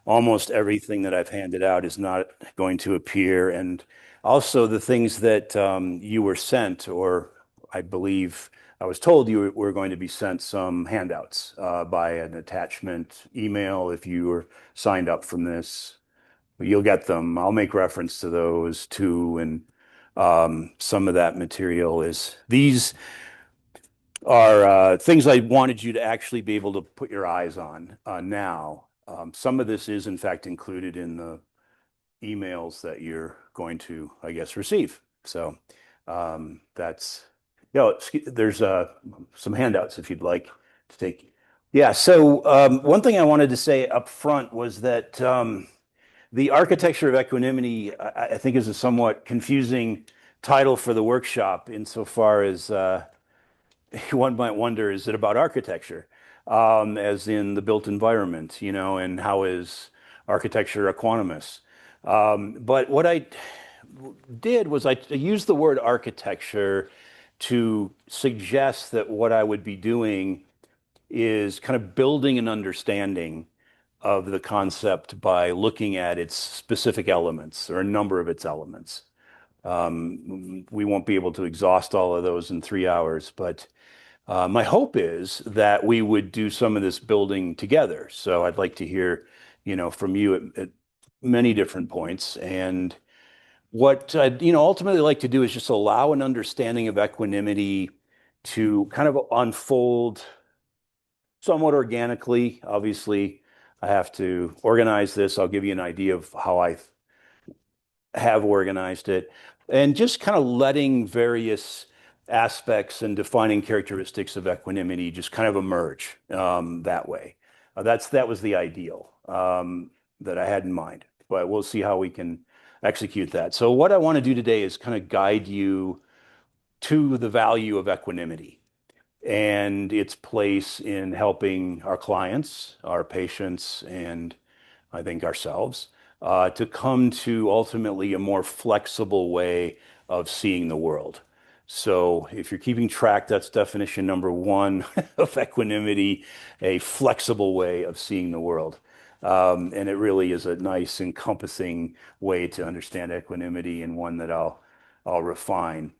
almost everything that I've handed out is not going to appear. And also the things that you were sent, or I believe I was told you were going to be sent some handouts by an attachment email if you were signed up from this. You'll get them. I'll make reference to those too. And some of that material is these are things I wanted you to actually be able to put your eyes on now. Some of this is, in fact, included in the emails that you're going to, I guess, receive. So that's, there's some handouts if you'd like to take. Yeah, so one thing I wanted to say up front was that the architecture of equanimity, I think, is a somewhat confusing title for the workshop insofar as one might wonder, is it about architecture, as in the built environment, and how is architecture equanimous? But what I did was I used the word architecture to suggest that what I would be doing is kind of building an understanding of the concept by looking at its specific elements or a number of its elements. We won't be able to exhaust all of those in 3 hours, but my hope is that we would do some of this building together. So I'd like to hear, from you at many different points. And what I'd, ultimately like to do is just allow an understanding of equanimity to kind of unfold somewhat organically. Obviously, I have to organize this. I'll give you an idea of how I have organized it, and just kind of letting various aspects and defining characteristics of equanimity just kind of emerge that way. That was the ideal that I had in mind, but we'll see how we can execute that. So what I want to do today is kind of guide you to the value of equanimity and its place in helping our clients, our patients, and I think ourselves, to come to ultimately a more flexible way of seeing the world. So if you're keeping track, that's definition number one of equanimity, a flexible way of seeing the world. And it really is a nice encompassing way to understand equanimity, and one that I'll refine.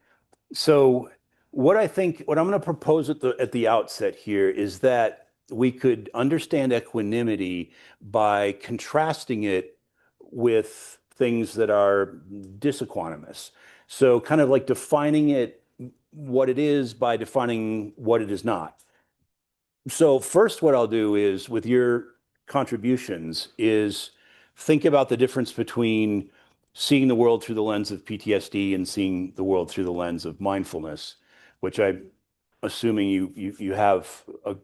So what I'm going to propose at the outset here is that we could understand equanimity by contrasting it with things that are disequanimous. So kind of like defining it, what it is, by defining what it is not. So first, what I'll do is, with your contributions, is think about the difference between seeing the world through the lens of PTSD and seeing the world through the lens of mindfulness, which I'm assuming you have a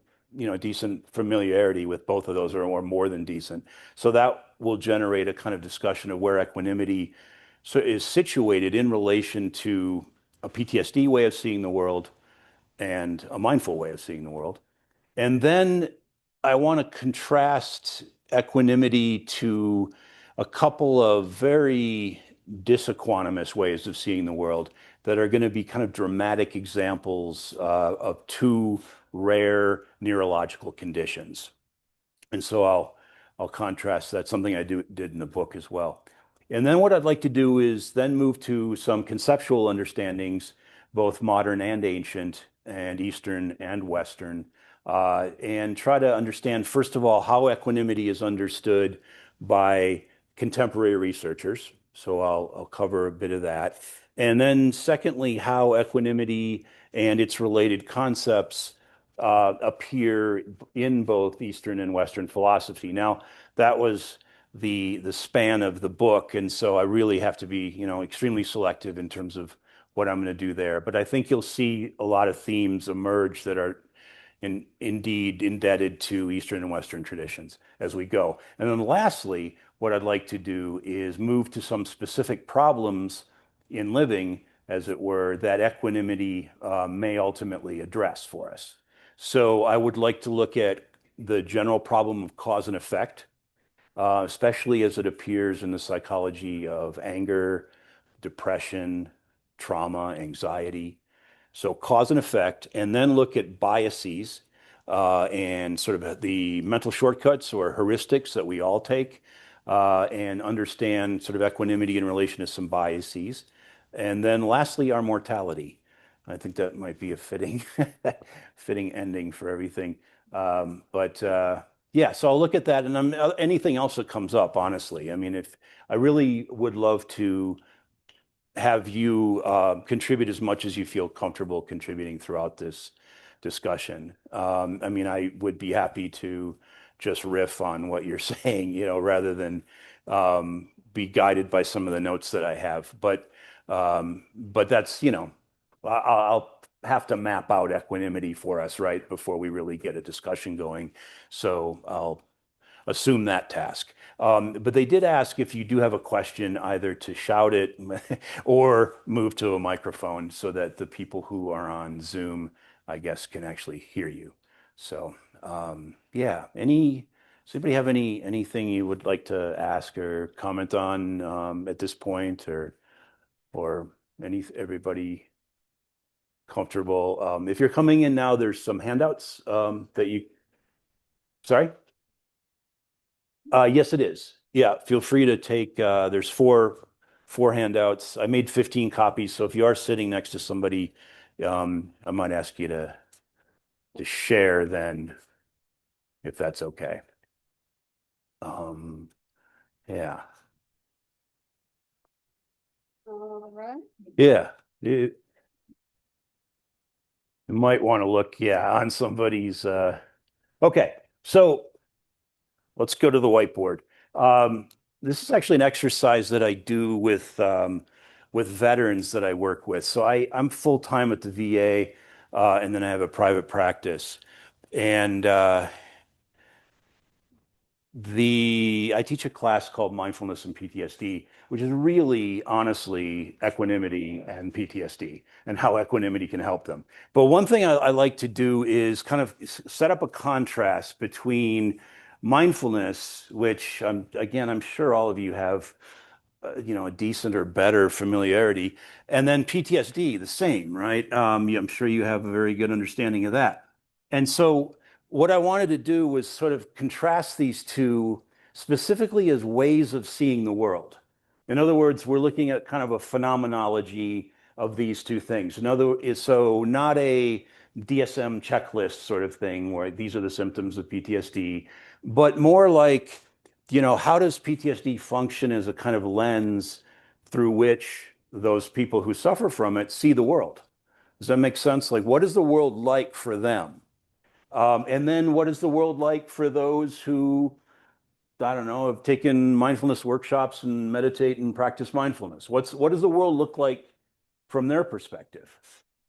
decent familiarity with both of those, or more than decent. So that will generate a kind of discussion of where equanimity is situated in relation to a PTSD way of seeing the world and a mindful way of seeing the world. And then I want to contrast equanimity to a couple of very disequanimous ways of seeing the world that are going to be kind of dramatic examples of two rare neurological conditions. And so I'll contrast that, something I did in the book as well. And then what I'd like to do is then move to some conceptual understandings, both modern and ancient, and Eastern and Western, and try to understand, first of all, how equanimity is understood by contemporary researchers. So I'll cover a bit of that. And then secondly, how equanimity and its related concepts appear in both Eastern and Western philosophy. Now, that was the span of the book, and so I really have to be, extremely selective in terms of what I'm going to do there. But I think you'll see a lot of themes emerge that are indeed indebted to Eastern and Western traditions as we go. And then lastly, what I'd like to do is move to some specific problems in living, as it were, that equanimity may ultimately address for us. So I would like to look at the general problem of cause and effect, especially as it appears in the psychology of anger, depression, trauma, anxiety. So cause and effect, and then look at biases, and sort of the mental shortcuts or heuristics that we all take, and understand sort of equanimity in relation to some biases. And then lastly, our mortality. I think that might be a fitting fitting ending for everything. But yeah, so I'll look at that, and anything else that comes up, honestly. I mean, if I really would love to have you contribute as much as you feel comfortable contributing throughout this discussion. I mean, I would be happy to just riff on what you're saying, rather than be guided by some of the notes that I have. But that's, I'll have to map out equanimity for us, right, before we really get a discussion going. So I'll assume that task. But they did ask if you do have a question, either to shout it or move to a microphone so that the people who are on Zoom, I guess, can actually hear you. So yeah, does anybody have anything you would like to ask or comment on at this point, or everybody comfortable? If you're coming in now, there's some handouts that you, sorry? Yes, it is. Yeah, feel free to take, there's four handouts. I made 15 copies, so if you are sitting next to somebody, I might ask you to share then, if that's okay. Um, yeah. All right. Yeah. You might want to look, yeah, on somebody's, okay. So let's go to the whiteboard. Um, this is actually an exercise that I do with veterans that I work with. So I'm full time at the VA, and then I have a private practice. And I teach a class called Mindfulness and PTSD, which is really honestly equanimity and PTSD and how equanimity can help them. But one thing I like to do is kind of set up a contrast between mindfulness, which again, I'm sure all of you have a decent or better familiarity, and then PTSD, the same, right? I'm sure you have a very good understanding of that. And so what I wanted to do was sort of contrast these two specifically as ways of seeing the world. In other words, we're looking at kind of a phenomenology of these two things. So not a DSM checklist sort of thing where these are the symptoms of PTSD, but more like, how does PTSD function as a kind of lens through which those people who suffer from it see the world? Does that make sense? Like, what is the world like for them? And then what is the world like for those who, I don't know, have taken mindfulness workshops and meditate and practice mindfulness? What does the world look like from their perspective?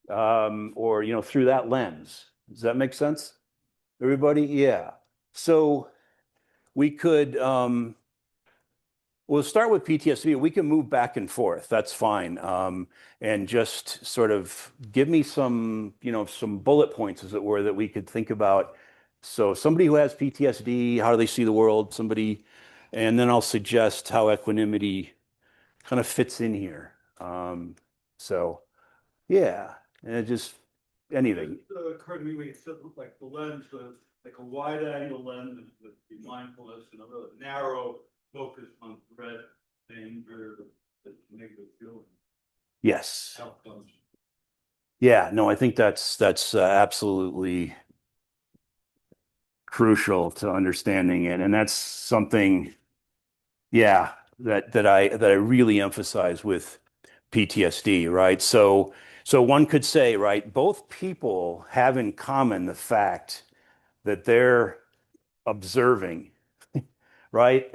Or, through that lens. Does that make sense? Everybody? Yeah. So we could, we'll start with PTSD. We can move back and forth. That's fine. And just sort of give me some bullet points, as it were, that we could think about. So somebody who has PTSD, how do they see the world? And then I'll suggest how equanimity kind of fits in here. So yeah, and just anything. It occurred to me when you said like the lens, like a wide angle lens with the mindfulness and a really narrow focus on threat, danger, negative feeling. Yes. Outcomes. Yeah, no, I think that's absolutely crucial to understanding it, and that's something, yeah, that I really emphasize with PTSD, right? So one could say, right, both people have in common the fact that they're observing, right?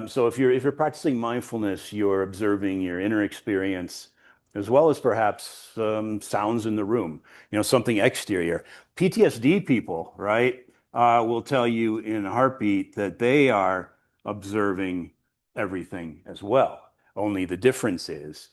So if you're practicing mindfulness, you're observing your inner experience as well as perhaps sounds in the room, something exterior. PTSD people, right, will tell you in a heartbeat that they are observing everything as well. Only the difference is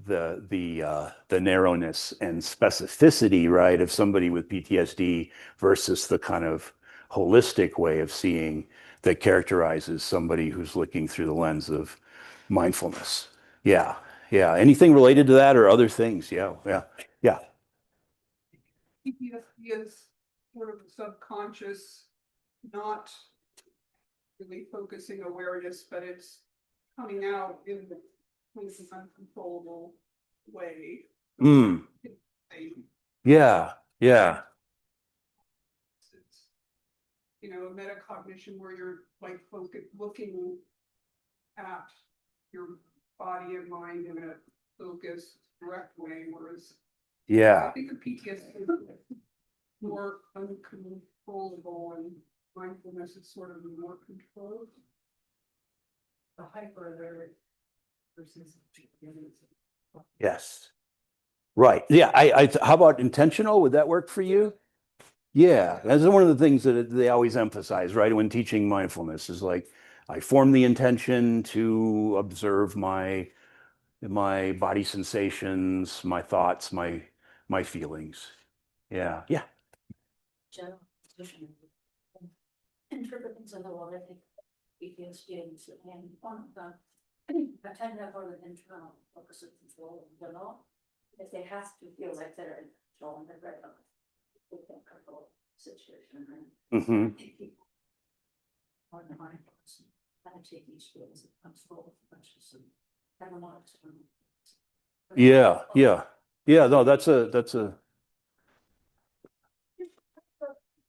the narrowness and specificity, right, of somebody with PTSD versus the kind of holistic way of seeing that characterizes somebody who's looking through the lens of mindfulness. Yeah, yeah. Anything related to that or other things? Yeah, yeah, yeah. PTSD is sort of subconscious, not really focusing awareness, but it's coming out in the kind of uncontrollable way. Mm, yeah, yeah, It's, a metacognition where you're like looking at your body and mind in a focused, direct way, whereas I yeah, think of PTSD is more uncontrollable and mindfulness is sort of more controlled. The hyper alert versus yes. Right. Yeah. How about intentional? Would that work for you? Yeah. That's one of the things that they always emphasize, right? When teaching mindfulness is like, I form the intention to observe my body sensations, my thoughts, my feelings. Yeah. Yeah. General position. Interpret things in the world, I think PTSD and one of them, I tend to have more of an internal focus of control in general. If they have to feel like they're in control and they're very they can't control the situation, right? Hmm. I think people are the mind person, kind of take these feelings and control with conscious and have them on external. Yeah. Yeah. Yeah. No, that's a,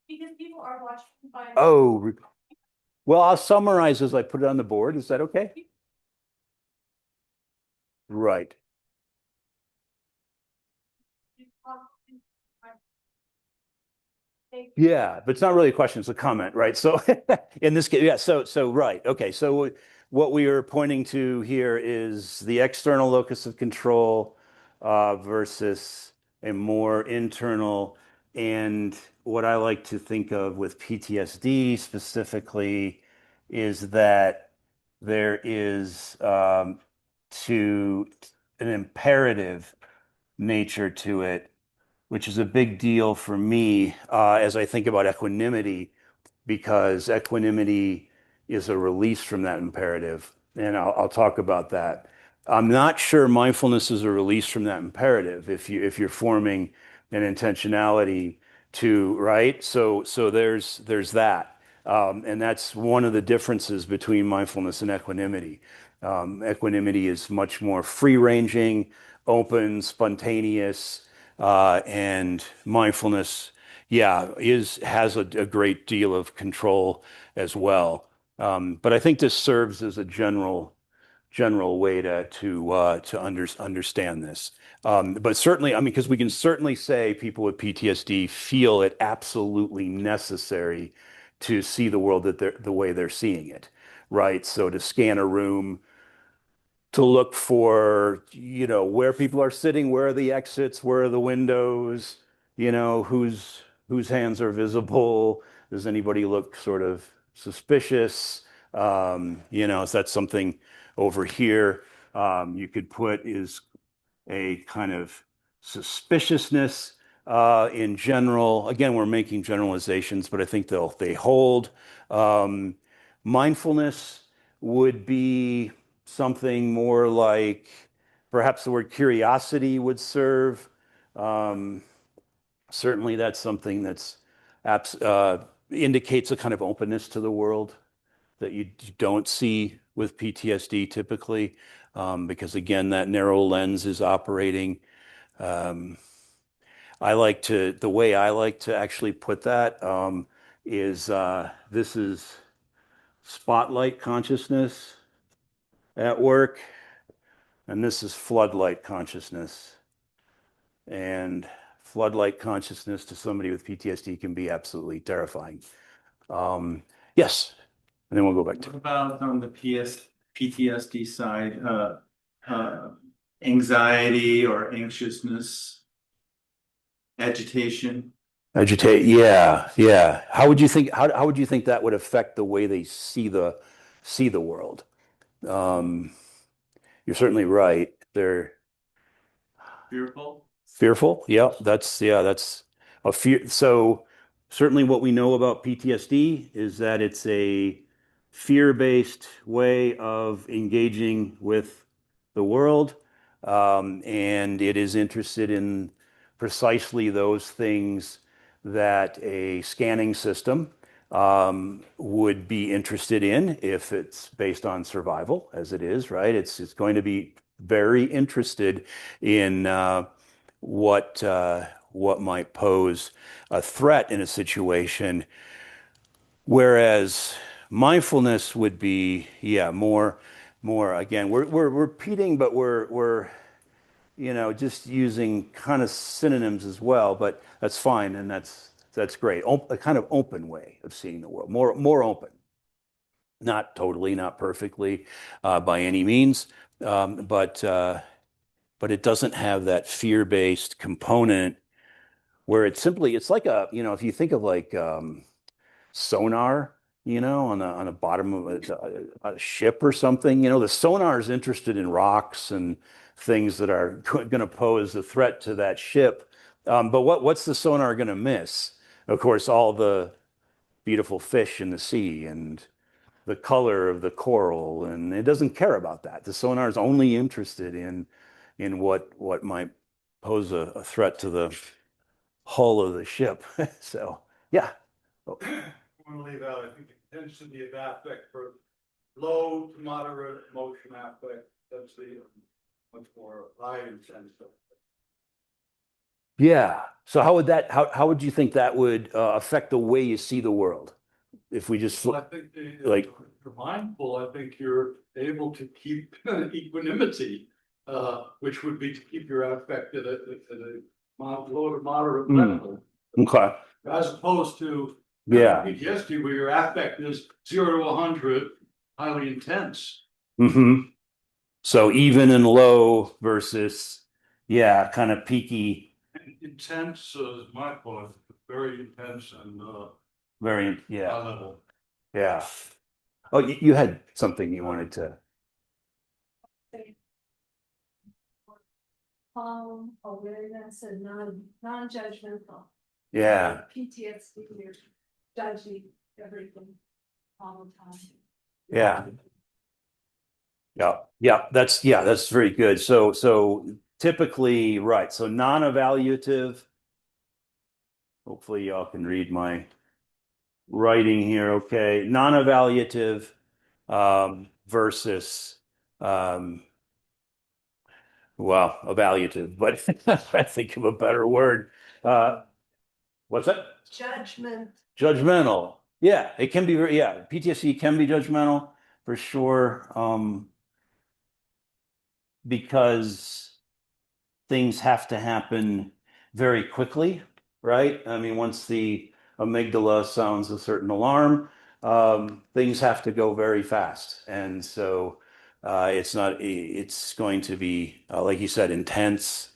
Because people are watching by. oh, well, I'll summarize as I put it on the board. Is that okay? Right. Yeah, but it's not really a question, it's a comment, right? So in this case, yeah, so right. Okay, so what we are pointing to here is the external locus of control versus a more internal. And what I like to think of with PTSD specifically is that there is to an imperative nature to it, which is a big deal for me as I think about equanimity, because equanimity is a release from that imperative. And I'll talk about that. I'm not sure mindfulness is a release from that imperative if you're forming an intentionality to, right? So there's that. And that's one of the differences between mindfulness and equanimity. Equanimity is much more free-ranging, open, spontaneous, and mindfulness, yeah, has a great deal of control as well. But I think this serves as a general way to understand this. But certainly, I mean, because we can certainly say people with PTSD feel it absolutely necessary to see the world the way they're seeing it, right? So to scan a room, to look for, where people are sitting, where are the exits, where are the windows, whose hands are visible. Does anybody look sort of suspicious? Is that something over here you could put is a kind of suspiciousness in general. Again, we're making generalizations, but I think they hold. Um, Mindfulness would be something more like perhaps the word curiosity would serve. Um, Certainly, that's something that's indicates a kind of openness to the world that you don't see with PTSD typically, because again, that narrow lens is operating. Um, the way I like to actually put that is this is spotlight consciousness at work, and this is floodlight consciousness. And floodlight consciousness to somebody with PTSD can be absolutely terrifying. Yes, and then we'll go back What to about on the PTSD side, uh, anxiety or anxiousness, agitation? agitate. Yeah, yeah. How would you think that would affect the way they see the world? Um, you're certainly right. They're Fearful? fearful. That's a fear. So certainly what we know about PTSD is that it's a fear-based way of engaging with the world. And it is interested in precisely those things that a scanning system would be interested in if it's based on survival, as it is, right? It's going to be very interested in what might pose a threat in a situation, whereas mindfulness would be, yeah, more again. We're repeating, but we're just using kind of synonyms as well, but that's fine, and that's great. A kind of open way of seeing the world, more open, not totally, not perfectly, by any means, but it doesn't have that fear-based component where it's like if you think of like sonar, on the bottom of a ship or something. The sonar is interested in rocks and things that are going to pose a threat to that ship. But what's the sonar going to miss? Of course, all the beautiful fish in the sea and the color of the coral, and it doesn't care about that. The sonar is only interested in what might pose a threat to the hull of the ship. So, yeah. I want to leave out, I think, the intensity of affect for low to moderate emotion affect. That's the much more high intense. Yeah. So how would you think that would affect the way you see the world? If we just Well, I think like, if you're mindful, I think you're able to keep equanimity, which would be to keep your affect at a low to moderate level, okay. as opposed to Yeah. PTSD, where your affect is 0 to 100, highly intense. So even and low versus, yeah, kind of peaky, Intense is my point, very intense and very, high yeah, level. yeah. Oh, you had something you wanted to, Awareness and non-judgmental. yeah, PTSD, you're judging everything all the time. yeah. That's very good. So typically, right. So non-evaluative. Hopefully y'all can read my writing here. Okay. Non-evaluative versus evaluative, but I think of a better word. What's that? Judgment. Judgmental. Yeah, it can be very, yeah, PTSD can be judgmental for sure. Because things have to happen very quickly, right? I mean, once the amygdala sounds a certain alarm, things have to go very fast. And so it's going to be, like you said, intense.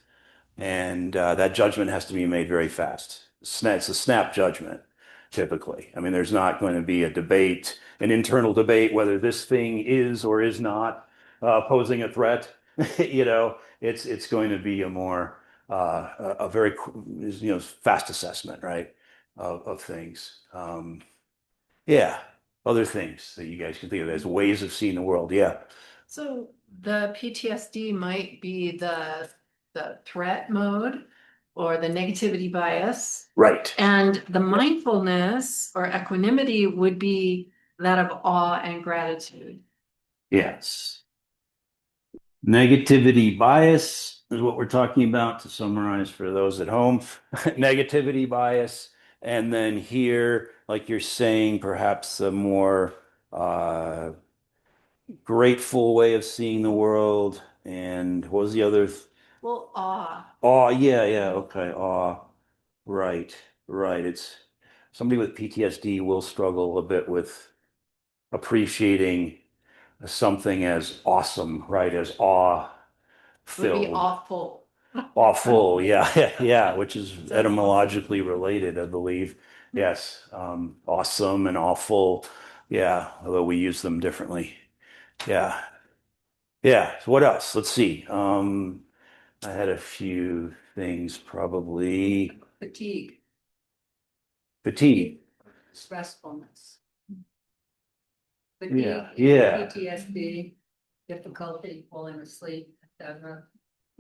And that judgment has to be made very fast. It's a snap judgment, typically. I mean, there's not going to be a debate, an internal debate, whether this thing is or is not posing a threat. It's going to be a more a very fast assessment, right, of things. Yeah, other things that you guys can think of as ways of seeing the world. Yeah. So the PTSD might be the threat mode or the negativity bias. Right. And the mindfulness or equanimity would be that of awe and gratitude. Yes. Negativity bias is what we're talking about, to summarize for those at home. Negativity bias. And then here, like you're saying, perhaps a more grateful way of seeing the world. And what was the other? Well, awe. Awe. Yeah. Okay. Awe. Right. Right. It's somebody with PTSD will struggle a bit with appreciating something as awesome, right? As awe Would be filled. awful. Awful, yeah, yeah, which is etymologically related, I believe. Yes, awesome and awful, yeah, although we use them differently. Yeah, yeah. So what else? Let's see. I had a few things probably. Fatigue. Fatigue. Restfulness. Yeah, yeah. PTSD, difficulty falling asleep, etc.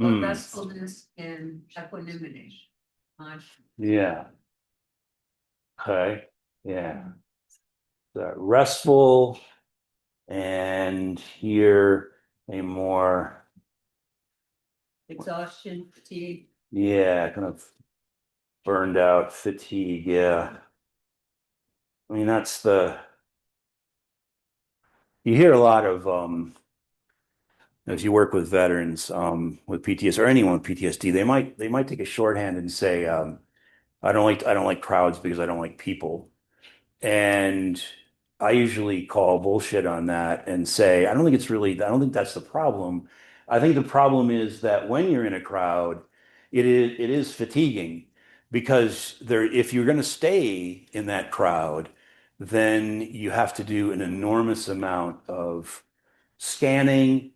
Mm, Restfulness and equanimity. yeah. Okay. Yeah. Restful, and here a more, Exhaustion, fatigue. yeah, kind of burned out, fatigue. Yeah. I mean, you hear a lot of, as you work with veterans, with PTSD or anyone with PTSD, they might take a shorthand and say, I don't like crowds because I don't like people. And I usually call bullshit on that and say, I don't think that's the problem. I think the problem is that when you're in a crowd, it is fatiguing because if you're going to stay in that crowd, then you have to do an enormous amount of scanning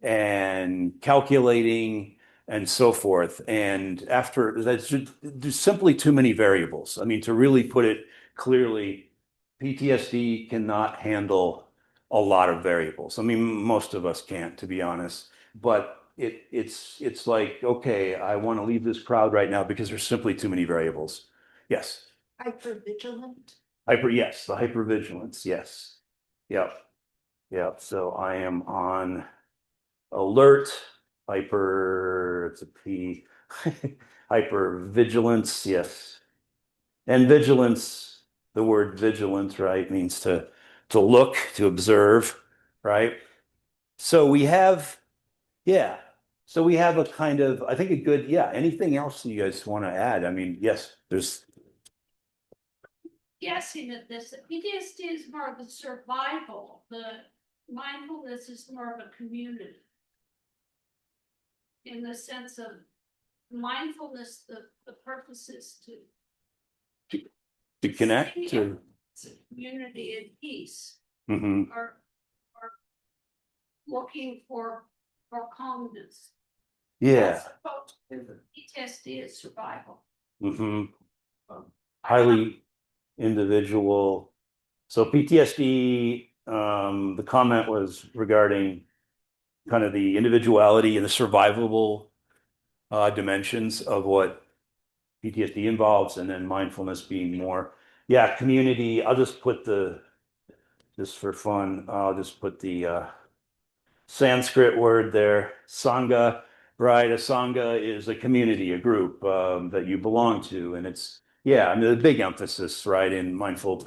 and calculating and so forth. And after that's there's simply too many variables. I mean, to really put it clearly, PTSD cannot handle a lot of variables. I mean, most of us can't, to be honest. But it's like, okay, I want to leave this crowd right now because there's simply too many variables. Yes. Hypervigilant. Yes, the hypervigilance. Yes. Yep. Yep. So I am on alert, it's a P, hyper vigilance, yes. And vigilance, the word vigilance, right, means to look, to observe, right? So we have, yeah. So we have a kind of, I think a good, yeah. Anything else you guys want to add? I mean, yes, there's, Guessing that this PTSD is more of a survival. The mindfulness is more of a community. In the sense of mindfulness, the purpose is to connect stay to, in community and peace, mhm, or looking for calmness. yeah, PTSD is survival. hmm highly individual. So PTSD, the comment was regarding kind of the individuality and the survivable dimensions of what PTSD involves, and then mindfulness being more, yeah, community. Just for fun, I'll just put the Sanskrit word there, Sangha, right? A Sangha is a community, a group that you belong to. And yeah, I mean, the big emphasis, right, in mindful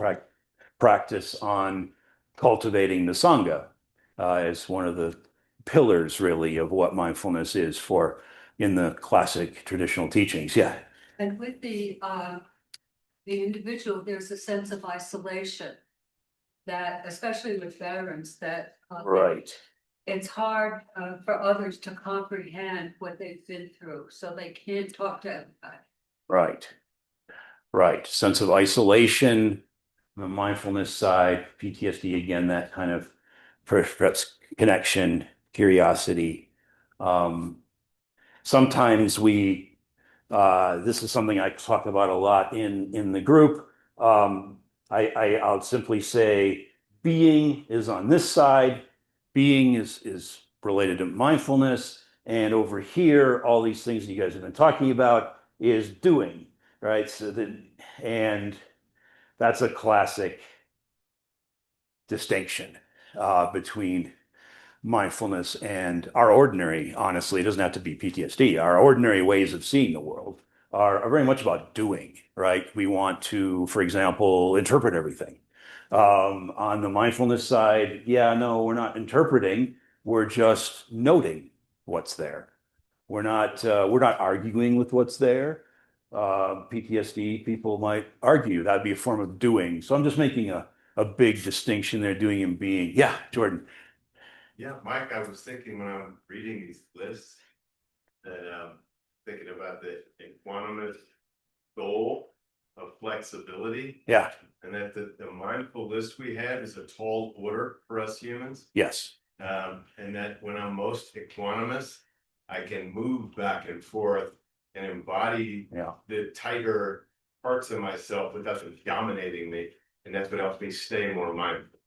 practice on cultivating the Sangha as one of the pillars, really, of what mindfulness is for in the classic traditional teachings. Yeah. And with the individual, there's a sense of isolation that, especially with veterans, that Right. it's hard for others to comprehend what they've been through, so they can't talk to everybody. Right. Right. Sense of isolation, the mindfulness side, PTSD, again, that kind of perhaps connection, curiosity. Um, Sometimes this is something I talk about a lot in the group. I'll simply say being is on this side, being is related to mindfulness, and over here, all these things you guys have been talking about is doing, right? And that's a classic distinction between mindfulness and our ordinary, honestly, it doesn't have to be PTSD. Our ordinary ways of seeing the world are very much about doing, right? We want to, for example, interpret everything. On the mindfulness side, yeah, no, we're not interpreting. We're just noting what's there. We're not arguing with what's there. PTSD people might argue that'd be a form of doing. So I'm just making a big distinction there, doing and being. Yeah, Jordan. Yeah, Mike, I was thinking when I'm reading these lists that thinking about the equanimous goal of flexibility, Yeah. and that the mindful list we have is a tall order for us humans. Yes. And that when I'm most equanimous, I can move back and forth and embody the tighter parts of myself without them dominating me. And that's what helps me stay more mindful.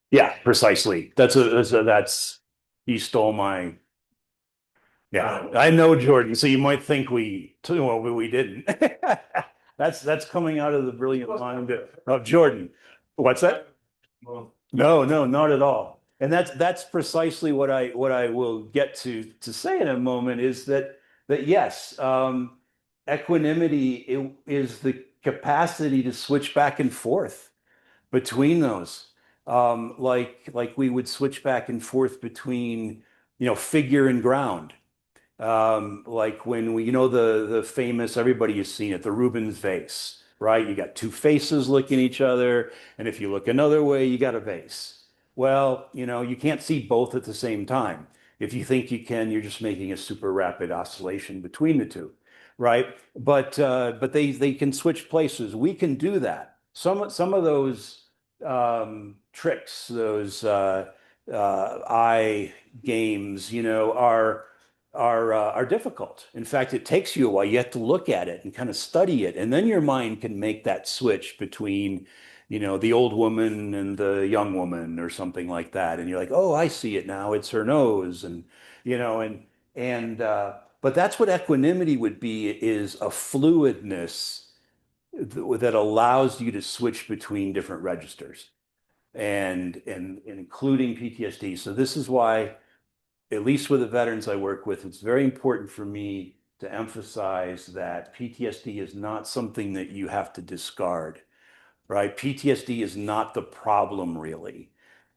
Yeah, precisely. That's he stole my. Yeah, I know Jordan, so you might think we didn't. That's coming out of the brilliant mind of Jordan. What's that? Well, No, no, not at all. And that's precisely what I will get to say in a moment is that yes, equanimity is the capacity to switch back and forth between those. Like we would switch back and forth between, figure and ground. Like when we, the famous, everybody has seen it, the Rubens vase, right? You got two faces looking at each other, and if you look another way, you got a vase. Well, you can't see both at the same time. If you think you can, you're just making a super rapid oscillation between the two, right? But they can switch places. We can do that. Some of those tricks, those eye games, are difficult. In fact, it takes you a while. You have to look at it and kind of study it, and then your mind can make that switch between, the old woman and the young woman or something like that. And you're like, oh, I see it now. It's her nose, and you know, but that's what equanimity would be, is a fluidness that allows you to switch between different registers and including PTSD. So this is why, at least with the veterans I work with, it's very important for me to emphasize that PTSD is not something that you have to discard, right? PTSD is not the problem, really.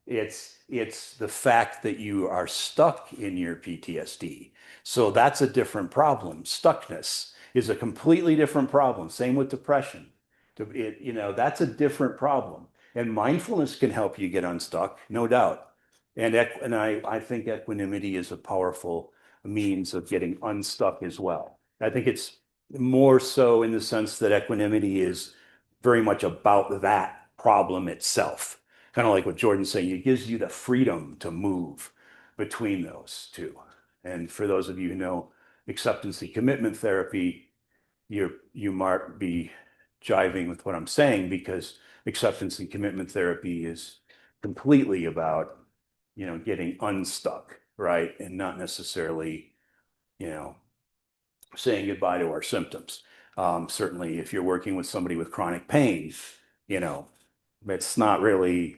It's the fact that you are stuck in your PTSD. So that's a different problem. Stuckness is a completely different problem. Same with depression. That's a different problem. And mindfulness can help you get unstuck, no doubt. And I think equanimity is a powerful means of getting unstuck as well. I think it's more so in the sense that equanimity is very much about that problem itself. Kind of like what Jordan's saying, it gives you the freedom to move between those two. And for those of you who know acceptance and commitment therapy, you might be jiving with what I'm saying, because acceptance and commitment therapy is completely about, getting unstuck, right? And not necessarily, saying goodbye to our symptoms. Certainly, if you're working with somebody with chronic pain, it's not really,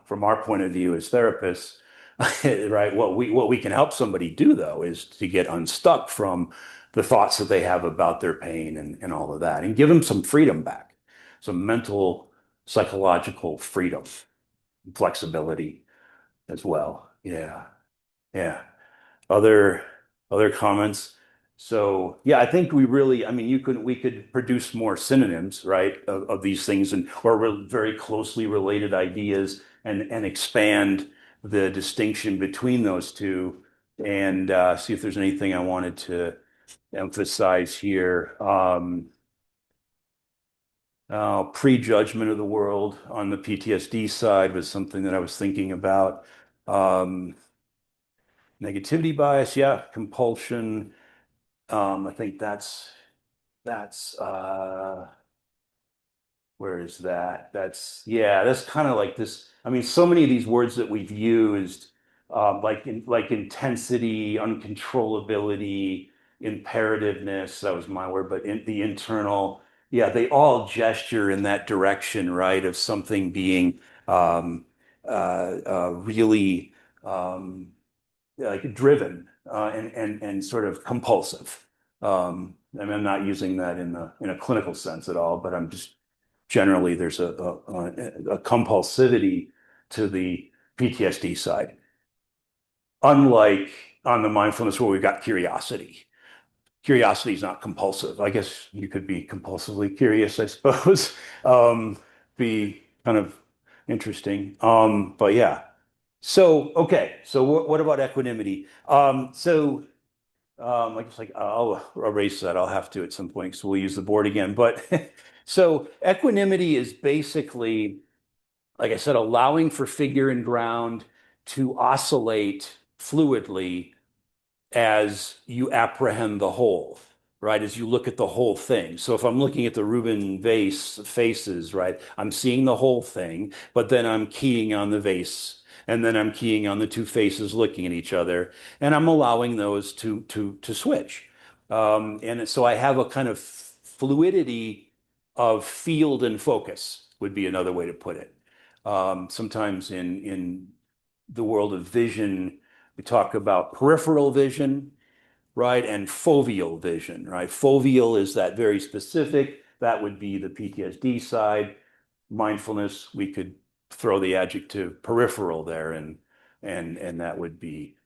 from our point of view as therapists, right? What we can help somebody do, though, is to get unstuck from the thoughts that they have about their pain and all of that, and give them some freedom back, some mental, psychological freedom, flexibility as well. Yeah, yeah. Other other comments? So yeah, I think we could produce more synonyms, right, of these things, and or very closely related ideas, and expand the distinction between those two, and see if there's anything I wanted to emphasize here. Prejudgment of the world on the PTSD side was something that I was thinking about. Um, Negativity bias, yeah, compulsion. I think that's where is that? That's kind of like this. I mean, so many of these words that we've used, like intensity, uncontrollability, imperativeness, that was my word, but the internal, yeah, they all gesture in that direction, right? Of something being really like driven, and sort of compulsive. And I'm not using that in a clinical sense at all, but I'm just generally there's a compulsivity to the PTSD side. Unlike on the mindfulness where we've got curiosity. Curiosity is not compulsive. I guess you could be compulsively curious, I suppose. Be kind of interesting. But yeah. So, okay. So what about equanimity? I guess like I'll erase that. I'll have to at some point, so we'll use the board again. But so equanimity is basically, like I said, allowing for figure and ground to oscillate fluidly as you apprehend the whole, right? As you look at the whole thing. So if I'm looking at the Rubin vase faces, right, I'm seeing the whole thing, but then I'm keying on the vase, and then I'm keying on the two faces looking at each other, and I'm allowing those to switch. And so I have a kind of fluidity of field and focus would be another way to put it. Sometimes in the world of vision, we talk about peripheral vision, right? And foveal vision, right? Foveal is that very specific. That would be the PTSD side. Mindfulness, we could throw the adjective peripheral there, and that would be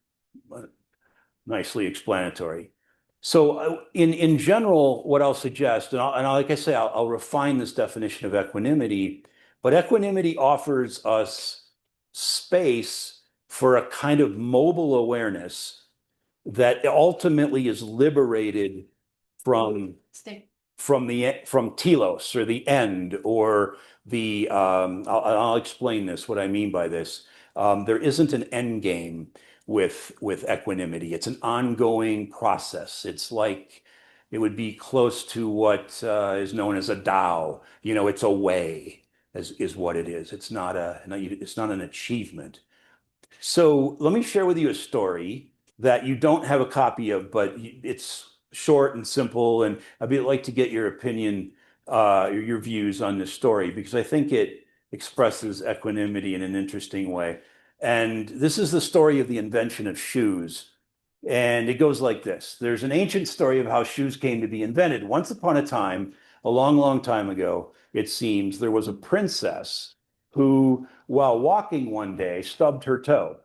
nicely explanatory. So in general, what I'll suggest, like I say, I'll refine this definition of equanimity, but equanimity offers us space for a kind of mobile awareness that ultimately is liberated from from telos, or the end, or the I'll explain this, what I mean by this. There isn't an end game with equanimity. It's an ongoing process. It's like, it would be close to what is known as a Tao. You know, it's a way, is what it is. It's not an achievement. So let me share with you a story that you don't have a copy of, but it's short and simple, and I'd like to get your opinion, your views on this story, because I think it expresses equanimity in an interesting way. And this is the story of the invention of shoes. And it goes like this. There's an ancient story of how shoes came to be invented. Once upon a time, a long, long time ago, it seems, there was a princess who, while walking one day, stubbed her toe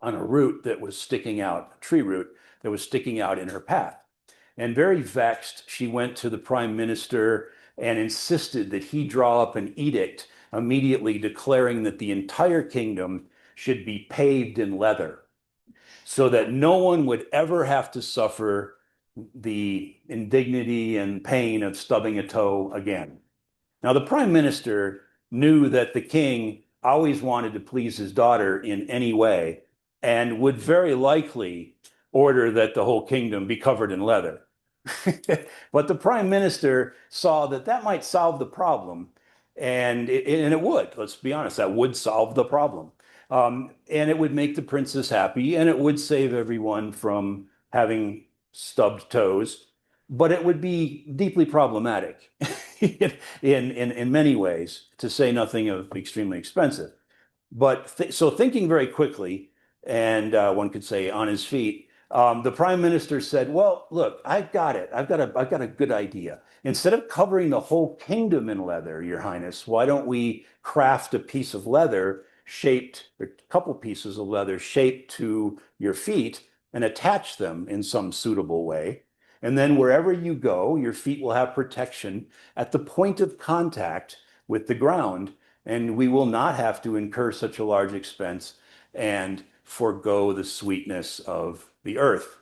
on a root that was sticking out, a tree root that was sticking out in her path. And very vexed, she went to the prime minister and insisted that he draw up an edict immediately declaring that the entire kingdom should be paved in leather, so that no one would ever have to suffer the indignity and pain of stubbing a toe again. Now, the prime minister knew that the king always wanted to please his daughter in any way, and would very likely order that the whole kingdom be covered in leather. But the prime minister saw that that might solve the problem, and it would. Let's be honest, that would solve the problem. And it would make the princess happy, and it would save everyone from having stubbed toes, but it would be deeply problematic in many ways, to say nothing of extremely expensive. But so thinking very quickly, and one could say on his feet, the prime minister said, "Well, look, I've got it. I've got a good idea. Instead of covering the whole kingdom in leather, Your Highness, why don't we craft a piece of leather shaped, or a couple pieces of leather shaped to your feet, and attach them in some suitable way. And then wherever you go, your feet will have protection at the point of contact with the ground, and we will not have to incur such a large expense and forego the sweetness of the earth."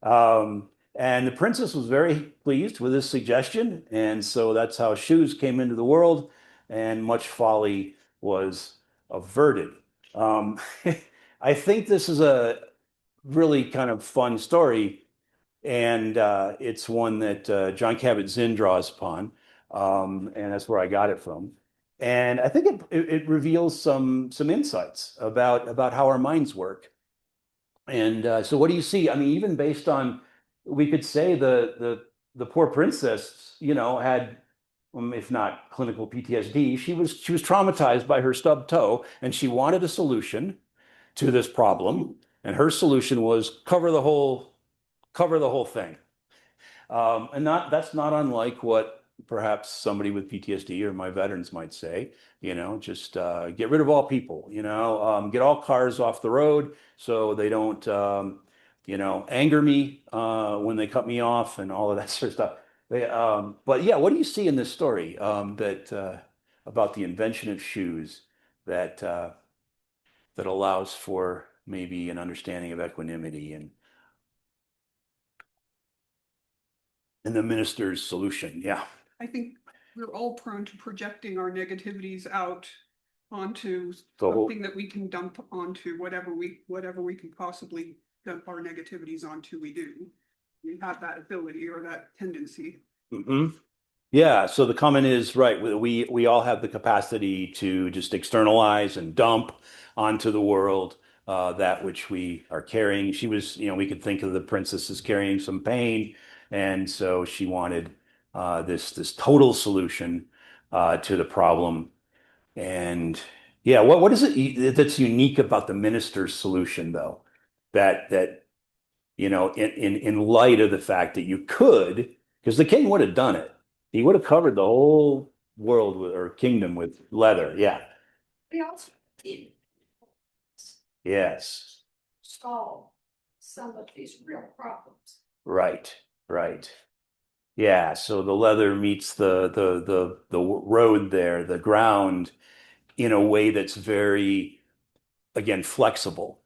And the princess was very pleased with this suggestion, and so that's how shoes came into the world, and much folly was averted. I think this is a really kind of fun story, and it's one that John Kabat-Zinn draws upon, and that's where I got it from. And I think it reveals some insights about how our minds work. And so, what do you see? I mean, even based on, we could say the poor princess, you know, had, if not clinical PTSD, she was traumatized by her stubbed toe, and she wanted a solution to this problem. And her solution was cover the whole thing. And that's not unlike what perhaps somebody with PTSD or my veterans might say, you know, just get rid of all people, you know, get all cars off the road so they don't, you know, anger me when they cut me off, and all of that sort of stuff. But yeah, what do you see in this story that about the invention of shoes that that allows for maybe an understanding of equanimity and the minister's solution? Yeah. I think we're all prone to projecting our negativities out onto So something that we can dump onto whatever we can possibly dump our negativities onto, we do. We have that ability or that tendency. mhm. Yeah, so the comment is right. We all have the capacity to just externalize and dump onto the world that which we are carrying. She was, you know, we could think of the princess as carrying some pain, and so she wanted this total solution to the problem. And yeah, what is it that's unique about the minister's solution, though? That in light of the fact that you could, because the king would have done it, he would have covered the whole world or kingdom with leather. Yeah. We also did Yes. solve some of these real problems. Right. Right. Yeah. So the leather meets the road there, the ground, in a way that's very, again, flexible.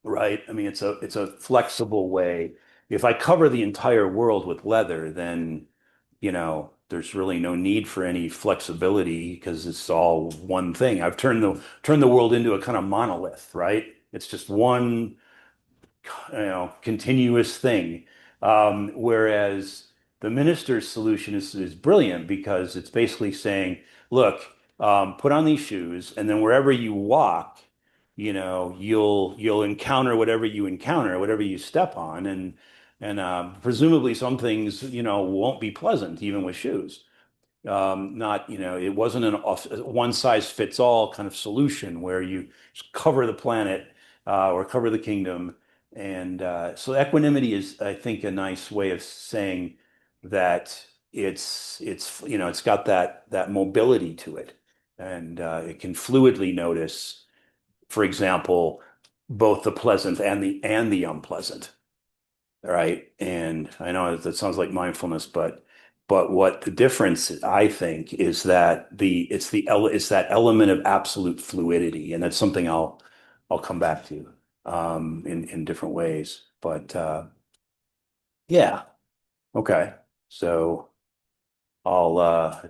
Right? I mean, it's a flexible way. If I cover the entire world with leather, then, there's really no need for any flexibility because it's all one thing. I've turned the world into a kind of monolith, right? It's just one, continuous thing. Whereas the minister's solution is brilliant because it's basically saying, look, put on these shoes, and then wherever you walk, you'll encounter whatever you encounter, whatever you step on, and presumably some things, won't be pleasant even with shoes. Not, it wasn't a one size fits all kind of solution where you just cover the planet or cover the kingdom. And so equanimity is, I think, a nice way of saying that it's got that mobility to it, and it can fluidly notice, for example, both the pleasant and the unpleasant. Right. And I know that sounds like mindfulness, but what the difference, I think, is that it's that element of absolute fluidity, and that's something I'll come back to in different ways. But yeah, okay. So I'll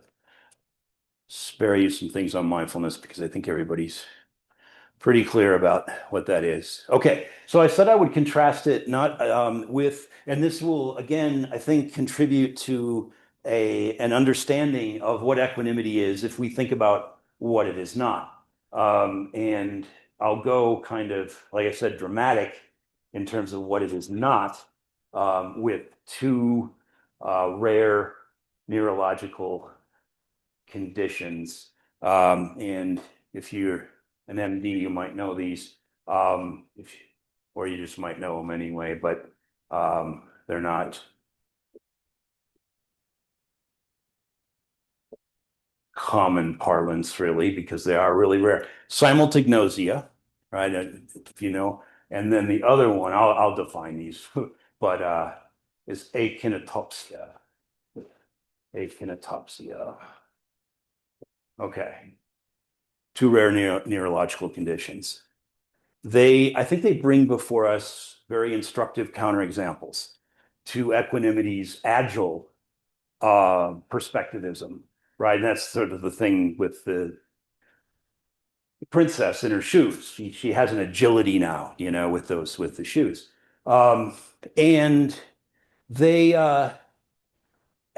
spare you some things on mindfulness because I think everybody's pretty clear about what that is. Okay, so I said I would contrast it not with, and this will again, I think, contribute to an understanding of what equanimity is if we think about what it is not. And I'll go kind of, like I said, dramatic in terms of what it is not, with two rare neurological conditions. And if you're an MD, you might know these, or you just might know them anyway, but they're not common parlance really, because they are really rare. Simultagnosia, right? If you know, and then the other one, I'll define these, but is achinotopsia. Achinotopsia. Okay. Two rare neurological conditions. I think they bring before us very instructive counterexamples to equanimity's agile perspectivism, right? And that's sort of the thing with the princess in her shoes. She has an agility now, with the shoes. And they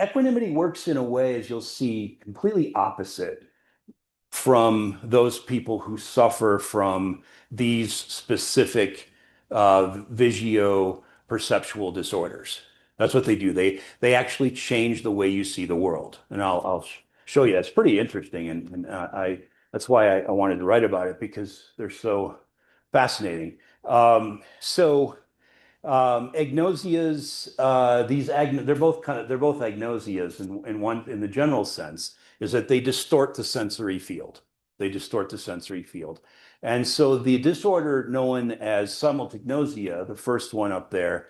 equanimity works in a way, as you'll see, completely opposite from those people who suffer from these specific visio-perceptual disorders. That's what they do. They actually change the way you see the world, and I'll show you. That's pretty interesting, and that's why I wanted to write about it because they're so fascinating. So agnosias, they're both agnosias in the general sense is that they distort the sensory field. They distort the sensory field. And so the disorder known as simultagnosia, the first one up there,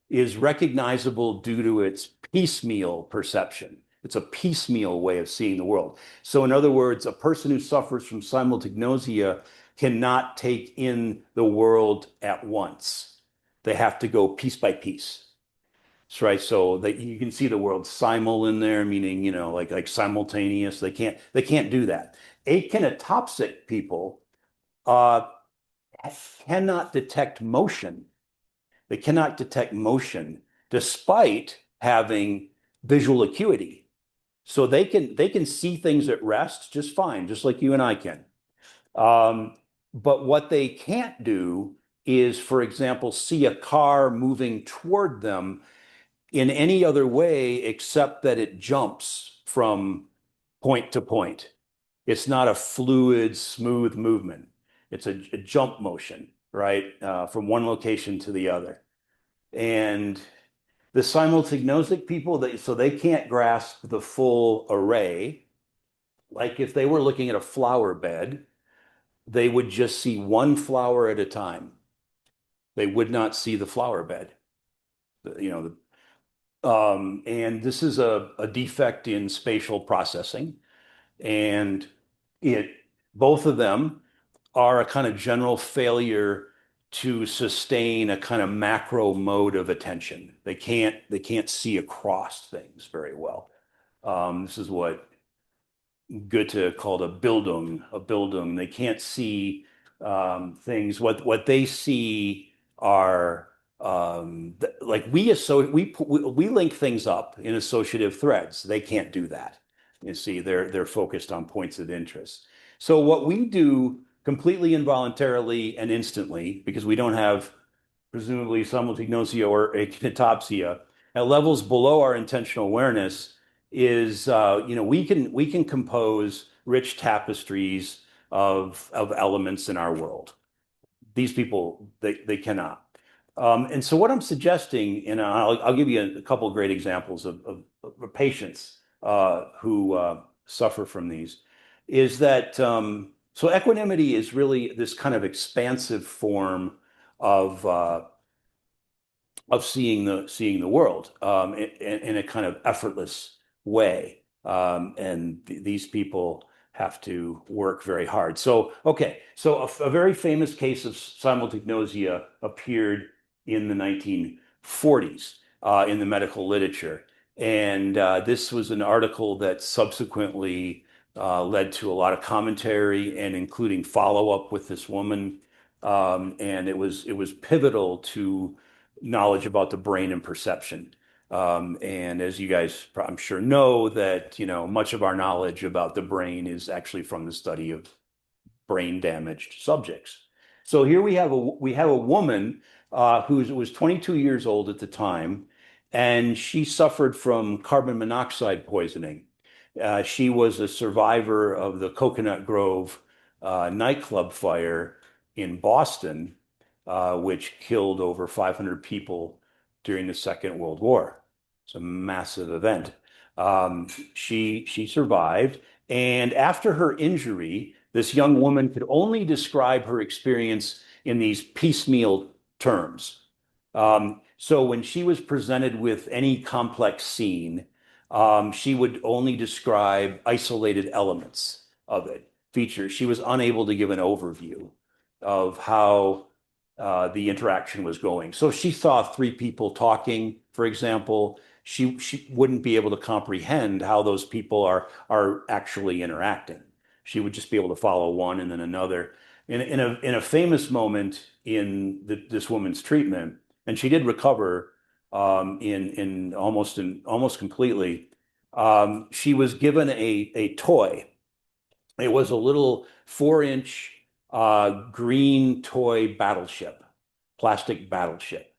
is recognizable due to its piecemeal perception. It's a piecemeal way of seeing the world. So in other words, a person who suffers from simultagnosia cannot take in the world at once. They have to go piece by piece. That's right. So that you can see the word simul in there, meaning, like simultaneous. They can't do that. Achinotopsic people cannot detect motion. They cannot detect motion despite having visual acuity. So they can see things at rest just fine, just like you and I can. But what they can't do is, for example, see a car moving toward them in any other way except that it jumps from point to point. It's not a fluid, smooth movement. It's a jump motion, right? From one location to the other. And the simultagnosic people, so they can't grasp the full array. Like if they were looking at a flower bed, they would just see one flower at a time. They would not see the flower bed. And this is a defect in spatial processing. And both of them are a kind of general failure to sustain a kind of macro mode of attention. They can't see across things very well. This is what Goethe called a Bildung. They can't see things. What they see are like we link things up in associative threads. They can't do that. You see, they're focused on points of interest. So what we do completely involuntarily and instantly, because we don't have presumably simultagnosia or akinetopsia, at levels below our intentional awareness, is we can compose rich tapestries of elements in our world. These people they cannot. And so what I'm suggesting, and I'll give you a couple of great examples of patients who suffer from these, is that so equanimity is really this kind of expansive form of seeing the world in a kind of effortless way. And these people have to work very hard. So, okay, so a very famous case of simultagnosia appeared in the 1940s in the medical literature. And this was an article that subsequently led to a lot of commentary and including follow-up with this woman. And it was pivotal to knowledge about the brain and perception. And as you guys, I'm sure, know that, much of our knowledge about the brain is actually from the study of brain damaged subjects. So here we have a woman who was 22 years old at the time, and she suffered from carbon monoxide poisoning. She was a survivor of the Coconut Grove nightclub fire in Boston, which killed over 500 people during the Second World War. It's a massive event. She survived, and after her injury, this young woman could only describe her experience in these piecemeal terms. So when she was presented with any complex scene, she would only describe isolated elements of it, features. She was unable to give an overview of how the interaction was going. So if she saw three people talking, for example, she wouldn't be able to comprehend how those people are actually interacting. She would just be able to follow one and then another. In a famous moment in this woman's treatment, and she did recover in almost completely. She was given a toy. It was a little 4-inch green toy battleship, plastic battleship.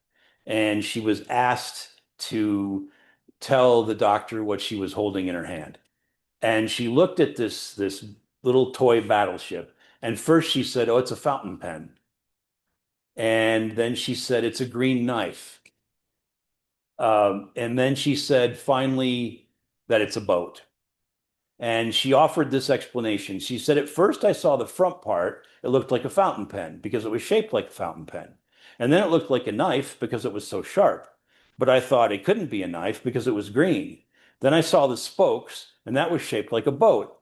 And she was asked to tell the doctor what she was holding in her hand. And she looked at this little toy battleship. And first she said, "Oh, it's a fountain pen." And then she said, "It's a green knife." And then she said, finally, that it's a boat. And she offered this explanation. She said, "At first I saw the front part. It looked like a fountain pen because it was shaped like a fountain pen. And then it looked like a knife because it was so sharp. But I thought it couldn't be a knife because it was green. Then I saw the spokes, and that was shaped like a boat,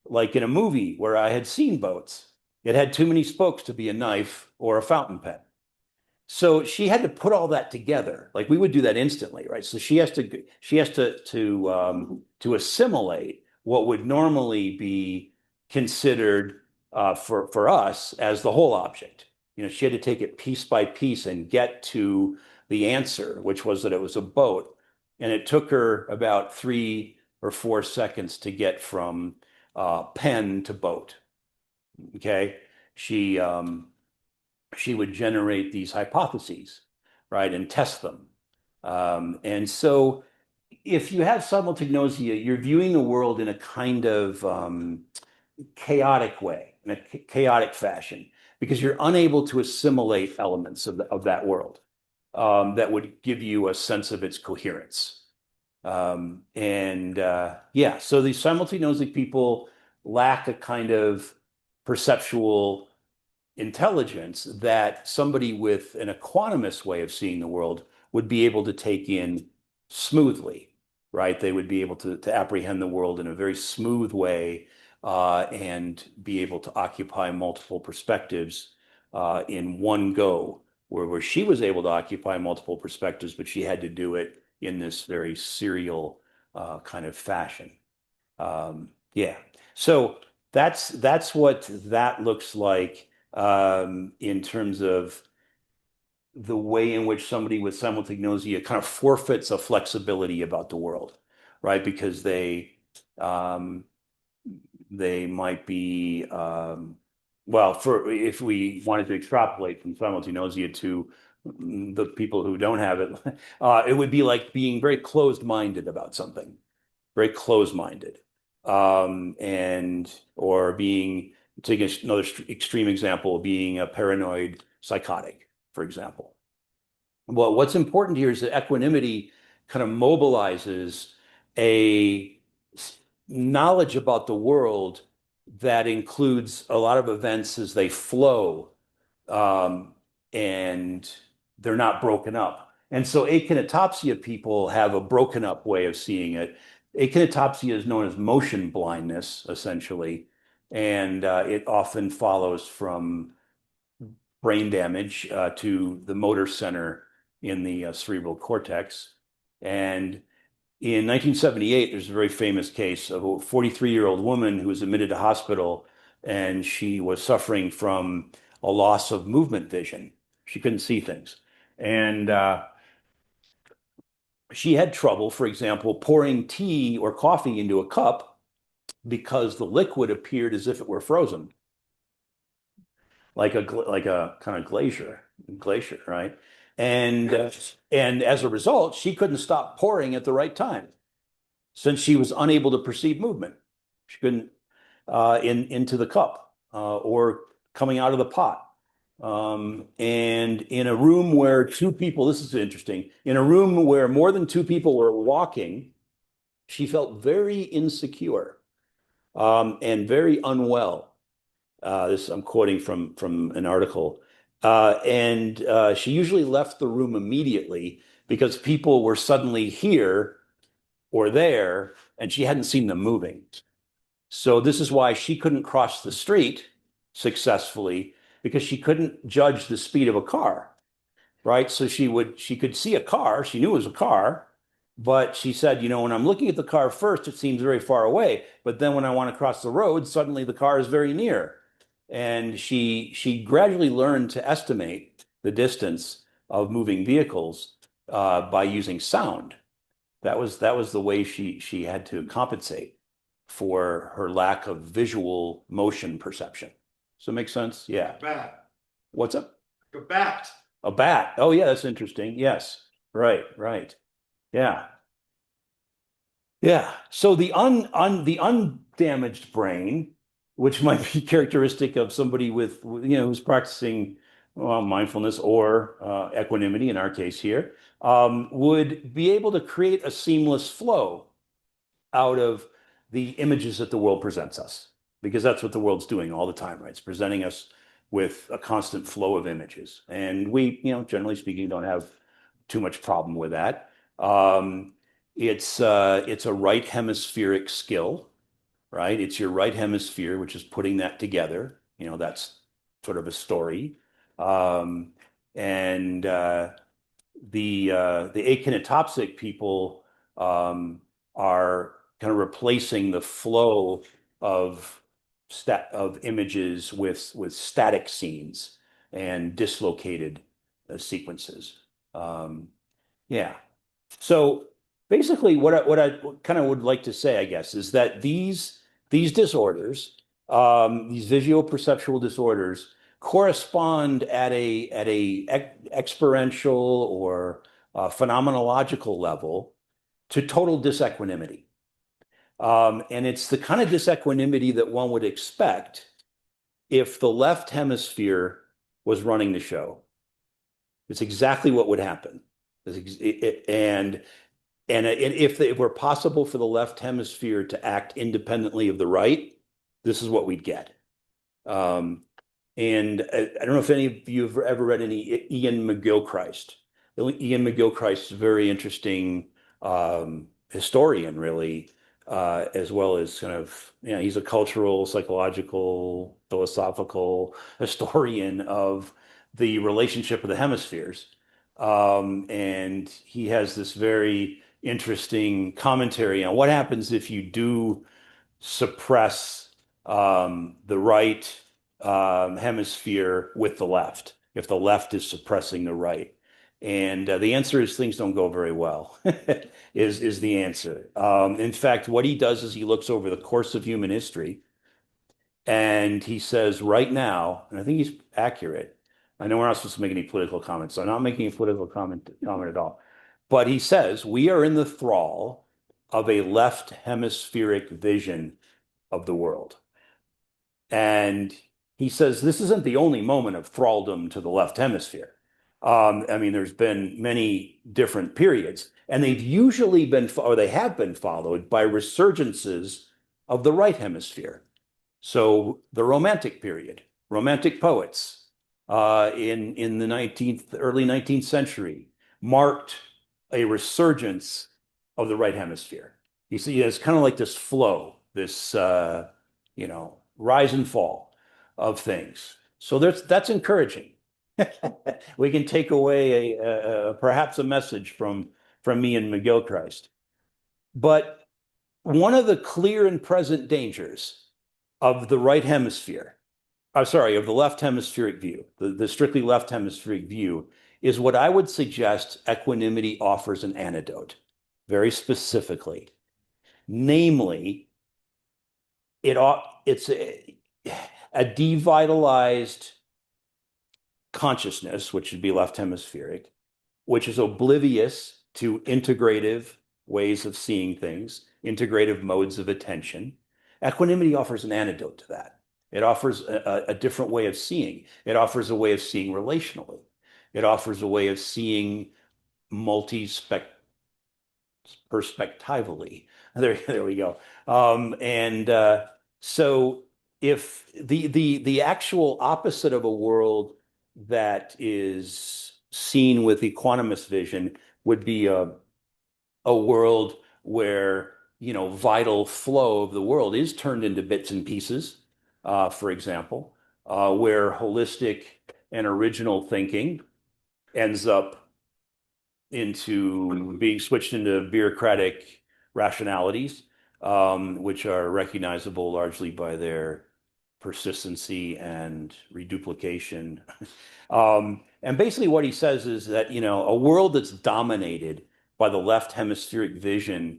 like in a movie where I had seen boats. It had too many spokes to be a knife or a fountain pen." So she had to put all that together. Like we would do that instantly, right? So she has to assimilate what would normally be considered for us as the whole object. She had to take it piece by piece and get to the answer, which was that it was a boat. And it took her about 3 or 4 seconds to get from pen to boat. Okay, she would generate these hypotheses, right, and test them. And so if you have submultignosia, you're viewing the world in a kind of chaotic way, in a chaotic fashion, because you're unable to assimilate elements of that world that would give you a sense of its coherence. Yeah, so these simultaneously people lack a kind of perceptual intelligence that somebody with an equanimous way of seeing the world would be able to take in smoothly, right? They would be able to apprehend the world in a very smooth way and be able to occupy multiple perspectives in one go, where she was able to occupy multiple perspectives, but she had to do it in this very serial kind of fashion. Yeah. So that's what that looks like in terms of the way in which somebody with simultagnosia kind of forfeits a flexibility about the world, right? Because they might be well, for if we wanted to extrapolate from simultagnosia to the people who don't have it, it would be like being very closed-minded about something, very closed-minded, and or being, taking another extreme example, being a paranoid psychotic, for example. Well, what's important here is that equanimity kind of mobilizes a knowledge about the world that includes a lot of events as they flow, um, and they're not broken up. And so achinotopsia people have a broken up way of seeing it. Achinotopsia is known as motion blindness, essentially, and it often follows from brain damage to the motor center in the cerebral cortex. And in 1978, there's a very famous case of a 43-year-old woman who was admitted to hospital, and she was suffering from a loss of movement vision. She couldn't see things. And she had trouble, for example, pouring tea or coffee into a cup because the liquid appeared as if it were frozen, like a kind of glacier, right? And as a result, she couldn't stop pouring at the right time since she was unable to perceive movement. She couldn't into the cup or coming out of the pot. And in a room where two people, this is interesting, in a room where more than two people were walking, she felt very insecure and very unwell. This I'm quoting from an article. And she usually left the room immediately because people were suddenly here or there, and she hadn't seen them moving. So this is why she couldn't cross the street successfully, because she couldn't judge the speed of a car, right? So she could see a car, she knew it was a car, but she said, when I'm looking at the car first, it seems very far away, but then when I want to cross the road, suddenly the car is very near. And she gradually learned to estimate the distance of moving vehicles by using sound. That was the way she had to compensate for her lack of visual motion perception. Does that make sense? Yeah. Bat. What's up? A bat. A bat. Oh yeah, that's interesting. Yes. Right. Yeah. Yeah. So the undamaged brain, which might be characteristic of somebody with, who's practicing mindfulness or equanimity in our case here, would be able to create a seamless flow out of the images that the world presents us, because that's what the world's doing all the time, right? It's presenting us with a constant flow of images. And we, generally speaking, don't have too much problem with that. It's a right hemispheric skill, right? It's your right hemisphere, which is putting that together. That's sort of a story. And the achinotopsic people are kind of replacing the flow of images with static scenes and dislocated sequences. Yeah. So basically, what I kind of would like to say, I guess, is that these disorders, these visuoperceptual disorders, correspond at a experiential or phenomenological level to total disequanimity. And it's the kind of disequanimity that one would expect if the left hemisphere was running the show. It's exactly what would happen. And if it were possible for the left hemisphere to act independently of the right, this is what we'd get. And I don't know if any of you have ever read any Ian McGilchrist. Ian McGilchrist is a very interesting historian, really, as well as kind of, he's a cultural, psychological, philosophical historian of the relationship of the hemispheres. And he has this very interesting commentary on what happens if you do suppress the right hemisphere with the left, if the left is suppressing the right. And the answer is things don't go very well, is the answer. In fact, what he does is he looks over the course of human history and he says right now, and I think he's accurate. I know we're not supposed to make any political comments, so I'm not making a political comment at all. But he says we are in the thrall of a left hemispheric vision of the world. And he says this isn't the only moment of thraldom to the left hemisphere. I mean, there's been many different periods, and they've usually been, or they have been followed by resurgences of the right hemisphere. So the Romantic period, Romantic poets in the early 19th century marked a resurgence of the right hemisphere. You see, it's kind of like this flow, this rise and fall of things. So that's encouraging. We can take away perhaps a message from me and McGilchrist. But one of the clear and present dangers of the right hemisphere, of the left hemispheric view, the strictly left hemispheric view, is what I would suggest equanimity offers an antidote, very specifically. Namely, it's a devitalized consciousness, which would be left hemispheric, which is oblivious to integrative ways of seeing things, integrative modes of attention. Equanimity offers an antidote to that. It offers a different way of seeing. It offers a way of seeing relationally. It offers a way of seeing perspectively. There we go. So if the actual opposite of a world that is seen with equanimous vision would be a world where vital flow of the world is turned into bits and pieces, for example, where holistic and original thinking ends up into being switched into bureaucratic rationalities, which are recognizable largely by their persistency and reduplication. And basically what he says is that, a world that's dominated by the left hemispheric vision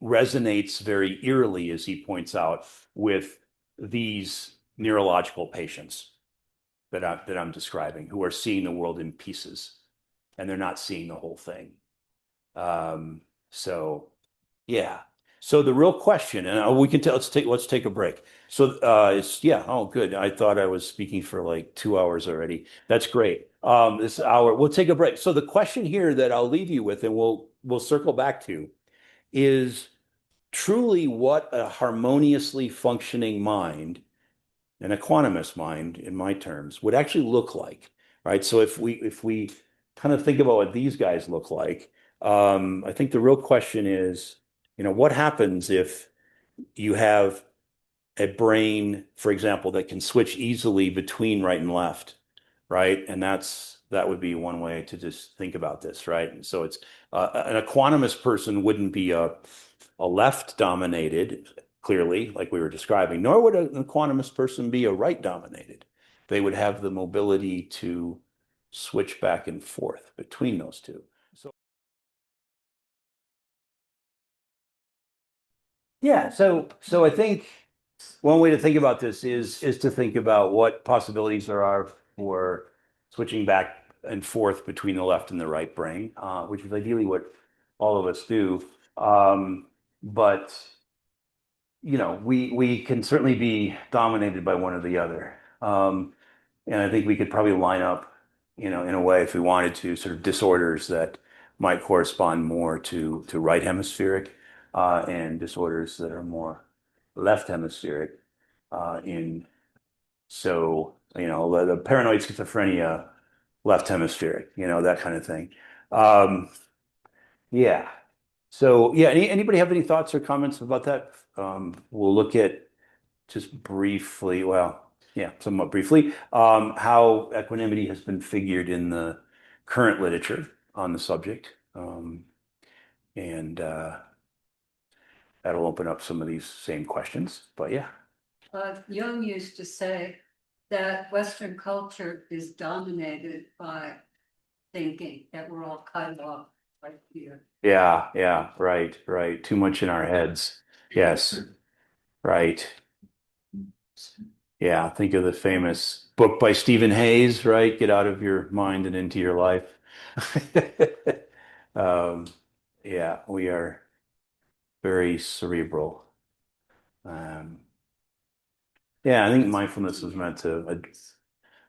resonates very eerily, as he points out, with these neurological patients that I'm describing, who are seeing the world in pieces, and they're not seeing the whole thing. So, yeah. So the real question, and we can tell. Let's take a break. So Oh, good. I thought I was speaking for like 2 hours already. That's great. This hour, we'll take a break. So the question here that I'll leave you with, and we'll circle back to, is truly what a harmoniously functioning mind, an equanimous mind, in my terms, would actually look like, right? So if we kind of think about what these guys look like, I think the real question is, what happens if you have a brain, for example, that can switch easily between right and left, right? And that would be one way to just think about this, right? And so it's an equanimous person wouldn't be a left dominated, clearly, like we were describing, nor would an equanimous person be a right dominated. They would have the mobility to switch back and forth between those two. Yeah, so I think one way to think about this is to think about what possibilities there are for switching back and forth between the left and the right brain, which is ideally what all of us do. But we can certainly be dominated by one or the other. And I think we could probably line up, in a way, if we wanted to, sort of disorders that might correspond more to right hemispheric, and disorders that are more left hemispheric. In so the paranoid schizophrenia, left hemispheric, that kind of thing. Yeah. So yeah, anybody have any thoughts or comments about that? We'll look at just briefly, well, yeah, somewhat briefly, how equanimity has been figured in the current literature on the subject. And that'll open up some of these same questions. But yeah. Jung used to say that Western culture is dominated by thinking, that we're all cut off right here. Yeah, right. Too much in our heads. Yes, right. Yeah, think of the famous book by Stephen Hayes, right? Get out of your mind and into your life. Um, yeah, we are very cerebral. Um, yeah, I think mindfulness was meant to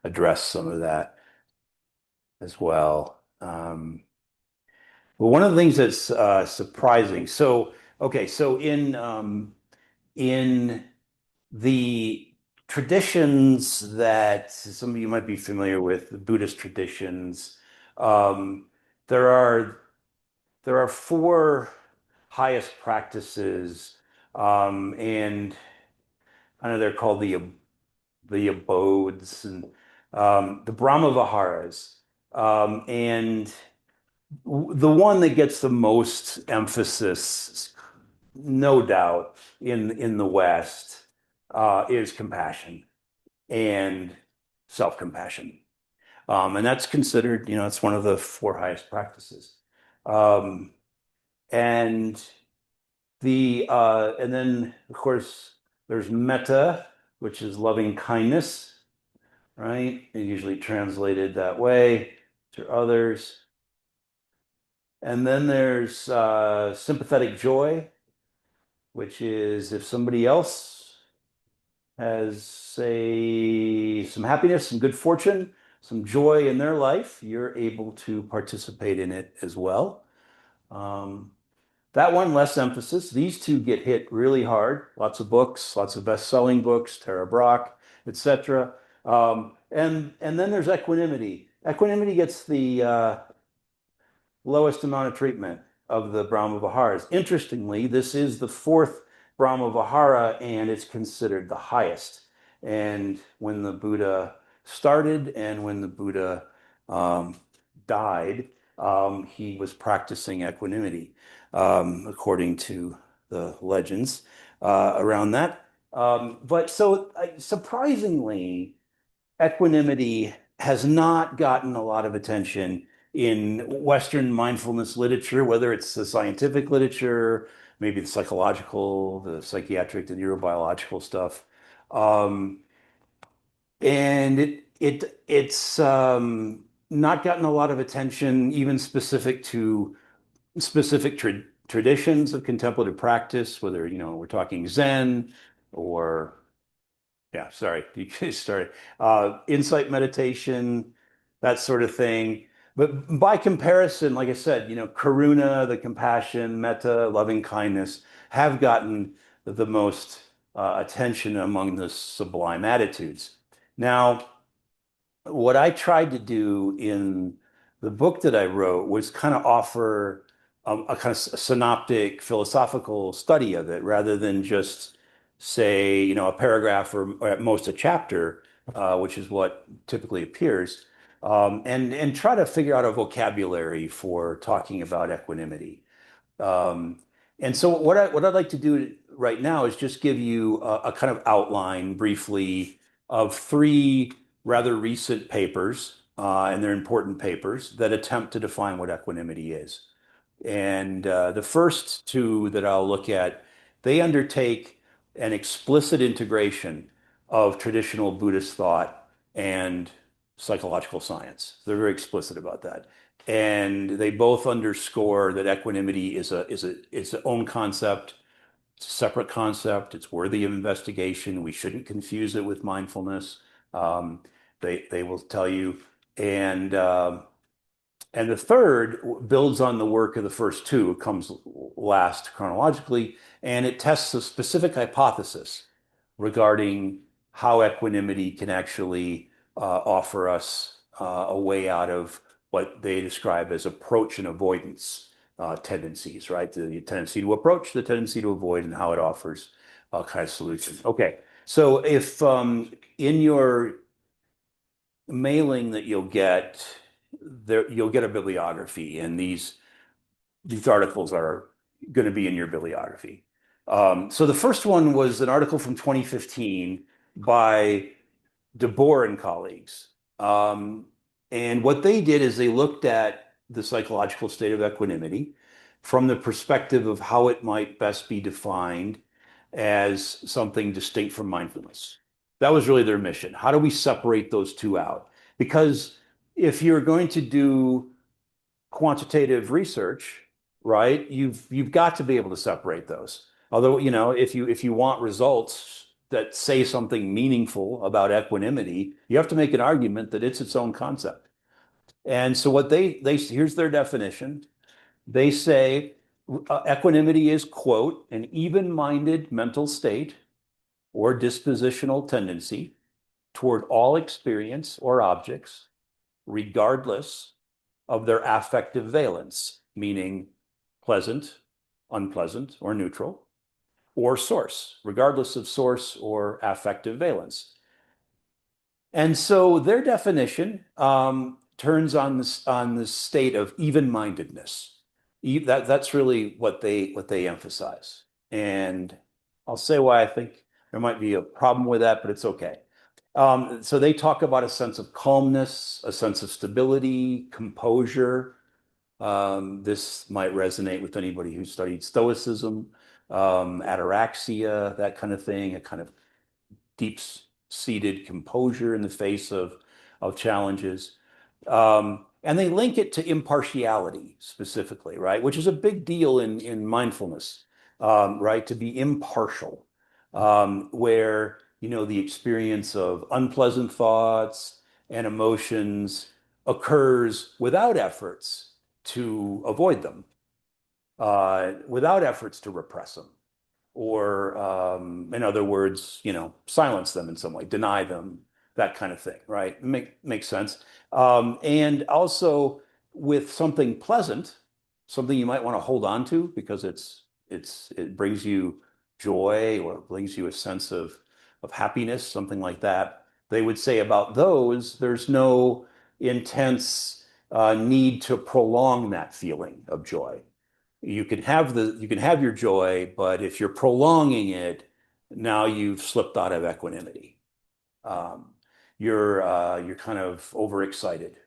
address some of that as well. But one of the things that's surprising. So, okay, so in the traditions that some of you might be familiar with, the Buddhist traditions, um, there are four highest practices, and I know they're called the abodes and the Brahma Viharas, and the one that gets the most emphasis, no doubt, in the West, is compassion and self-compassion. And that's considered, it's one of the four highest practices. Um, and and then of course there's metta, which is loving kindness, right? And usually translated that way to others. And then there's sympathetic joy, which is if somebody else has, say, some happiness, some good fortune, some joy in their life, you're able to participate in it as well. That one, less emphasis. These two get hit really hard. Lots of books, lots of best-selling books, Tara Brach, etc. And then there's equanimity. Equanimity gets the lowest amount of treatment of the Brahma Viharas. Interestingly, this is the fourth Brahma Vihara, and it's considered the highest. And when the Buddha started and when the Buddha died, he was practicing equanimity, according to the legends around that. But so surprisingly, equanimity has not gotten a lot of attention in Western mindfulness literature, whether it's the scientific literature, maybe the psychological, the psychiatric, the neurobiological stuff. And it's not gotten a lot of attention, even specific to specific traditions of contemplative practice, whether, we're talking Zen or, yeah, sorry, you guys started, insight meditation, that sort of thing. But by comparison, like I said, karuna, the compassion, metta, loving kindness, have gotten the most attention among the sublime attitudes. Now, what I tried to do in the book that I wrote was kind of offer a kind of synoptic philosophical study of it, rather than just say, a paragraph or at most a chapter, which is what typically appears, and try to figure out a vocabulary for talking about equanimity. And so what I'd like to do right now is just give you a kind of outline briefly of three rather recent papers, and they're important papers that attempt to define what equanimity is. And the first two that I'll look at, they undertake an explicit integration of traditional Buddhist thought and psychological science. They're very explicit about that. And they both underscore that equanimity is its own concept. It's a separate concept. It's worthy of investigation. We shouldn't confuse it with mindfulness. They will tell you. And the third builds on the work of the first two. It comes last chronologically, and it tests a specific hypothesis regarding how equanimity can actually offer us a way out of what they describe as approach and avoidance tendencies, right? The tendency to approach, the tendency to avoid, and how it offers a kind of solution. Okay, so if in your mailing that you'll get there, you'll get a bibliography, and these articles are going to be in your bibliography. So the first one was an article from 2015 by DeBoer and colleagues. And what they did is they looked at the psychological state of equanimity from the perspective of how it might best be defined as something distinct from mindfulness. That was really their mission. How do we separate those two out? Because if you're going to do quantitative research, right, you've got to be able to separate those. Although, you know, if you want results that say something meaningful about equanimity, you have to make an argument that it's its own concept. And so what they here's their definition. They say equanimity is, quote, an even-minded mental state or dispositional tendency toward all experience or objects, regardless of their affective valence, meaning pleasant, unpleasant, or neutral, or source, regardless of source or affective valence. And so their definition turns on this state of even-mindedness. That's really what they emphasize. And I'll say why I think there might be a problem with that, but it's okay. So they talk about a sense of calmness, a sense of stability, composure. This might resonate with anybody who studied Stoicism, ataraxia, that kind of thing, a kind of deep-seated composure in the face of challenges. And they link it to impartiality specifically, right? Which is a big deal in mindfulness, right? To be impartial, where, you know, the experience of unpleasant thoughts and emotions occurs without efforts to avoid them, without efforts to repress them, or in other words, you know, silence them in some way, deny them, that kind of thing, right? Makes sense. And also with something pleasant, something you might want to hold on to because it brings you joy or brings you a sense of happiness, something like that. They would say about those, there's no intense need to prolong that feeling of joy. You can have your joy, but if you're prolonging it, now you've slipped out of equanimity. You're kind of overexcited.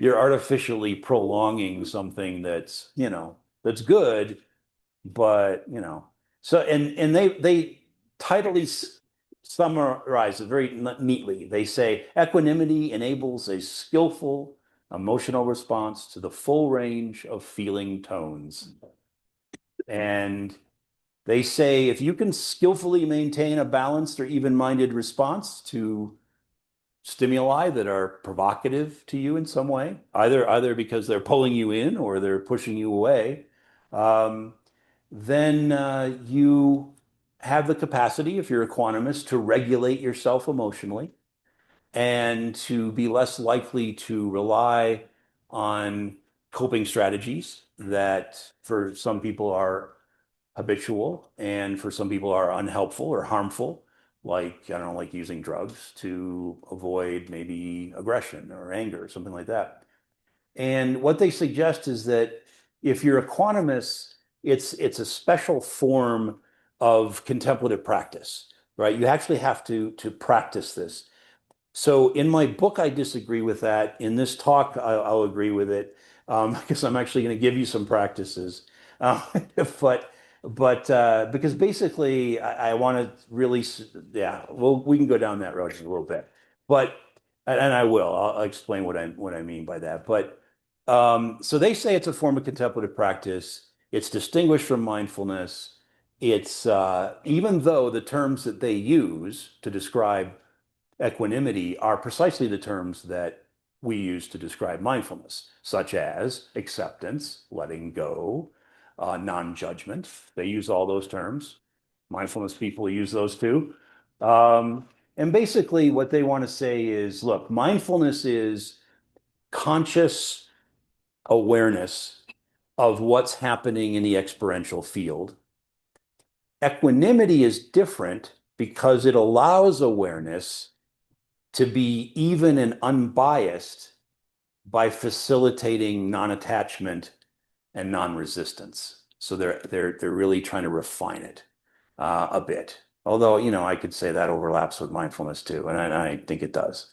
You're artificially prolonging something that's, you know, that's good, but, you know. So and they tidily summarize it very neatly. They say equanimity enables a skillful emotional response to the full range of feeling tones. And they say if you can skillfully maintain a balanced or even-minded response to stimuli that are provocative to you in some way, either because they're pulling you in or they're pushing you away, then you have the capacity, if you're equanimous, to regulate yourself emotionally and to be less likely to rely on coping strategies that for some people are habitual and for some people are unhelpful or harmful, like, I don't know, like using drugs to avoid maybe aggression or anger or something like that. And what they suggest is that if you're equanimous, it's a special form of contemplative practice, right? You actually have to practice this. So in my book, I disagree with that. In this talk, I'll agree with it because I'm actually going to give you some practices. Uh, but because basically I want to really, yeah, well, we can go down that road a little bit. But And I will. I'll explain what I mean by that. But so they say it's a form of contemplative practice. It's distinguished from mindfulness. It's even though the terms that they use to describe equanimity are precisely the terms that we use to describe mindfulness, such as acceptance, letting go, non-judgment. They use all those terms. Mindfulness people use those too. And basically, what they want to say is, look, mindfulness is conscious awareness of what's happening in the experiential field. Equanimity is different because it allows awareness to be even and unbiased by facilitating non-attachment and non-resistance. So they're really trying to refine it a bit. Although, I could say that overlaps with mindfulness too, and I think it does.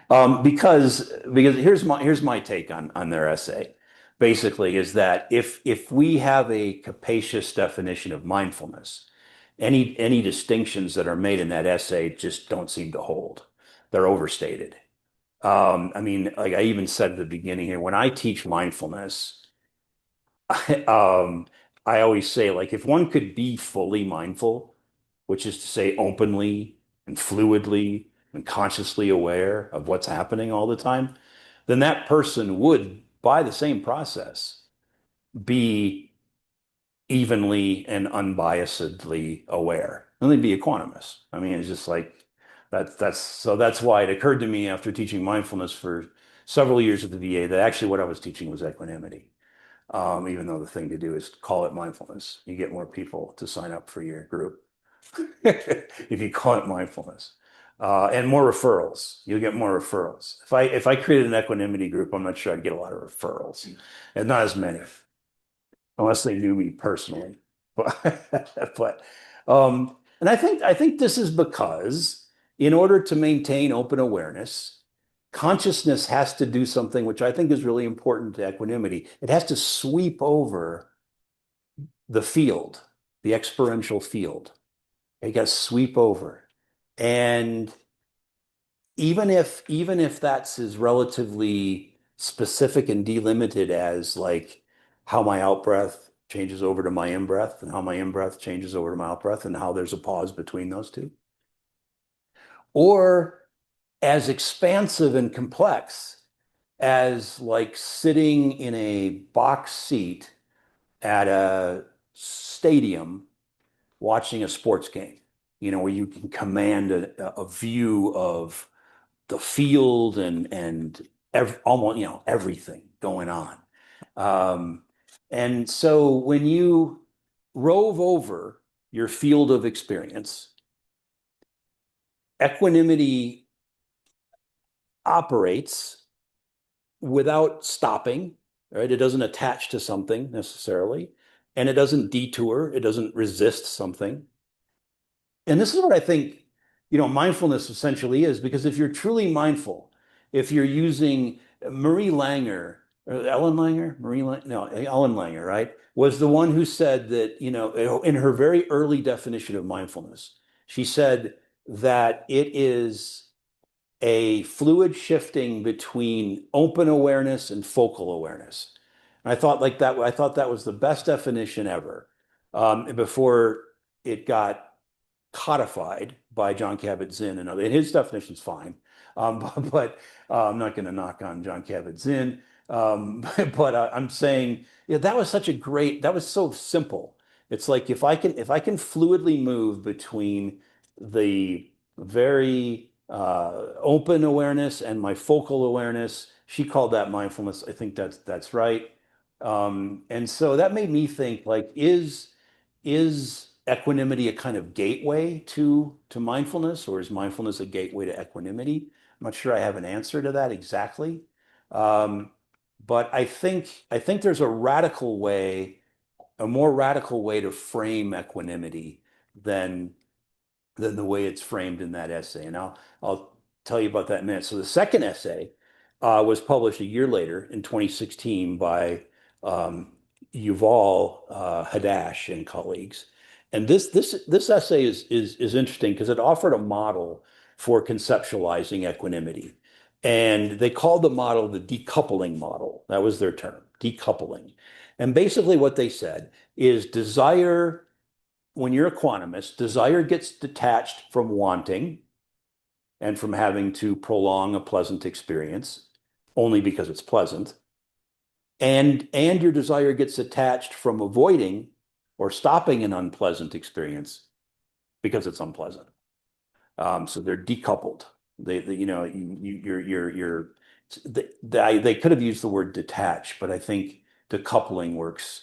Because here's my take on their essay. Basically, is that if we have a capacious definition of mindfulness, any distinctions that are made in that essay just don't seem to hold. They're overstated. I mean, like I even said at the beginning here, when I teach mindfulness, I always say, like, if one could be fully mindful, which is to say openly and fluidly and consciously aware of what's happening all the time, then that person would, by the same process, be evenly and unbiasedly aware. And they'd be equanimous. I mean, it's just like that's why it occurred to me after teaching mindfulness for several years at the VA that actually what I was teaching was equanimity. Even though the thing to do is call it mindfulness. You get more people to sign up for your group if you call it mindfulness. And more referrals. You'll get more referrals. If I created an equanimity group, I'm not sure I'd get a lot of referrals, and not as many, unless they knew me personally. But and I think this is because in order to maintain open awareness, consciousness has to do something which I think is really important to equanimity. It has to sweep over the field, the experiential field. It got to sweep over. And even if that's as relatively specific and delimited as like how my out breath changes over to my in breath and how my in breath changes over to my out breath and how there's a pause between those two, or as expansive and complex as like sitting in a box seat at a stadium watching a sports game, where you can command a view of the field and almost, everything going on. And so when you rove over your field of experience, equanimity operates without stopping, right? It doesn't attach to something necessarily, and it doesn't detour, it doesn't resist something. And this is what I think, mindfulness essentially is, because if you're truly mindful, if you're using Marie Langer, or Ellen Langer, Ellen Langer, right, was the one who said that, in her very early definition of mindfulness, she said that it is a fluid shifting between open awareness and focal awareness. And I thought that was the best definition ever, before it got codified by John Kabat-Zinn and other. And his definition's fine, but I'm not going to knock on John Kabat-Zinn. But I'm saying, that was that was so simple. It's like if I can fluidly move between the very open awareness and my focal awareness. She called that mindfulness. I think that's right. And so that made me think, like, is equanimity a kind of gateway to mindfulness, or is mindfulness a gateway to equanimity? I'm not sure I have an answer to that exactly. But I think there's a more radical way to frame equanimity than the way it's framed in that essay. And I'll tell you about that in a minute. So the second essay was published a year later in 2016 by Yuval Hadash and colleagues. And this essay is interesting because it offered a model for conceptualizing equanimity. And they called the model the decoupling model. That was their term, decoupling. And basically what they said is desire, when you're equanimous, desire gets detached from wanting and from having to prolong a pleasant experience only because it's pleasant. And your desire gets attached from avoiding or stopping an unpleasant experience because it's unpleasant. So they're decoupled. They they could have used the word detach, but I think decoupling works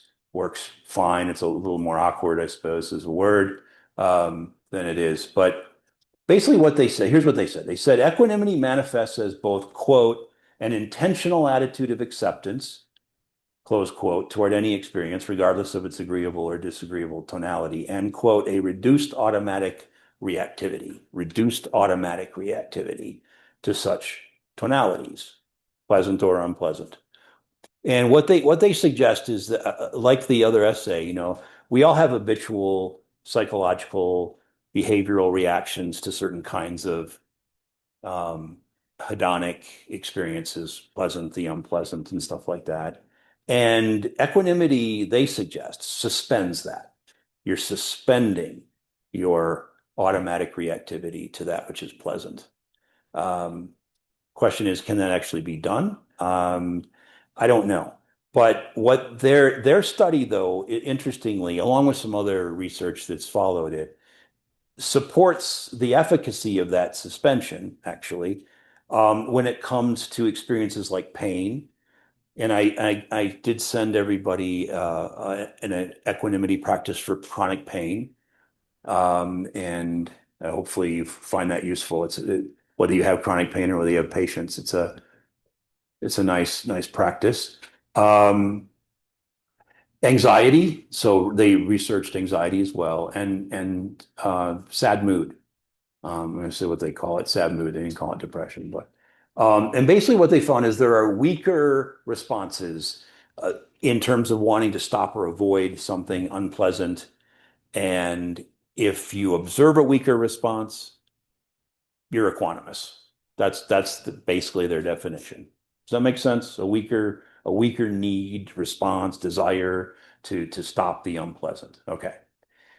fine. It's a little more awkward, I suppose, as a word than it is. But basically, what they say, here's what they said. They said equanimity manifests as both, quote, an intentional attitude of acceptance, close quote, toward any experience, regardless of its agreeable or disagreeable tonality, and, quote, a reduced automatic reactivity to such tonalities, pleasant or unpleasant. And what they suggest is that, like the other essay, we all have habitual psychological behavioral reactions to certain kinds of hedonic experiences, pleasant, the unpleasant, and stuff like that. And equanimity, they suggest, suspends that. You're suspending your automatic reactivity to that which is pleasant. Question is, can that actually be done? I don't know. But what their study, though, interestingly, along with some other research that's followed it, supports the efficacy of that suspension, actually, when it comes to experiences like pain. And I did send everybody an equanimity practice for chronic pain. And hopefully you find that useful. Whether you have chronic pain or whether you have patience, it's a nice practice. Anxiety. So they researched anxiety as well, and sad mood. I'm going to say what they call it, sad mood. They didn't call it depression, but and basically what they found is there are weaker responses in terms of wanting to stop or avoid something unpleasant. And if you observe a weaker response, you're equanimous. That's basically their definition. Does that make sense? A weaker need, response, desire to stop the unpleasant. Okay.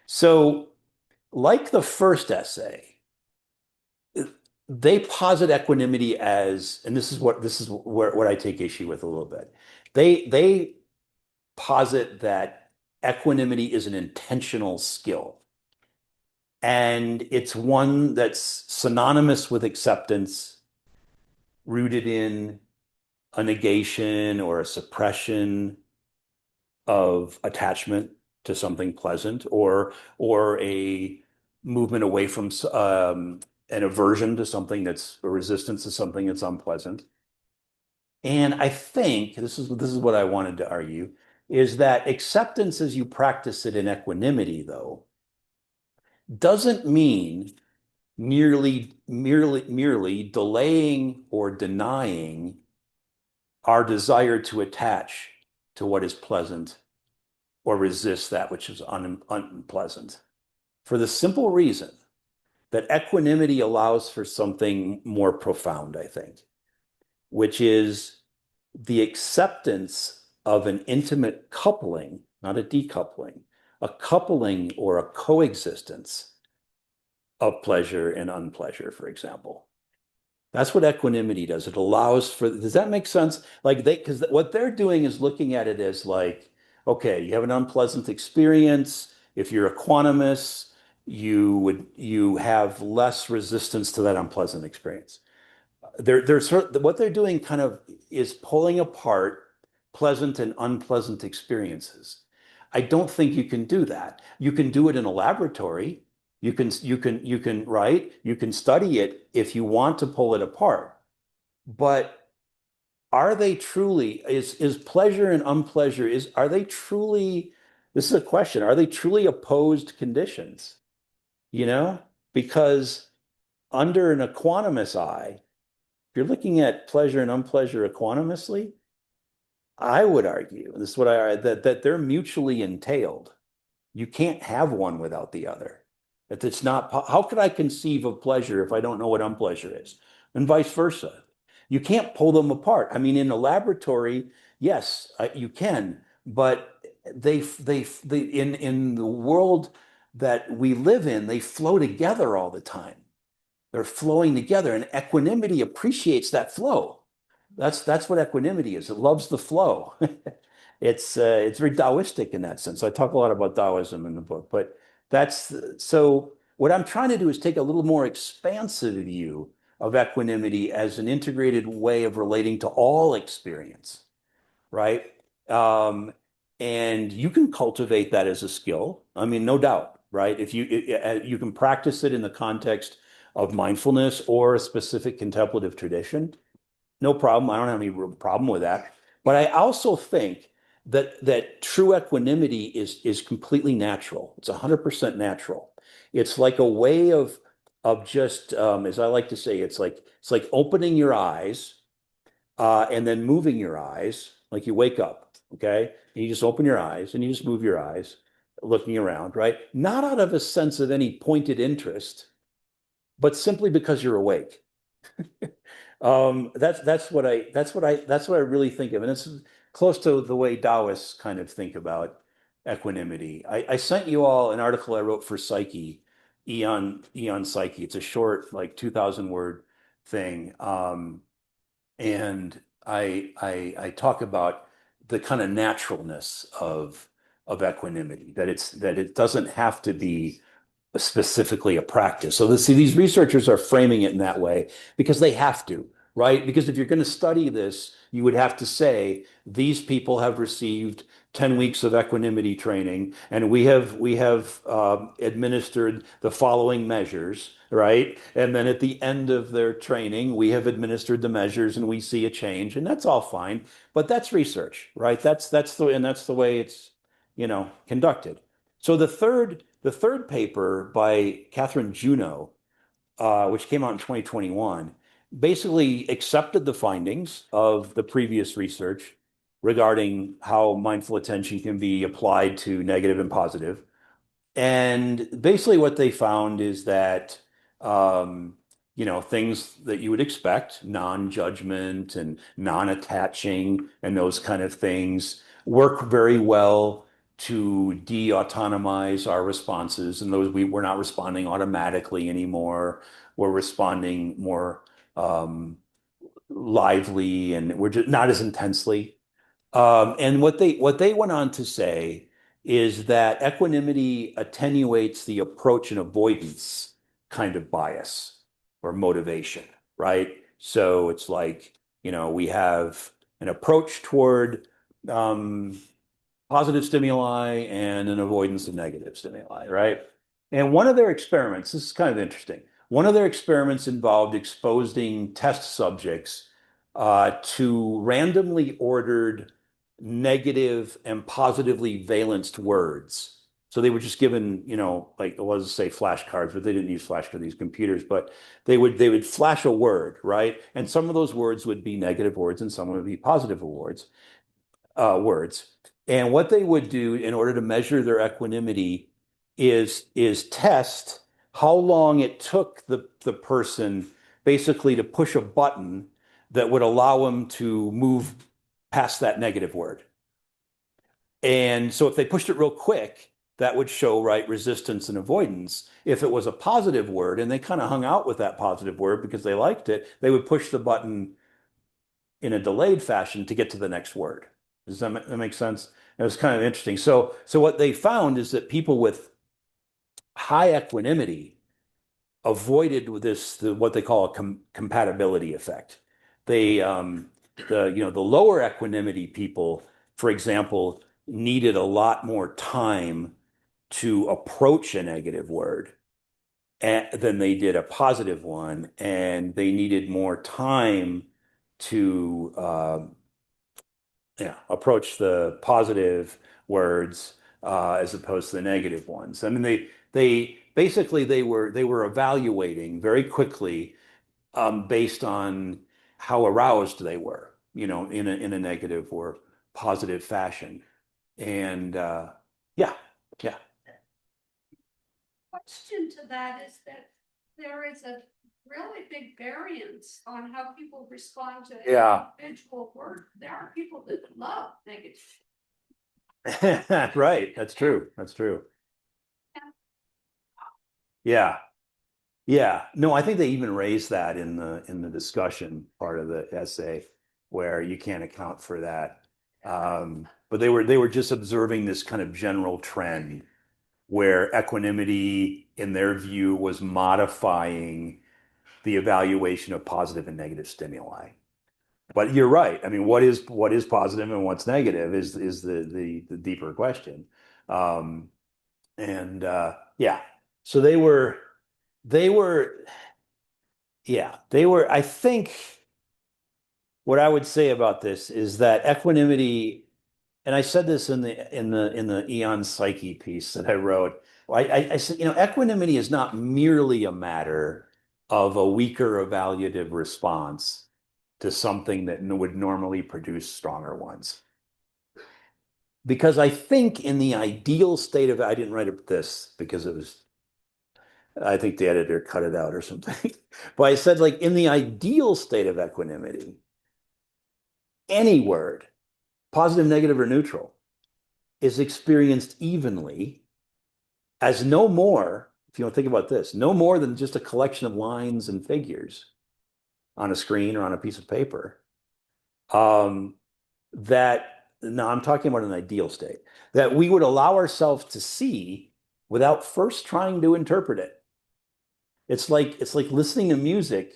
So, like the first essay, they posit equanimity as, and this is what I take issue with a little bit. They posit that equanimity is an intentional skill. And it's one that's synonymous with acceptance, rooted in a negation or a suppression of attachment to something pleasant, or a movement away from an aversion to something that's a resistance to something that's unpleasant. And I think this is what I wanted to argue, is that acceptance as you practice it in equanimity, though, doesn't mean merely delaying or denying our desire to attach to what is pleasant or resist that which is unpleasant, for the simple reason that equanimity allows for something more profound, I think, which is the acceptance of an intimate coupling, not a decoupling, a coupling or a coexistence of pleasure and unpleasure, for example. That's what equanimity does. It allows for, does that make sense? Because what they're doing is looking at it as like, okay, you have an unpleasant experience. If you're equanimous, you have less resistance to that unpleasant experience. What they're doing kind of is pulling apart pleasant and unpleasant experiences. I don't think you can do that. You can do it in a laboratory. You can write, you can study it if you want to pull it apart. But are they truly, is pleasure and unpleasure, are they truly, this is a question, are they truly opposed conditions? Because under an equanimous eye, if you're looking at pleasure and unpleasure equanimously, I would argue, and this is what that they're mutually entailed. You can't have one without the other. That it's not, how could I conceive of pleasure if I don't know what unpleasure is? And vice versa. You can't pull them apart. I mean, in a laboratory, yes, you can, but they in the world that we live in, they flow together all the time. They're flowing together, and equanimity appreciates that flow. That's what equanimity is. It loves the flow. It's very Taoistic in that sense. I talk a lot about Taoism in the book, but that's so what I'm trying to do is take a little more expansive view of equanimity as an integrated way of relating to all experience, right? Um, and you can cultivate that as a skill. I mean, no doubt, right? If you can practice it in the context of mindfulness or a specific contemplative tradition, no problem. I don't have any real problem with that. But I also think that true equanimity is completely natural. It's 100% natural. It's like a way of just as I like to say, it's like opening your eyes and then moving your eyes, like you wake up, okay? And you just open your eyes and you just move your eyes, looking around, right? Not out of a sense of any pointed interest, but simply because you're awake. That's what I really think of, and it's close to the way Taoists kind of think about equanimity. I sent you all an article I wrote for Psyche, Eon Psyche. It's a short, like 2,000 word thing, and I talk about the kind of naturalness of equanimity, that it doesn't have to be specifically a practice. So see, these researchers are framing it in that way because they have to, right? Because if you're going to study this, you would have to say these people have received 10 weeks of equanimity training, and we have administered the following measures, right? And then at the end of their training, we have administered the measures, and we see a change, and that's all fine. But that's research, right? That's the way it's conducted. So the third paper by Catherine Juneau, which came out in 2021, basically accepted the findings of the previous research regarding how mindful attention can be applied to negative and positive. And basically what they found is that um, things that you would expect, non-judgment and non-attaching and those kind of things work very well to de-autonomize our responses. And we're not responding automatically anymore. We're responding more lively, and we're just not as intensely. And what they went on to say is that equanimity attenuates the approach and avoidance kind of bias or motivation, right? So it's like, we have an approach toward um, positive stimuli and an avoidance of negative stimuli, right? And one of their experiments, this is kind of interesting. One of their experiments involved exposing test subjects to randomly ordered negative and positively valenced words. So they were just given, like it was say flashcards, but they didn't use flashcards, these computers, but they would flash a word, right? And some of those words would be negative words and some would be positive words. And what they would do in order to measure their equanimity is test how long it took the person basically to push a button that would allow them to move past that negative word. And so if they pushed it real quick, that would show right resistance and avoidance. If it was a positive word and they kind of hung out with that positive word because they liked it, they would push the button in a delayed fashion to get to the next word. Does that make sense? It was kind of interesting. So what they found is that people with high equanimity avoided what they call a compatibility effect. The lower equanimity people, for example, needed a lot more time to approach a negative word than they did a positive one, and they needed more time to approach the positive words as opposed to the negative ones. I mean, they basically they were evaluating very quickly based on how aroused they were, in a negative or positive fashion. And yeah, yeah. question to that is that there is a really big variance on how people respond to Yeah. individual work. There are people that love negative. Right. That's true. That's true. Yeah. Yeah. No, I think they even raised that in the discussion part of the essay where you can't account for that. But they were just observing this kind of general trend where equanimity, in their view, was modifying the evaluation of positive and negative stimuli. But you're right. I mean, what is positive and what's negative is the deeper question. Um, and yeah, so they were yeah, I think what I would say about this is that equanimity, and I said this in the Eon Psyche piece that I wrote. I said, equanimity is not merely a matter of a weaker evaluative response to something that would normally produce stronger ones. Because I think in the ideal state of, I didn't write this because I think the editor cut it out or something. But I said, like, in the ideal state of equanimity, any word, positive, negative, or neutral, is experienced evenly as no more, if you don't think about this, no more than just a collection of lines and figures on a screen or on a piece of paper. That now I'm talking about an ideal state that we would allow ourselves to see without first trying to interpret it. It's like listening to music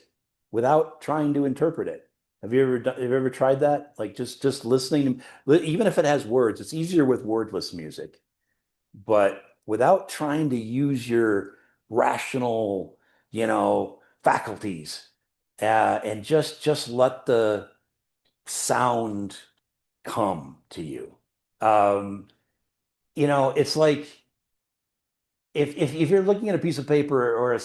without trying to interpret it. Have you ever tried that? Like just listening, even if it has words, it's easier with wordless music. But without trying to use your rational, faculties, and just let the sound come to you. Um, it's like if you're looking at a piece of paper or a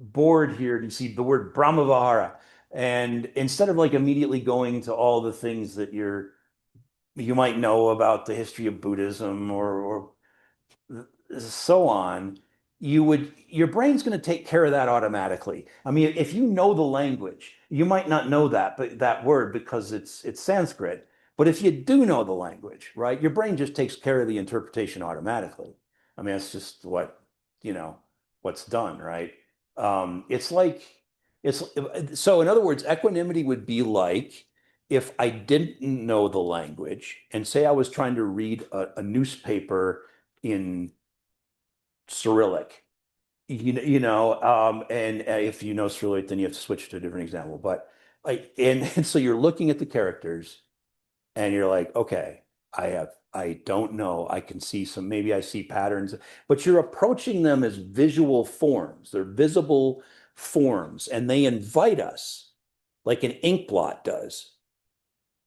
board here, and you see the word Brahmavihara, and instead of like immediately going to all the things that you might know about the history of Buddhism or so on, your brain's going to take care of that automatically. I mean, if you know the language, you might not know that word because it's Sanskrit. But if you do know the language, right, your brain just takes care of the interpretation automatically. I mean, that's just what's done, right? It's like it's so in other words, equanimity would be like if I didn't know the language and say I was trying to read a newspaper in Cyrillic, and if you know Cyrillic, then you have to switch to a different example. But and so you're looking at the characters and you're like, okay, I don't know. I can see maybe I see patterns, but you're approaching them as visual forms. They're visible forms, and they invite us like an ink blot does.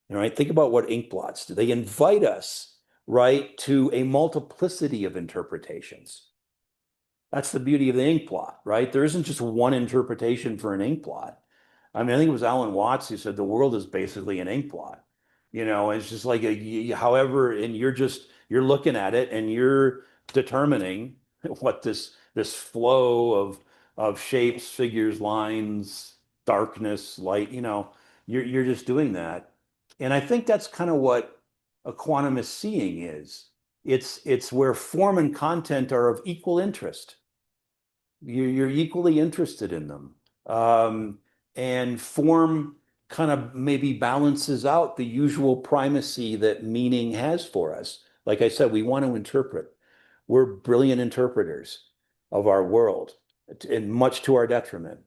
Right? Think about what ink blots do. They invite us, right, to a multiplicity of interpretations. That's the beauty of the ink blot, right? There isn't just one interpretation for an ink blot. I mean, I think it was Alan Watts who said the world is basically an ink blot. It's just like however, and you're looking at it and you're determining what this flow of shapes, figures, lines, darkness, light, you're just doing that. And I think that's kind of what equanimous seeing is. It's where form and content are of equal interest. You're equally interested in them. And form kind of maybe balances out the usual primacy that meaning has for us. Like I said, we want to interpret. We're brilliant interpreters of our world, and much to our detriment.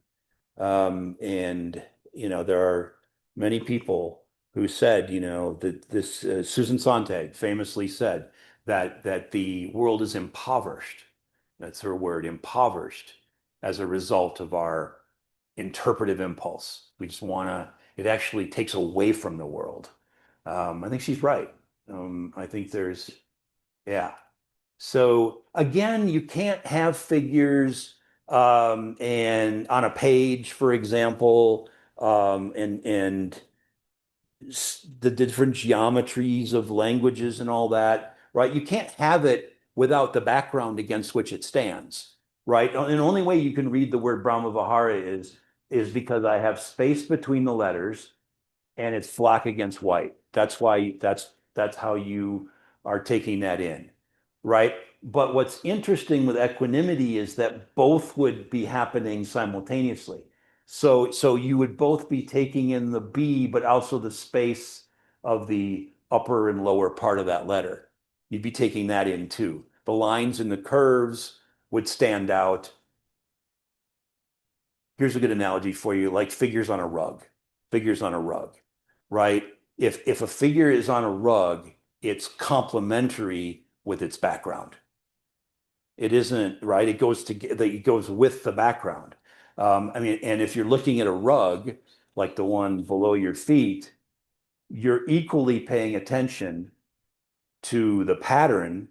And there are many people who said, that this Susan Sontag famously said that the world is impoverished. That's her word, impoverished, as a result of our interpretive impulse. We just want to, it actually takes away from the world. I think she's right. I think yeah. So again, you can't have figures and on a page, for example, and the different geometries of languages and all that, right? You can't have it without the background against which it stands, right? And the only way you can read the word Brahmavihara is because I have space between the letters and it's black against white. That's why that's how you are taking that in, right? But what's interesting with equanimity is that both would be happening simultaneously. So you would both be taking in the B, but also the space of the upper and lower part of that letter. You'd be taking that in too. The lines and the curves would stand out. Here's a good analogy for you, like figures on a rug. Figures on a rug, right? If a figure is on a rug, it's complementary with its background. It isn't, right? It goes with the background. I mean, and if you're looking at a rug, like the one below your feet, you're equally paying attention to the pattern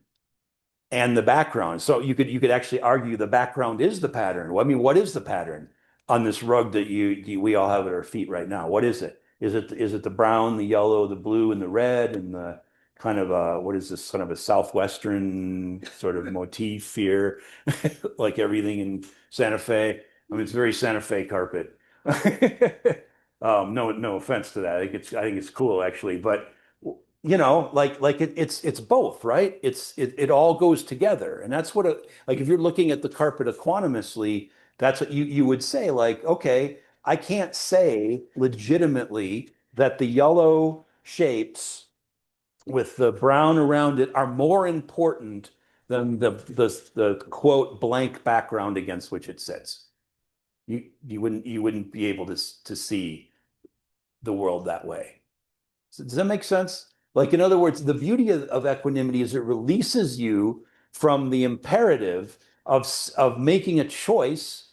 and the background. So you could actually argue the background is the pattern. Well, I mean, what is the pattern on this rug that we all have at our feet right now? What is it? Is it the brown, the yellow, the blue, and the red, and the kind of what is this kind of a southwestern sort of motif here, like everything in Santa Fe? I mean, it's very Santa Fe carpet. No offense to that. I think it's cool actually, but it's both, right? It all goes together, and that's what like if you're looking at the carpet equanimously, that's what you would say. Like, okay, I can't say legitimately that the yellow shapes with the brown around it are more important than the quote blank background against which it sits. You wouldn't be able to see the world that way. So does that make sense? Like, in other words, the beauty of equanimity is it releases you from the imperative of making a choice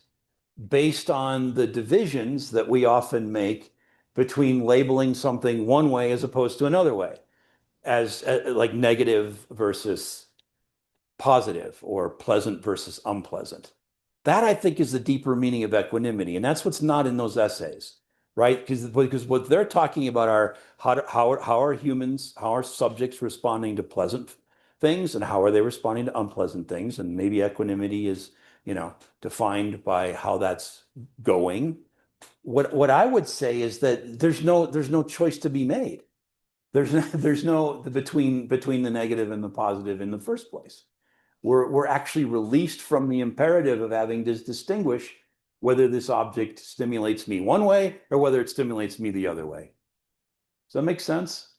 based on the divisions that we often make between labeling something one way as opposed to another way, as like negative versus positive or pleasant versus unpleasant. That I think is the deeper meaning of equanimity, and that's what's not in those essays, right? Because what they're talking about are how are humans, how are subjects responding to pleasant things, and how are they responding to unpleasant things, and maybe equanimity is defined by how that's going. What I would say is that there's no choice to be made. There's no between the negative and the positive in the first place. We're actually released from the imperative of having to distinguish whether this object stimulates me one way or whether it stimulates me the other way. Does that make sense?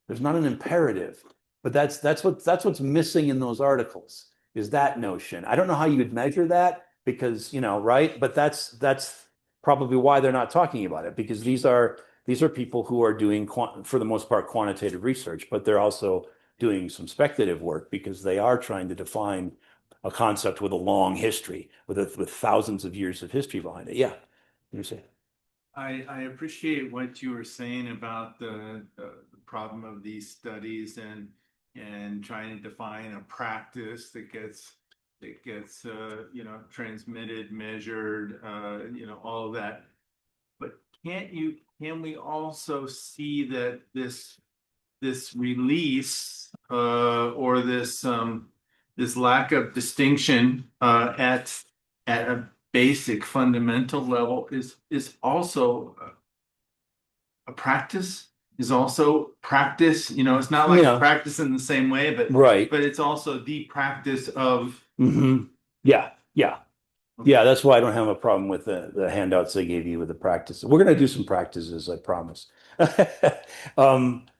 There's not an imperative, but that's what's missing in those articles is that notion. I don't know how you would measure that because, right? But that's probably why they're not talking about it, because these are people who are doing, for the most part, quantitative research, but they're also doing some speculative work because they are trying to define a concept with a long history, with thousands of years of history behind it. Yeah, you say. I appreciate what you were saying about the problem of these studies and trying to define a practice that gets transmitted, measured, all of that. But can we also see that this release or this lack of distinction at a basic fundamental level is also a practice, is also practice. It's not like practice in the same way, but right. But it's also the practice of. Mm-hmm. Yeah. Yeah, that's why I don't have a problem with the handouts they gave you with the practice. We're going to do some practices, I promise.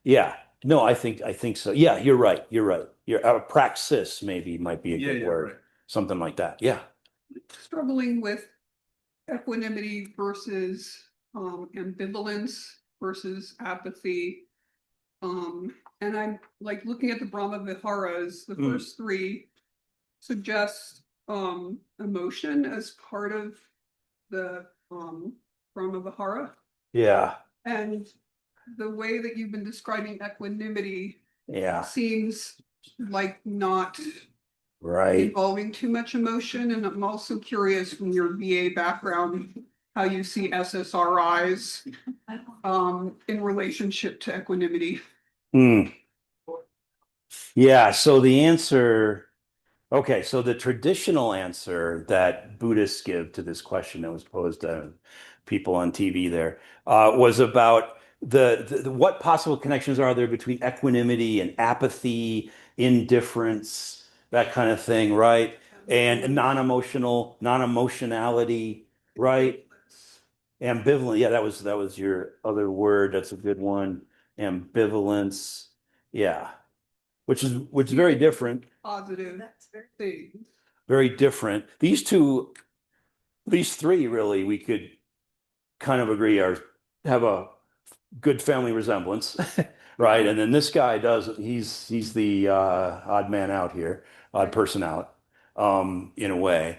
Yeah, no, I think so. Yeah, you're right. Praxis maybe might be a good word, right. Something like that. Yeah. Struggling with equanimity versus ambivalence versus apathy. And I'm like looking at the Brahma Viharas, the first three suggest emotion as part of the Brahma Vihara. Yeah. And the way that you've been describing equanimity seems like not involving too much emotion. And I'm also curious from your VA background how you see SSRIs in relationship to equanimity. Yeah, so the answer, Okay, so the traditional answer that Buddhists give to this question that was posed to people on TV there was about what possible connections are there between equanimity and apathy, indifference, that kind of thing, right? And non-emotionality, right? Ambivalent. Yeah, that was your other word. That's a good one. Ambivalence. Yeah, which is very different. Positive things. Very different. These three really, we could kind of agree have a good family resemblance, right? And then this guy doesn't. He's the odd man out here, odd person out, in a way.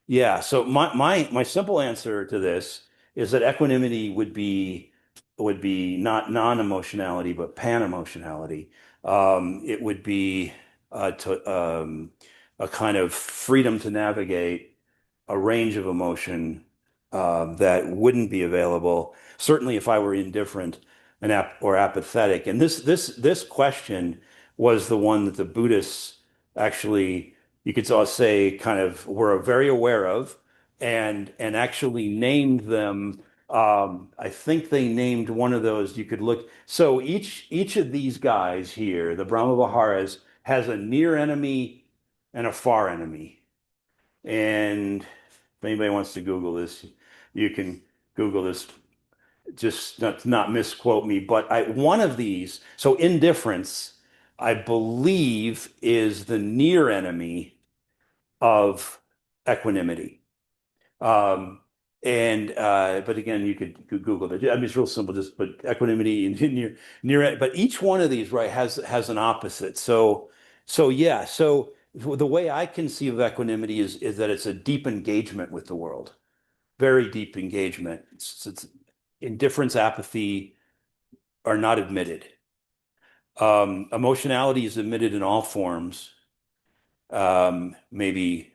Yeah. So my simple answer to this is that equanimity would be not non-emotionality but pan-emotionality. It would be a kind of freedom to navigate a range of emotion that wouldn't be available, certainly if I were indifferent or apathetic. And this question was the one that the Buddhists actually, you could all say, kind of were very aware of, and actually named them. I think they named one of those. You could look. So each of these guys here, the Brahmaviharas, has a near enemy and a far enemy. And if anybody wants to Google this, you can Google this. Just not misquote me, but one of these. So indifference, I believe, is the near enemy of equanimity. Um, but again, you could Google it. I mean, it's real simple. Just put equanimity and near it. But each one of these, right, has an opposite. So yeah. So the way I conceive of equanimity is that it's a deep engagement with the world, very deep engagement. It's indifference, apathy are not admitted. Emotionality is admitted in all forms. Maybe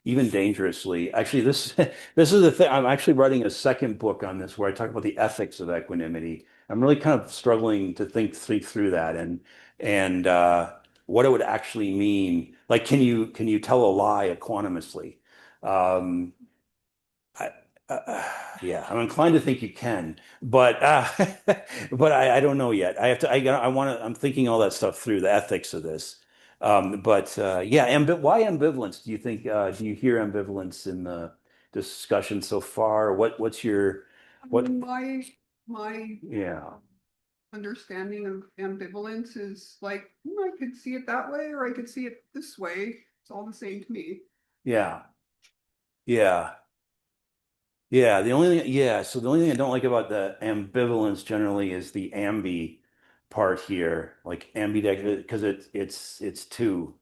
even dangerously. Actually, this is the thing. I'm actually writing a second book on this where I talk about the ethics of equanimity. I'm really kind of struggling to think through that and what it would actually mean. Like, can you tell a lie equanimously? Um, I, yeah, I'm inclined to think you can, but but I don't know yet. I have to. I want to. I'm thinking all that stuff through the ethics of this. But yeah, why ambivalence? Do you think? Do you hear ambivalence in the discussion so far? What's your what? My Yeah, understanding of ambivalence is like, I could see it that way or I could see it this way. It's all the same to me. yeah, yeah. Yeah, the only thing, yeah, so the only thing I don't like about the ambivalence generally is the ambi part here, like ambidextrous, because it's two,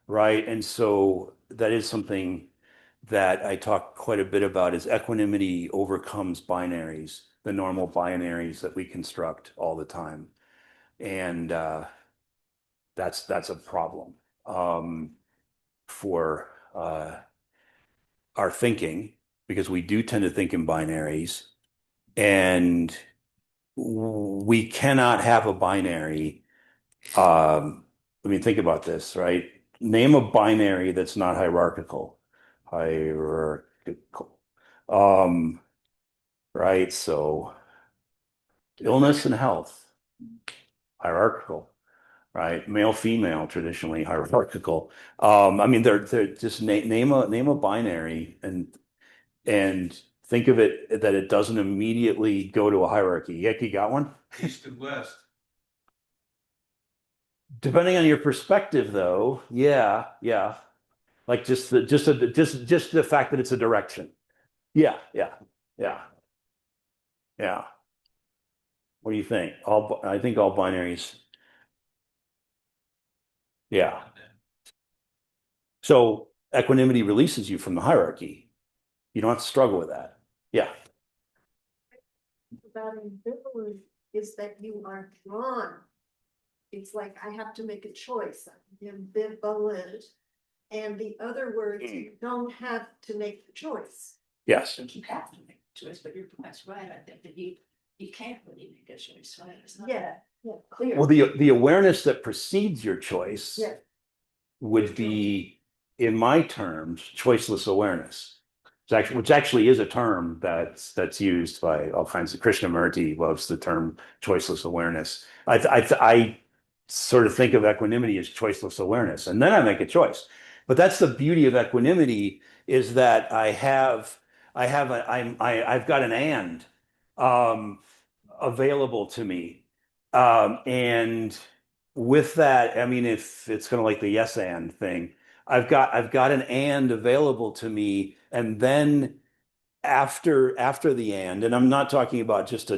right? And so that is something that I talk quite a bit about is equanimity overcomes binaries, the normal binaries that we construct all the time. And that's a problem for our thinking because we do tend to think in binaries. And we cannot have a binary. I mean, think about this, right? Name a binary that's not hierarchical. Hierarchical. Um, right? So illness and health, hierarchical, right? Male, female, traditionally hierarchical. I mean, they're just name a binary and think of it that it doesn't immediately go to a hierarchy. You got one? East and west. Depending on your perspective, though, yeah, yeah. Like just the fact that it's a direction. Yeah, yeah, yeah, yeah. What do you think? I think all binaries. Yeah. So equanimity releases you from the hierarchy. You don't have to struggle with that. Yeah. About ambivalence is that you are drawn. It's like I have to make a choice. I'm ambivalent. And the other words, you don't have to make the choice. Yes. You have to make a choice, but your point's right. I think that you can't really make a choice, right? It's not Yeah, clear. Well, the awareness that precedes your choice Yeah. would be, in my terms, choiceless awareness. Which actually is a term that's used by all kinds of Krishnamurti loves the term choiceless awareness. I sort of think of equanimity as choiceless awareness, and then I make a choice. But that's the beauty of equanimity, is that I've got an and available to me. And with that, I mean, if it's kind of like the yes and thing, I've got an and available to me, and then after the and I'm not talking about just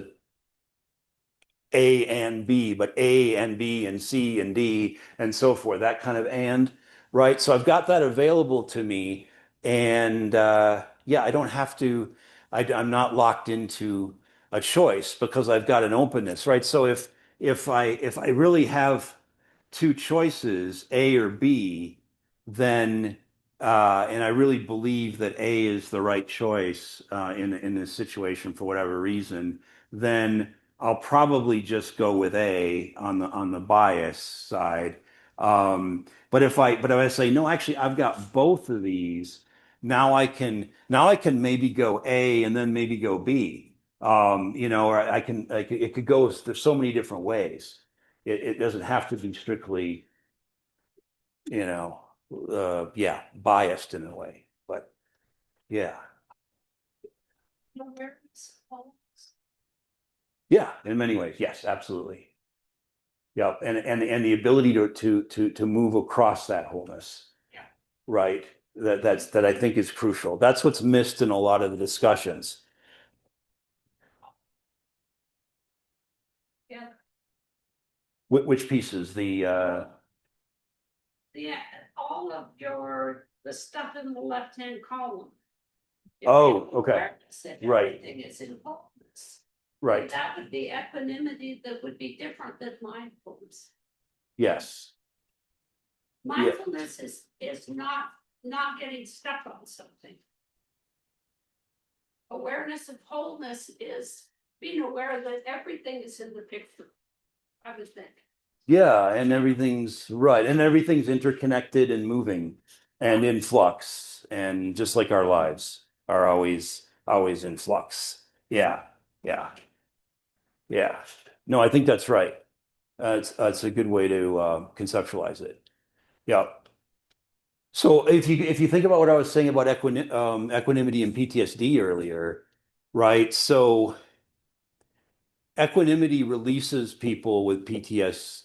A and B, but A and B and C and D and so forth, that kind of and, right? So I've got that available to me, and yeah, I don't have to, I'm not locked into a choice because I've got an openness, right? So if I really have two choices, A or B, then and I really believe that A is the right choice in this situation for whatever reason, then I'll probably just go with A on the bias side. But if I say no, actually I've got both of these, now I can maybe go A and then maybe go B. Or it could go, there's so many different ways. It doesn't have to be strictly, yeah, biased in a way. But yeah, Awareness. yeah, in many ways, yes, absolutely. Yeah, and the ability to move across that wholeness. Yeah. Right. That I think is crucial. That's what's missed in a lot of the discussions. Yeah. Which pieces? Yeah, all of the stuff in the left-hand column. Oh, okay. Awareness that Right. everything is in wholeness. Right. That would be equanimity, that would be different than mindfulness. Yes. Mindfulness is not getting stuck on something. Awareness of wholeness is being aware that everything is in the picture, I would think. Yeah, and everything's right, and everything's interconnected and moving and in flux, and just like our lives are always in flux. Yeah, yeah, yeah. No, I think that's right. It's a good way to conceptualize it. Yeah. So if you think about what I was saying about equanimity and PTSD earlier, right? So equanimity releases people with PTS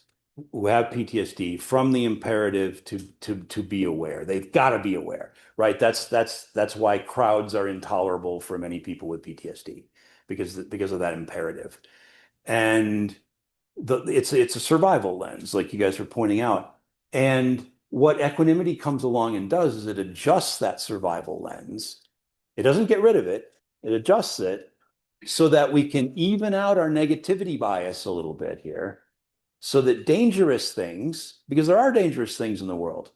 who have PTSD from the imperative to be aware. They've got to be aware, right? That's why crowds are intolerable for many people with PTSD because of that imperative. And it's a survival lens, like you guys were pointing out. And what equanimity comes along and does is it adjusts that survival lens. It doesn't get rid of it. It adjusts it so that we can even out our negativity bias a little bit here, so that dangerous things, because there are dangerous things in the world,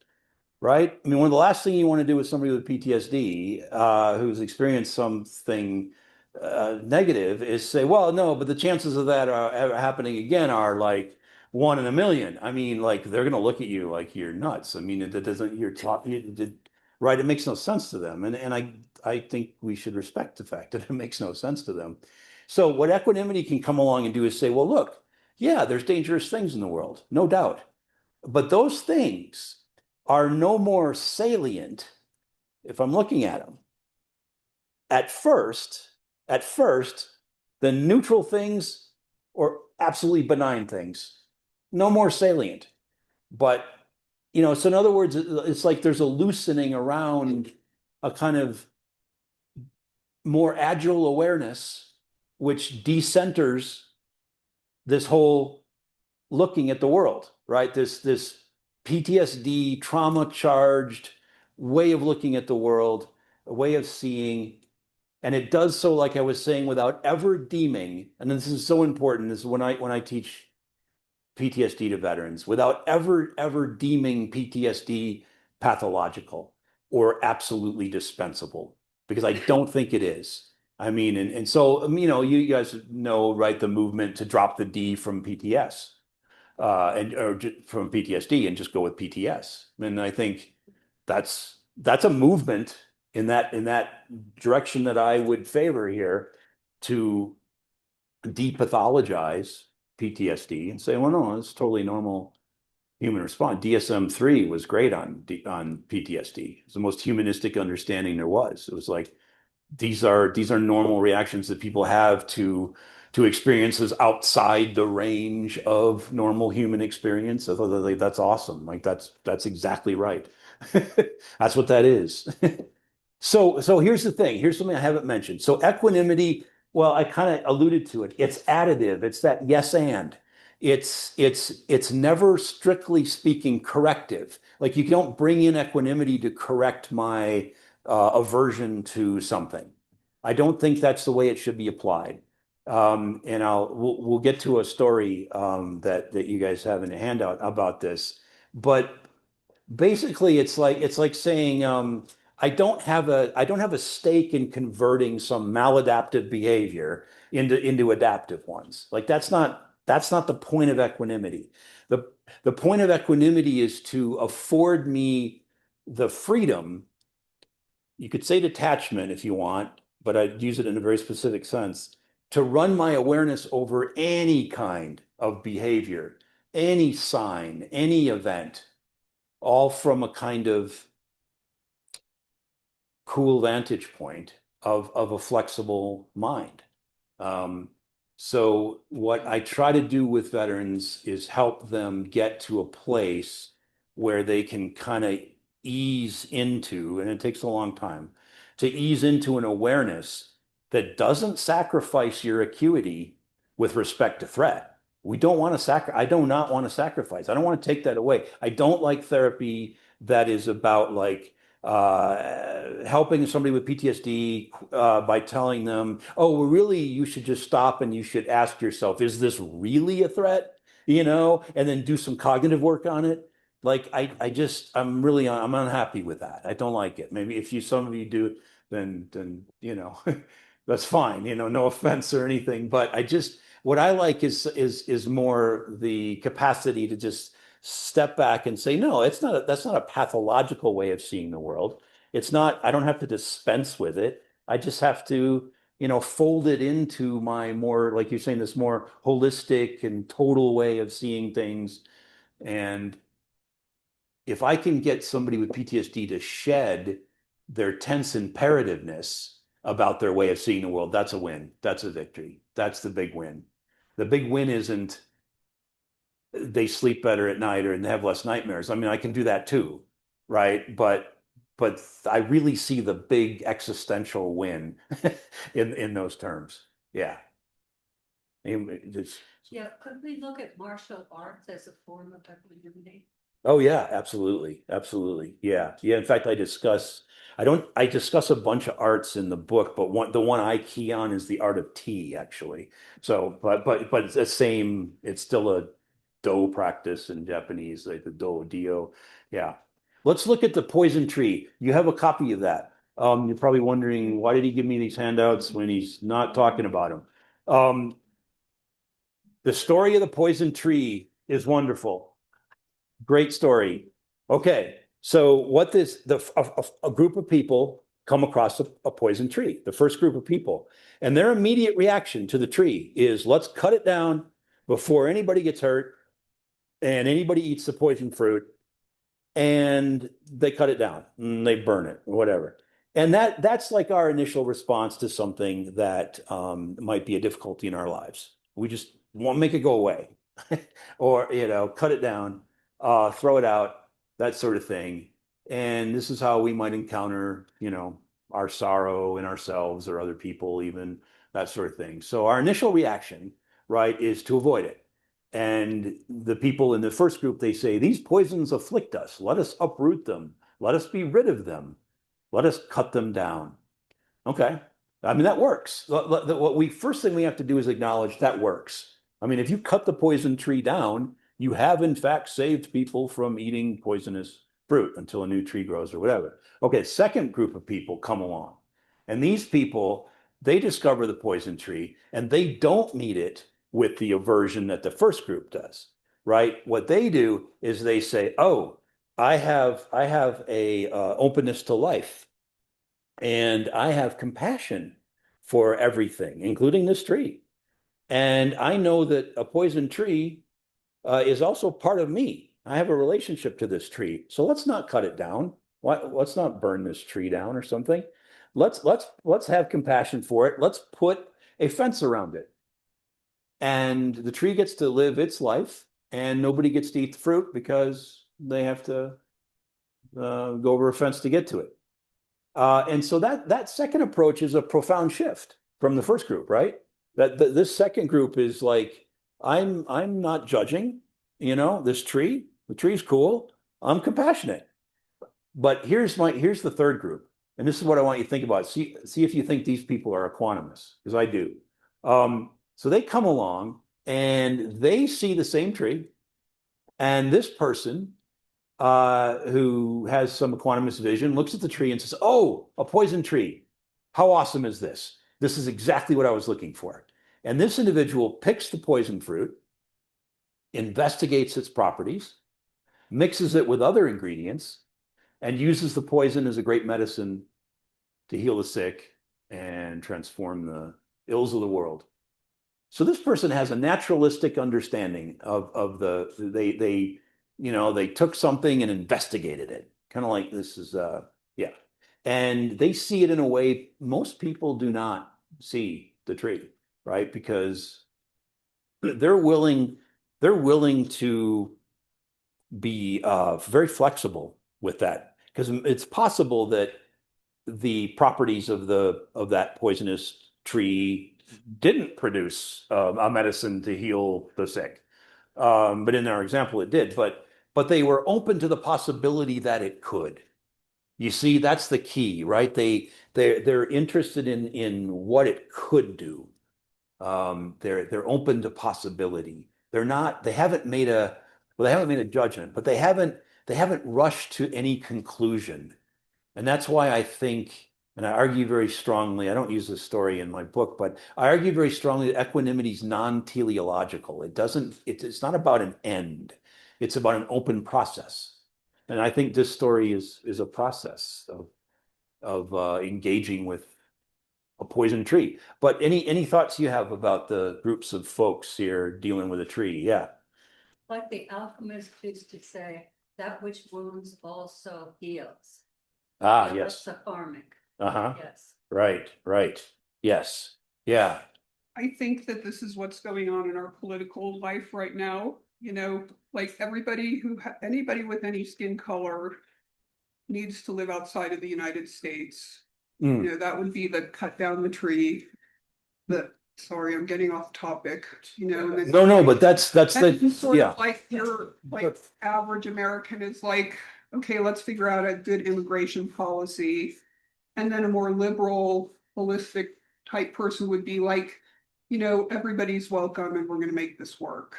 right? I mean, one of the last things you want to do with somebody with PTSD who's experienced something negative is say, well, no, but the chances of that ever happening again are like 1 in a million. I mean, like they're going to look at you like you're nuts. I mean, that doesn't, you're taught, right? It makes no sense to them. And I think we should respect the fact that it makes no sense to them. So what equanimity can come along and do is say, well, look, yeah, there's dangerous things in the world, no doubt. But those things are no more salient if I'm looking at them. At first, the neutral things or absolutely benign things, no more salient. But, so in other words, it's like there's a loosening around a kind of more agile awareness, which decenters this whole looking at the world, right? This PTSD, trauma charged way of looking at the world, a way of seeing. And it does so, like I was saying, without ever deeming, and this is so important, this is when I teach PTSD to veterans, without ever deeming PTSD pathological or absolutely dispensable, because I don't think it is. I mean, and so, you guys know, right, the movement to drop the D from PTS. from PTSD and just go with PTS. And I think that's a movement in that direction that I would favor here, to depathologize PTSD and say, well, no, it's totally normal human response. DSM-3 was great on PTSD. It's the most humanistic understanding there was. It was like, these are normal reactions that people have to experiences outside the range of normal human experience. I thought like, that's awesome. Like that's exactly right. That's what that is. So here's the thing. Here's something I haven't mentioned. So equanimity, well, I kind of alluded to it. It's additive. It's that yes and. It's never strictly speaking corrective. Like you don't bring in equanimity to correct my aversion to something. I don't think that's the way it should be applied. And we'll get to a story that you guys have in a handout about this. But basically, it's like saying I don't have a stake in converting some maladaptive behavior into adaptive ones. Like that's not the point of equanimity. The point of equanimity is to afford me the freedom. You could say detachment if you want, but I'd use it in a very specific sense, to run my awareness over any kind of behavior, any sign, any event, all from a kind of cool vantage point of a flexible mind. So what I try to do with veterans is help them get to a place where they can kind of ease into, and it takes a long time, to ease into an awareness that doesn't sacrifice your acuity with respect to threat. We don't want to I do not want to sacrifice. I don't want to take that away. I don't like therapy that is about like helping somebody with PTSD by telling them, oh, well, really, you should just stop and you should ask yourself, is this really a threat? And then do some cognitive work on it. Like I'm unhappy with that. I don't like it. Maybe if some of you do, then that's fine. No offense or anything. But what I like is more the capacity to just step back and say, no, that's not a pathological way of seeing the world. It's not, I don't have to dispense with it. I just have to, fold it into my more, like you're saying, this more holistic and total way of seeing things. And if I can get somebody with PTSD to shed their tense imperativeness about their way of seeing the world, that's a win. That's a victory. That's the big win. The big win isn't they sleep better at night or they have less nightmares. I mean, I can do that too, right? But I really see the big existential win in those terms. Yeah. Yeah, could we look at martial arts as a form of equanimity? Oh yeah, absolutely. Absolutely. Yeah. Yeah. In fact, I discuss a bunch of arts in the book, but the one I key on is the art of tea, actually. So, but it's the same, it's still a Do practice in Japanese, like the Do. Yeah. Let's look at the poison tree. You have a copy of that. You're probably wondering, why did he give me these handouts when he's not talking about them? The story of the poison tree is wonderful. Great story. Okay, so a group of people come across a poison tree, the first group of people, and their immediate reaction to the tree is, let's cut it down before anybody gets hurt and anybody eats the poison fruit. And they cut it down and they burn it or whatever. And that's like our initial response to something that might be a difficulty in our lives. We just want to make it go away or, cut it down, throw it out, that sort of thing. And this is how we might encounter, our sorrow in ourselves or other people, even that sort of thing. So our initial reaction, right, is to avoid it. And the people in the first group, they say, these poisons afflict us. Let us uproot them. Let us be rid of them. Let us cut them down. Okay. I mean, that works. First thing we have to do is acknowledge that works. I mean, if you cut the poison tree down, you have in fact saved people from eating poisonous fruit until a new tree grows or whatever. Okay, second group of people come along. And these people, they discover the poison tree and they don't meet it with the aversion that the first group does. right? What they do is they say, oh, I have a openness to life, and I have compassion for everything, including this tree. And I know that a poison tree is also part of me. I have a relationship to this tree. So let's not cut it down. Let's not burn this tree down or something. Let's have compassion for it. Let's put a fence around it. And the tree gets to live its life, and nobody gets to eat the fruit because they have to go over a fence to get to it. And so that second approach is a profound shift from the first group, right? This second group is like, I'm not judging, this tree. The tree's cool. I'm compassionate. But here's the third group, and this is what I want you to think about. See if you think these people are equanimous, because I do. So they come along and they see the same tree, and this person who has some equanimous vision looks at the tree and says, "Oh, a poison tree! How awesome is this? This is exactly what I was looking for." And this individual picks the poison fruit, investigates its properties, mixes it with other ingredients, and uses the poison as a great medicine to heal the sick and transform the ills of the world. So this person has a naturalistic understanding of they took something and investigated it, kind of like this is yeah, and they see it in a way most people do not see the tree, right? Because they're willing to be very flexible with that, because it's possible that the properties of that poisonous tree didn't produce a medicine to heal the sick. But in our example, it did. But they were open to the possibility that it could. You see, that's the key, right? They're interested in what it could do. They're open to possibility. They haven't made a judgment, but they haven't rushed to any conclusion. And that's why I think, and I argue very strongly, I don't use this story in my book, but I argue very strongly that equanimity is non-teleological. It's not about an end. It's about an open process. And I think this story is a process of engaging with a poison tree. But any thoughts you have about the groups of folks here dealing with a tree? Yeah. Like the alchemist used to say, that which wounds also heals. Ah, Yeah, yes. that's the farming. Uh-huh. Yes. Right. Yes. Yeah. I think that this is what's going on in our political life right now. Like anybody with any skin color needs to live outside of the United States. That would be the cut down the tree. Sorry, I'm getting off topic, No, but that's sort yeah. of like your average American is like, okay, let's figure out a good immigration policy. And then a more liberal, holistic type person would be like, everybody's welcome and we're going to make this work.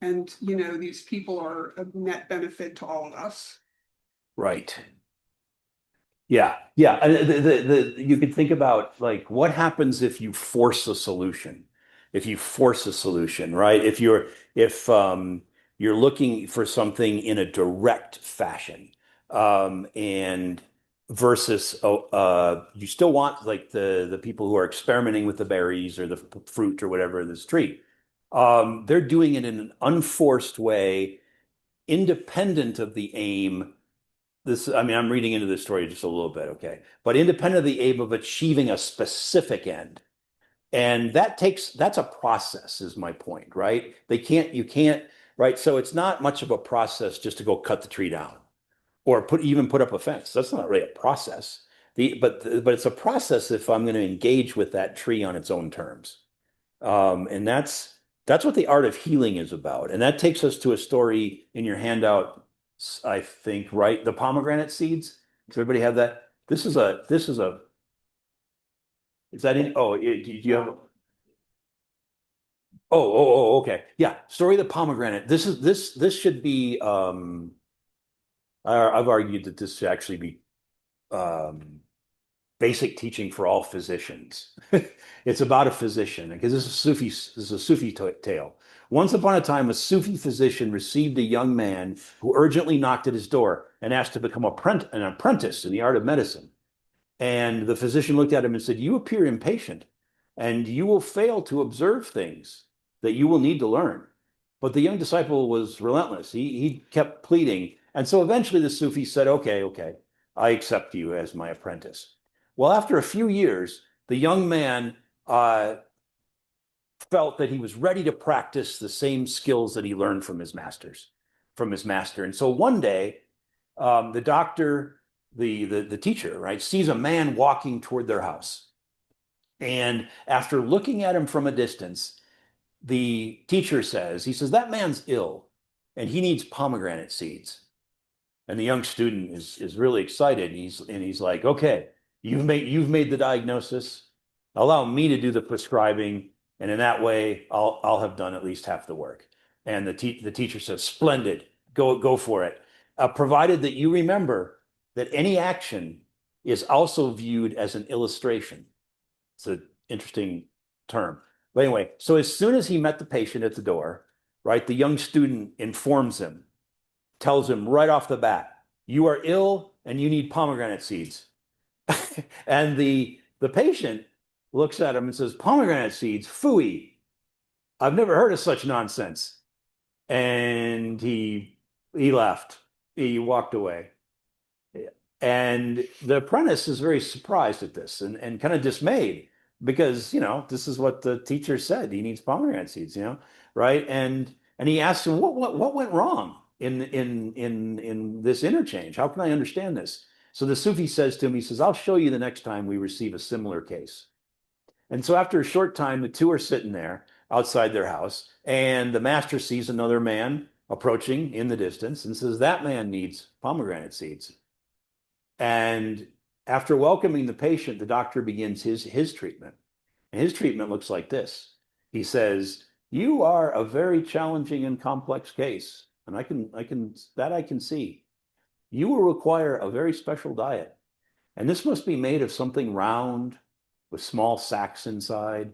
And, these people are a net benefit to all of us. Right. Yeah. And you could think about like what happens if you force a solution. If you force a solution, right? If you're looking for something in a direct fashion, and versus you still want like the people who are experimenting with the berries or the fruit or whatever in this tree. They're doing it in an unforced way, independent of the aim. I'm reading into this story just a little bit, okay? But independent of the aim of achieving a specific end. And that's a process, is my point, right? You can't, right? So it's not much of a process just to go cut the tree down or put up a fence. That's not really a process. But it's a process if I'm going to engage with that tree on its own terms. And that's what the art of healing is about. And that takes us to a story in your handout, I think, right? The pomegranate seeds. Does everybody have that? Is that in? Oh, do you have? Okay. Yeah. Story of the pomegranate. This should be, I've argued that this should actually be, basic teaching for all physicians. It's about a physician because this is a Sufi tale. Once upon a time, a Sufi physician received a young man who urgently knocked at his door and asked to become an apprentice in the art of medicine. And the physician looked at him and said, "You appear impatient, and you will fail to observe things that you will need to learn." But the young disciple was relentless. He kept pleading. And so eventually the Sufi said, okay, I accept you as my apprentice. Well, after a few years, the young man felt that he was ready to practice the same skills that he learned from his master. And so one day, the doctor, the teacher, right, sees a man walking toward their house. And after looking at him from a distance, the teacher says, that man's ill and he needs pomegranate seeds. And the young student is really excited. He's like, okay, you've made the diagnosis. Allow me to do the prescribing. And in that way, I'll have done at least half the work. And the teacher says, splendid, go for it. Provided that you remember that any action is also viewed as an illustration. It's an interesting term. But anyway, so as soon as he met the patient at the door, right, the young student informs him, tells him right off the bat, you are ill and you need pomegranate seeds. And the patient looks at him and says, pomegranate seeds, phooey. I've never heard of such nonsense. And he left. He walked away. And the apprentice is very surprised at this and kind of dismayed because, this is what the teacher said. He needs pomegranate seeds, right? And he asks him, what went wrong in this interchange? How can I understand this? So the Sufi says to him, he says, I'll show you the next time we receive a similar case. And so after a short time, the two are sitting there outside their house, and the master sees another man approaching in the distance and says, that man needs pomegranate seeds. And after welcoming the patient, the doctor begins his treatment. And his treatment looks like this. He says, you are a very challenging and complex case. And I can see. You will require a very special diet. And this must be made of something round with small sacs inside,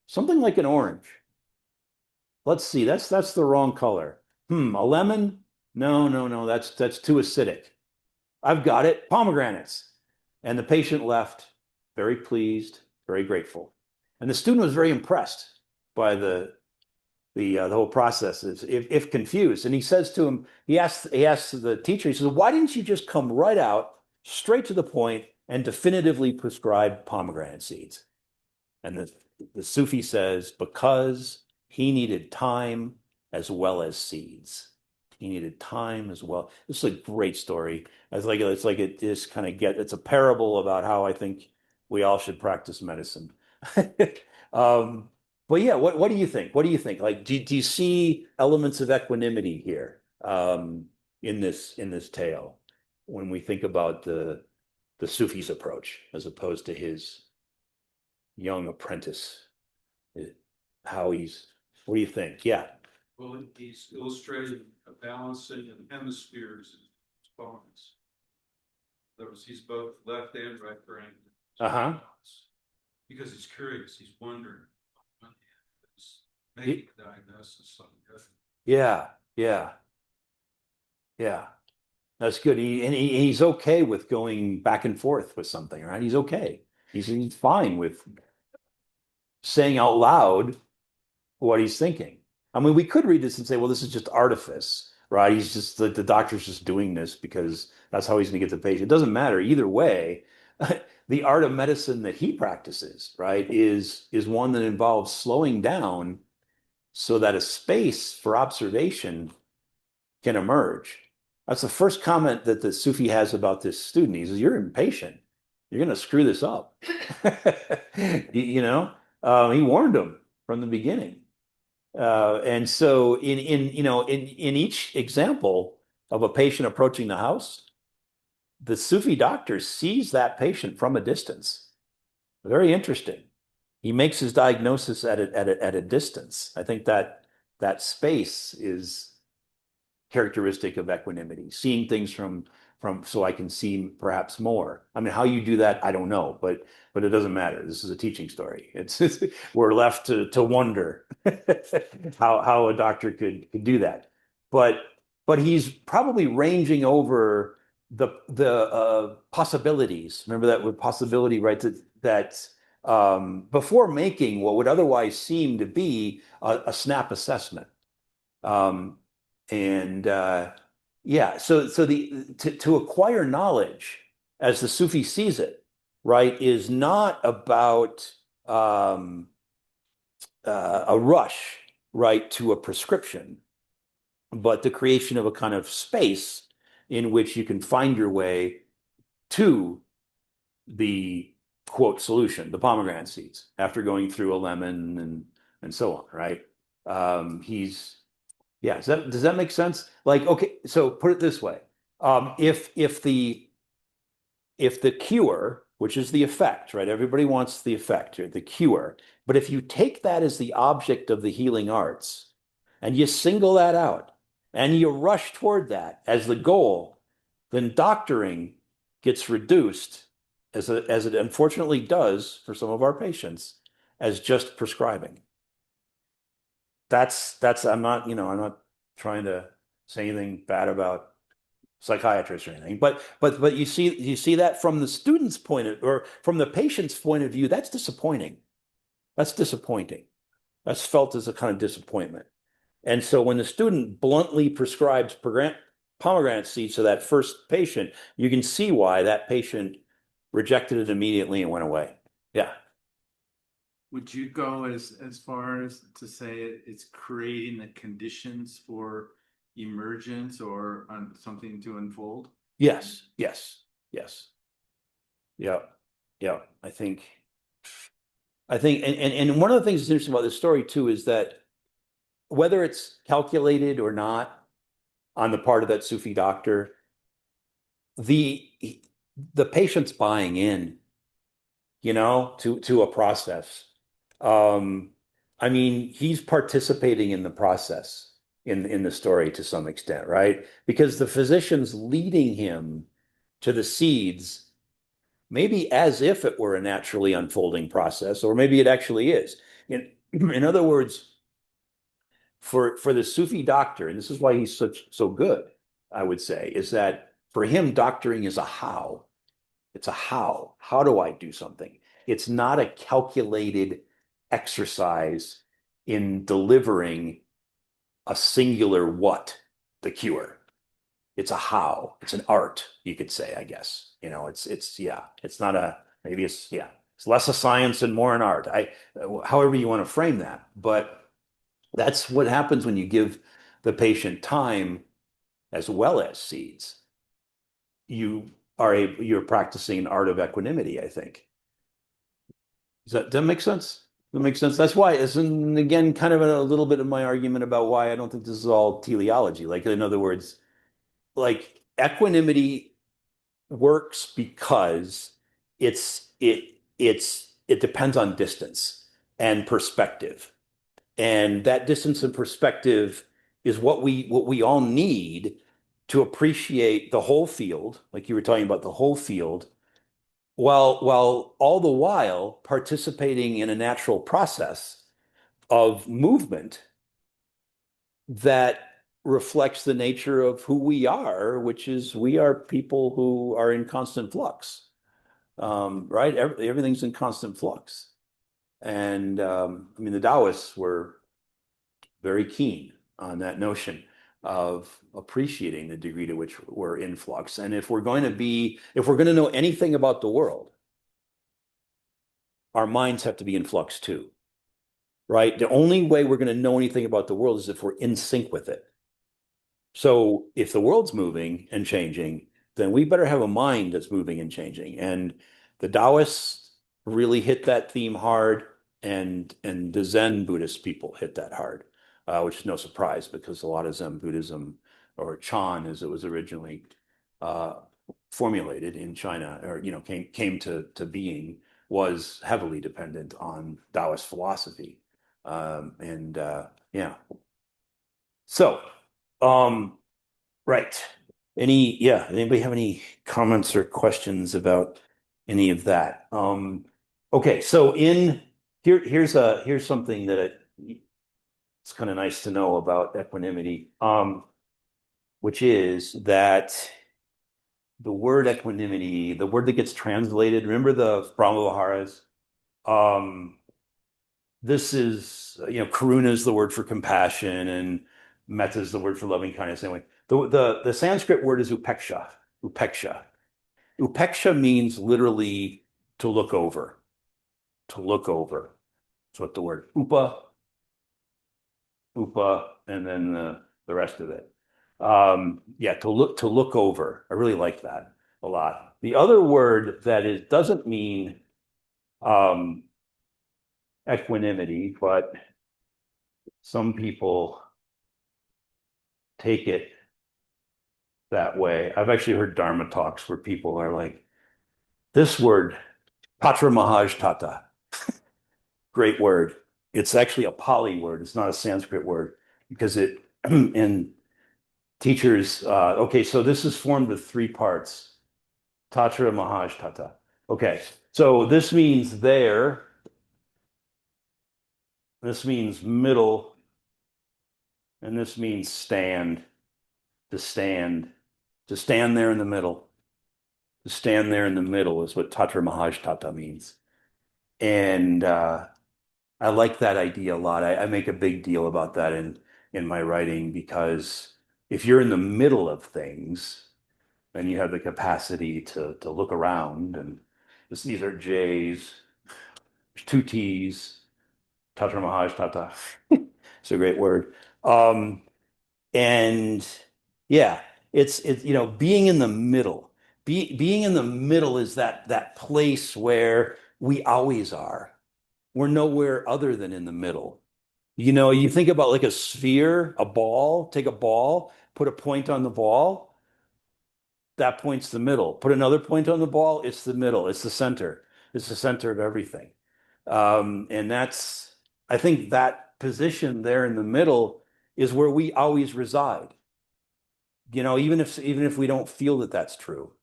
something like an orange. Let's see, that's the wrong color. A lemon? No, that's too acidic. I've got it, pomegranates. And the patient left very pleased, very grateful. And the student was very impressed by the whole process, if confused. And he says to him, he asks the teacher, he says, why didn't you just come right out, straight to the point, and definitively prescribe pomegranate seeds? And the Sufi says, because he needed time as well as seeds. He needed time as well. This is a great story. It's a parable about how I think we all should practice medicine. But yeah, what do you think? What do you think? Like, do you see elements of equanimity here in this tale when we think about the Sufi's approach as opposed to his young apprentice? What do you think? Yeah. Well, he's illustrating a balancing of hemispheres in his poems. In other words, he's both left and right brained. Because he's curious, he's wondering. He's making a diagnosis on the other. Yeah. That's good. He's okay with going back and forth with something, right? He's okay. He's fine with saying out loud what he's thinking. I mean, we could read this and say, well, this is just artifice, right? He's just the doctor's just doing this because that's how he's going to get the patient. It doesn't matter either way. The art of medicine that he practices, right, is one that involves slowing down so that a space for observation can emerge. That's the first comment that the Sufi has about this student. He says, you're impatient. You're going to screw this up. He warned him from the beginning. And so in each example of a patient approaching the house, the Sufi doctor sees that patient from a distance. Very interesting. He makes his diagnosis at a distance. I think that space is characteristic of equanimity, seeing things from so I can see perhaps more. I mean, how you do that, I don't know, but it doesn't matter. This is a teaching story. We're left to wonder how a doctor could do that. But he's probably ranging over the possibilities. Remember that word possibility, right? That before making what would otherwise seem to be a snap assessment. Um, and yeah, so to acquire knowledge, as the Sufi sees it, right, is not about a rush, right, to a prescription, but the creation of a kind of space in which you can find your way to the quote solution, the pomegranate seeds, after going through a lemon and so on, right? He's Yeah, does that make sense? Like, okay, so put it this way. If the cure, which is the effect, right? Everybody wants the effect, or the cure. But if you take that as the object of the healing arts and you single that out and you rush toward that as the goal, then doctoring gets reduced, as it unfortunately does for some of our patients, as just prescribing. That's I'm not trying to say anything bad about psychiatrists or anything, but you see that from the student's or from the patient's point of view, that's disappointing. That's disappointing. That's felt as a kind of disappointment. And so when the student bluntly prescribes pomegranate seeds to that first patient, you can see why that patient rejected it immediately and went away. Yeah. Would you go as far as to say it's creating the conditions for emergence or something to unfold? Yes. Yeah. I think, and one of the things that's interesting about this story too is that whether it's calculated or not on the part of that Sufi doctor, the patient's buying in, to a process. I mean, he's participating in the process in the story to some extent, right? Because the physician's leading him to the seeds, maybe as if it were a naturally unfolding process, or maybe it actually is. In other words, for the Sufi doctor, and this is why he's so good, I would say, is that for him, doctoring is a how. It's a how. How do I do something? It's not a calculated exercise in delivering a singular what, the cure. It's a how. It's an art, you could say, I guess. It's not it's less a science and more an art. However you want to frame that. But that's what happens when you give the patient time as well as seeds. You're practicing an art of equanimity, I think. Does that make sense? That makes sense. That's why, and again, kind of a little bit of my argument about why I don't think this is all teleology. Like, in other words, like equanimity works because it depends on distance and perspective. And that distance and perspective is what we all need to appreciate the whole field, like you were talking about the whole field, while all the while participating in a natural process of movement that reflects the nature of who we are, which is we are people who are in constant flux. Right? Everything's in constant flux. And I mean, the Taoists were very keen on that notion of appreciating the degree to which we're in flux. And if we're going to know anything about the world, our minds have to be in flux too, right? The only way we're going to know anything about the world is if we're in sync with it. So if the world's moving and changing, then we better have a mind that's moving and changing. And the Taoists really hit that theme hard, and the Zen Buddhist people hit that hard, which is no surprise because a lot of Zen Buddhism, or Chan as it was originally formulated in China, or came to being, was heavily dependent on Taoist philosophy. Yeah. So, right. Anybody have any comments or questions about any of that? Okay, so here's something that it's kind of nice to know about equanimity, which is that the word equanimity, the word that gets translated, remember the Brahmaviharas? This is, karuna is the word for compassion, and metta is the word for loving kindness. Anyway, the Sanskrit word is upeksha. Upeksha. Upeksha means literally to look over. To look over. That's what the word upa, and then the rest of it. To look over. I really like that a lot. The other word that it doesn't mean equanimity, but some people take it that way. I've actually heard Dharma talks where people are like, this word, Patra Mahaj Tata, great word. It's actually a Pali word. It's not a Sanskrit word because and teachers, okay, so this is formed of three parts. Tatra Mahaj Tata. Okay, so this means there. This means middle. And this means stand. To stand. To stand there in the middle. To stand there in the middle is what Tatra Mahaj Tata means. And I like that idea a lot. I make a big deal about that in my writing because if you're in the middle of things, then you have the capacity to look around. And these are J's, there's two T's, Tatra Mahaj Tata. It's a great word. And yeah, it's being in the middle. Being in the middle is that place where we always are. We're nowhere other than in the middle. You think about like a sphere, a ball, take a ball, put a point on the ball, that point's the middle. Put another point on the ball, it's the middle, it's the center. It's the center of everything. And I think that position there in the middle is where we always reside. Even if we don't feel that that's true.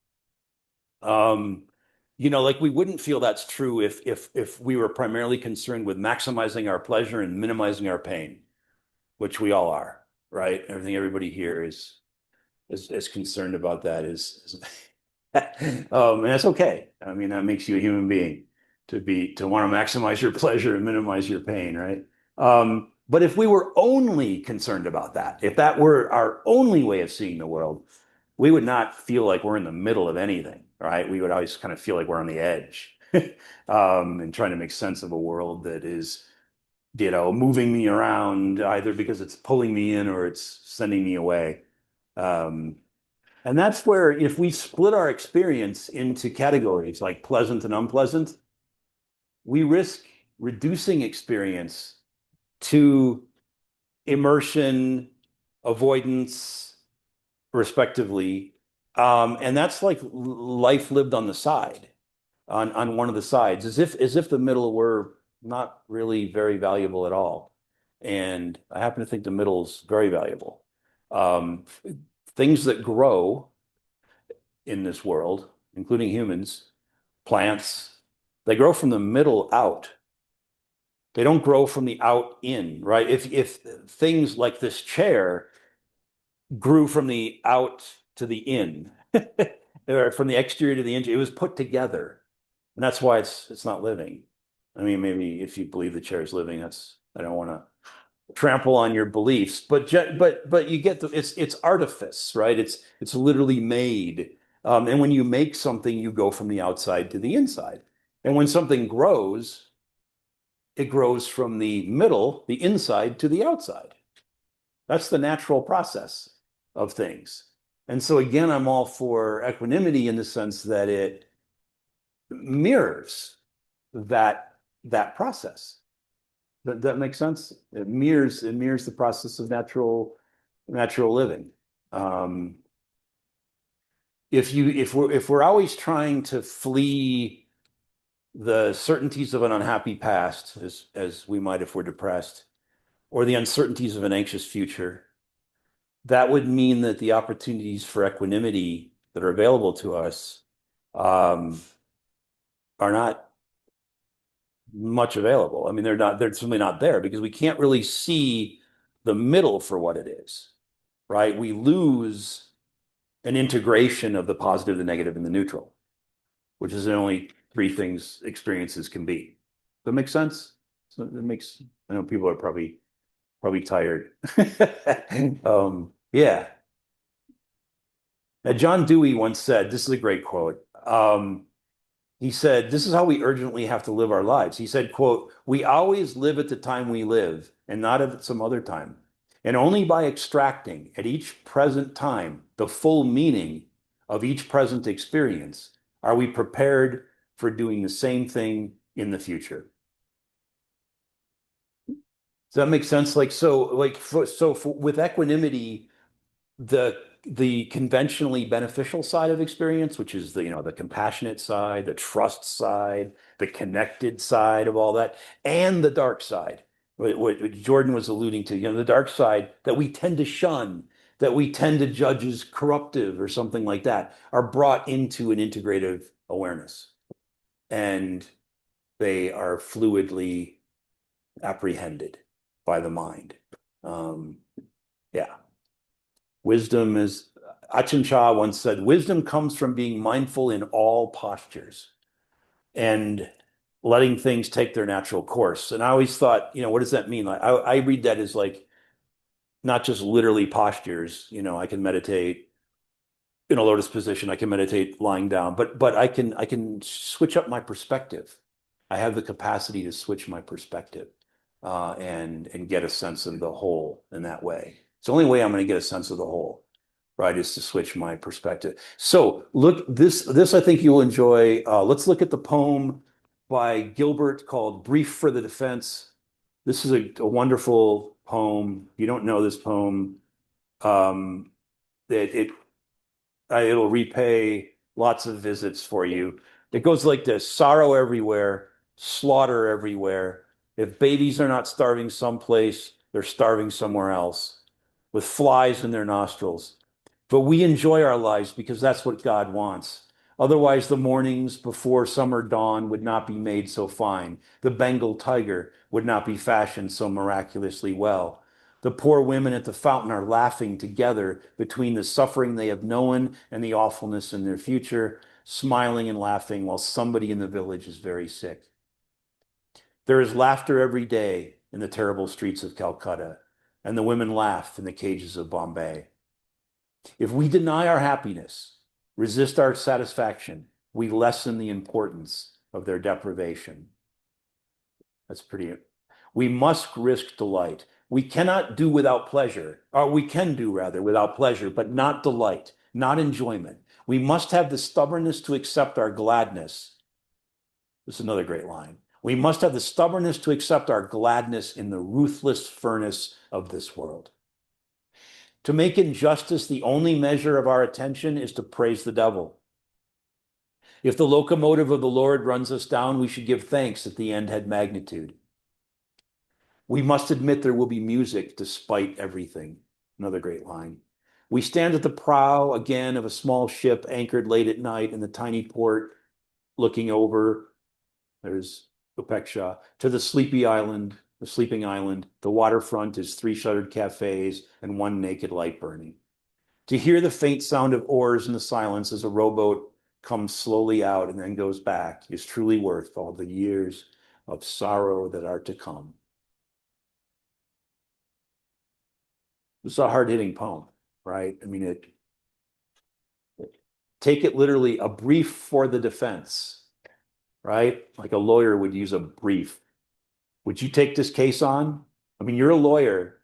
Like we wouldn't feel that's true if we were primarily concerned with maximizing our pleasure and minimizing our pain, which we all are, right? Everybody here is concerned about that is and that's okay. I mean, that makes you a human being to want to maximize your pleasure and minimize your pain, right? But if we were only concerned about that, if that were our only way of seeing the world, we would not feel like we're in the middle of anything, right? We would always kind of feel like we're on the edge and trying to make sense of a world that is, moving me around either because it's pulling me in or it's sending me away. And that's where if we split our experience into categories like pleasant and unpleasant, we risk reducing experience to immersion, avoidance, respectively. And that's like life lived on the side, on one of the sides, as if the middle were not really very valuable at all. And I happen to think the middle is very valuable. Things that grow in this world, including humans, plants, they grow from the middle out. They don't grow from the out in, right? If things like this chair grew from the out to the in, or from the exterior to the interior, it was put together. And that's why it's not living. I mean, maybe if you believe the chair is living, I don't want to trample on your beliefs, but you get it's artifice, right? It's literally made. And when you make something, you go from the outside to the inside. And when something grows, it grows from the middle, the inside to the outside. That's the natural process of things. And so again, I'm all for equanimity in the sense that it mirrors that process. That makes sense? It mirrors the process of natural living. If we're always trying to flee the certainties of an unhappy past, as we might if we're depressed, or the uncertainties of an anxious future, that would mean that the opportunities for equanimity that are available to us are not much available. I mean, they're simply not there because we can't really see the middle for what it is, right? We lose an integration of the positive, the negative, and the neutral, which is the only three things experiences can be. Does that make sense? So it makes, I know people are probably tired. Yeah. Now, John Dewey once said, this is a great quote. He said, this is how we urgently have to live our lives. He said, quote, we always live at the time we live and not at some other time. And only by extracting at each present time the full meaning of each present experience are we prepared for doing the same thing in the future. Does that make sense? Like, so with equanimity, the conventionally beneficial side of experience, which is the compassionate side, the trust side, the connected side of all that, and the dark side, what Jordan was alluding to, the dark side that we tend to shun, that we tend to judge as corruptive or something like that, are brought into an integrative awareness. And they are fluidly apprehended by the mind. Yeah. Wisdom is, Ajahn Chah once said, wisdom comes from being mindful in all postures and letting things take their natural course. And I always thought, what does that mean? Like, I read that as like, not just literally postures. I can meditate in a lotus position. I can meditate lying down, but I can switch up my perspective. I have the capacity to switch my perspective and get a sense of the whole in that way. It's the only way I'm going to get a sense of the whole, right? Is to switch my perspective. So look, this I think you'll enjoy. Let's look at the poem by Gilbert called "Brief for the Defense." This is a wonderful poem. If you don't know this poem, it'll repay lots of visits for you. It goes like this: sorrow everywhere, slaughter everywhere. If babies are not starving someplace, they're starving somewhere else, with flies in their nostrils. But we enjoy our lives because that's what God wants. Otherwise, the mornings before summer dawn would not be made so fine. The Bengal tiger would not be fashioned so miraculously well. The poor women at the fountain are laughing together between the suffering they have known and the awfulness in their future, smiling and laughing while somebody in the village is very sick. There is laughter every day in the terrible streets of Calcutta, and the women laugh in the cages of Bombay. If we deny our happiness, resist our satisfaction, we lessen the importance of their deprivation. That's pretty. We must risk delight. We cannot do without pleasure, or we can do rather without pleasure, but not delight, not enjoyment. We must have the stubbornness to accept our gladness. This is another great line. We must have the stubbornness to accept our gladness in the ruthless furnace of this world. To make injustice the only measure of our attention is to praise the devil. If the locomotive of the Lord runs us down, we should give thanks that the end had magnitude. We must admit there will be music despite everything. Another great line. We stand at the prow again of a small ship anchored late at night in the tiny port, looking over, there's Upeksha, to the sleeping island. The waterfront is 3 shuttered cafes and 1 naked light burning. To hear the faint sound of oars in the silence as a rowboat comes slowly out and then goes back is truly worth all the years of sorrow that are to come. This is a hard-hitting poem, right? I mean, take it literally, a brief for the defense, right? Like a lawyer would use a brief. Would you take this case on? I mean, you're a lawyer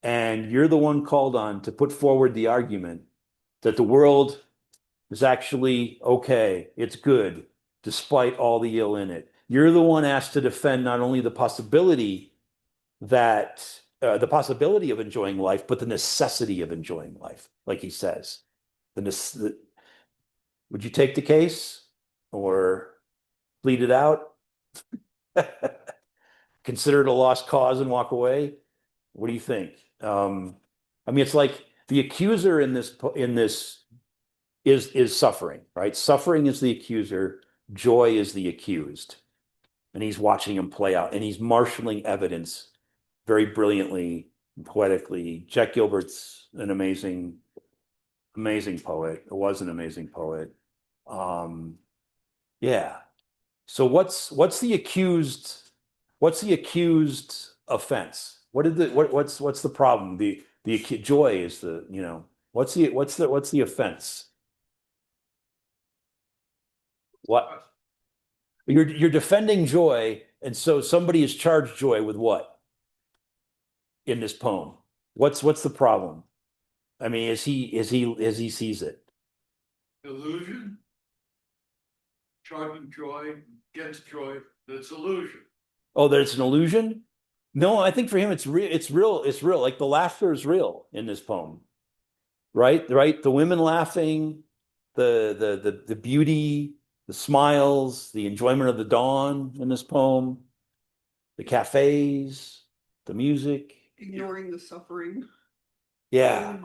and you're the one called on to put forward the argument that the world is actually okay, it's good, despite all the ill in it. You're the one asked to defend not only the possibility of enjoying life, but the necessity of enjoying life, like he says. Would you take the case or plead it out? Consider it a lost cause and walk away? What do you think? I mean, it's like The accuser in this is suffering, right? Suffering is the accuser, joy is the accused. And he's watching him play out, and he's marshaling evidence very brilliantly, poetically. Jack Gilbert's an amazing poet. It was an amazing poet. Yeah. So what's the accused offense? What's the problem? The joy is the, what's the offense? What? You're defending joy, and so somebody has charged joy with what in this poem? What's the problem? I mean, as he sees it. Illusion. Charging joy, against joy, that's illusion. Oh, that it's an illusion? No, I think for him it's real. It's real. Like the laughter is real in this poem, right? The women laughing, the beauty, the smiles, the enjoyment of the dawn in this poem, the cafes, the music. Ignoring the suffering. Yeah.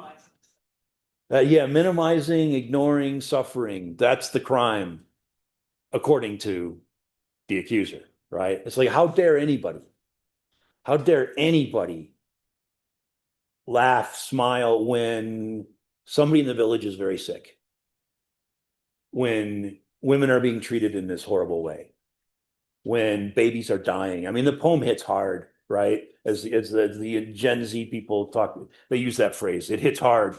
Yeah, minimizing, ignoring, suffering. That's the crime, according to the accuser, right? It's like, how dare anybody laugh, smile when somebody in the village is very sick, when women are being treated in this horrible way, when babies are dying. I mean, the poem hits hard, right? As the Gen Z people talk, they use that phrase. It hits hard.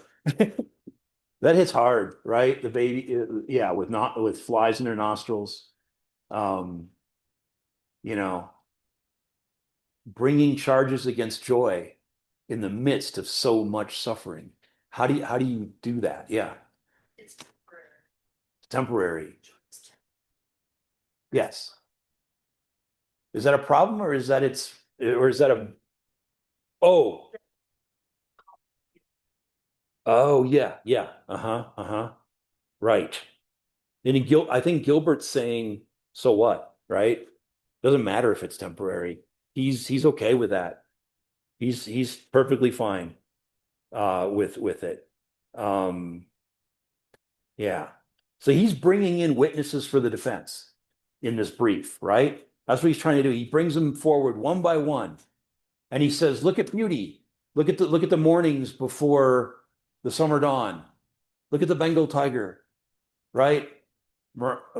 That hits hard, right? The baby, yeah, with flies in their nostrils. You know, bringing charges against joy in the midst of so much suffering. How do you do that? Yeah. It's Temporary. Yes. Is that a problem, or is that a oh. Oh yeah, yeah. Uh-huh. Uh-huh. Right. And I think Gilbert's saying, so what, right? Doesn't matter if it's temporary. He's okay with that. He's perfectly fine with it. Um, yeah. So he's bringing in witnesses for the defense in this brief, right? That's what he's trying to do. He brings them forward one by one, and he says, "Look at beauty. Look at the mornings before the summer dawn. Look at the Bengal tiger, right?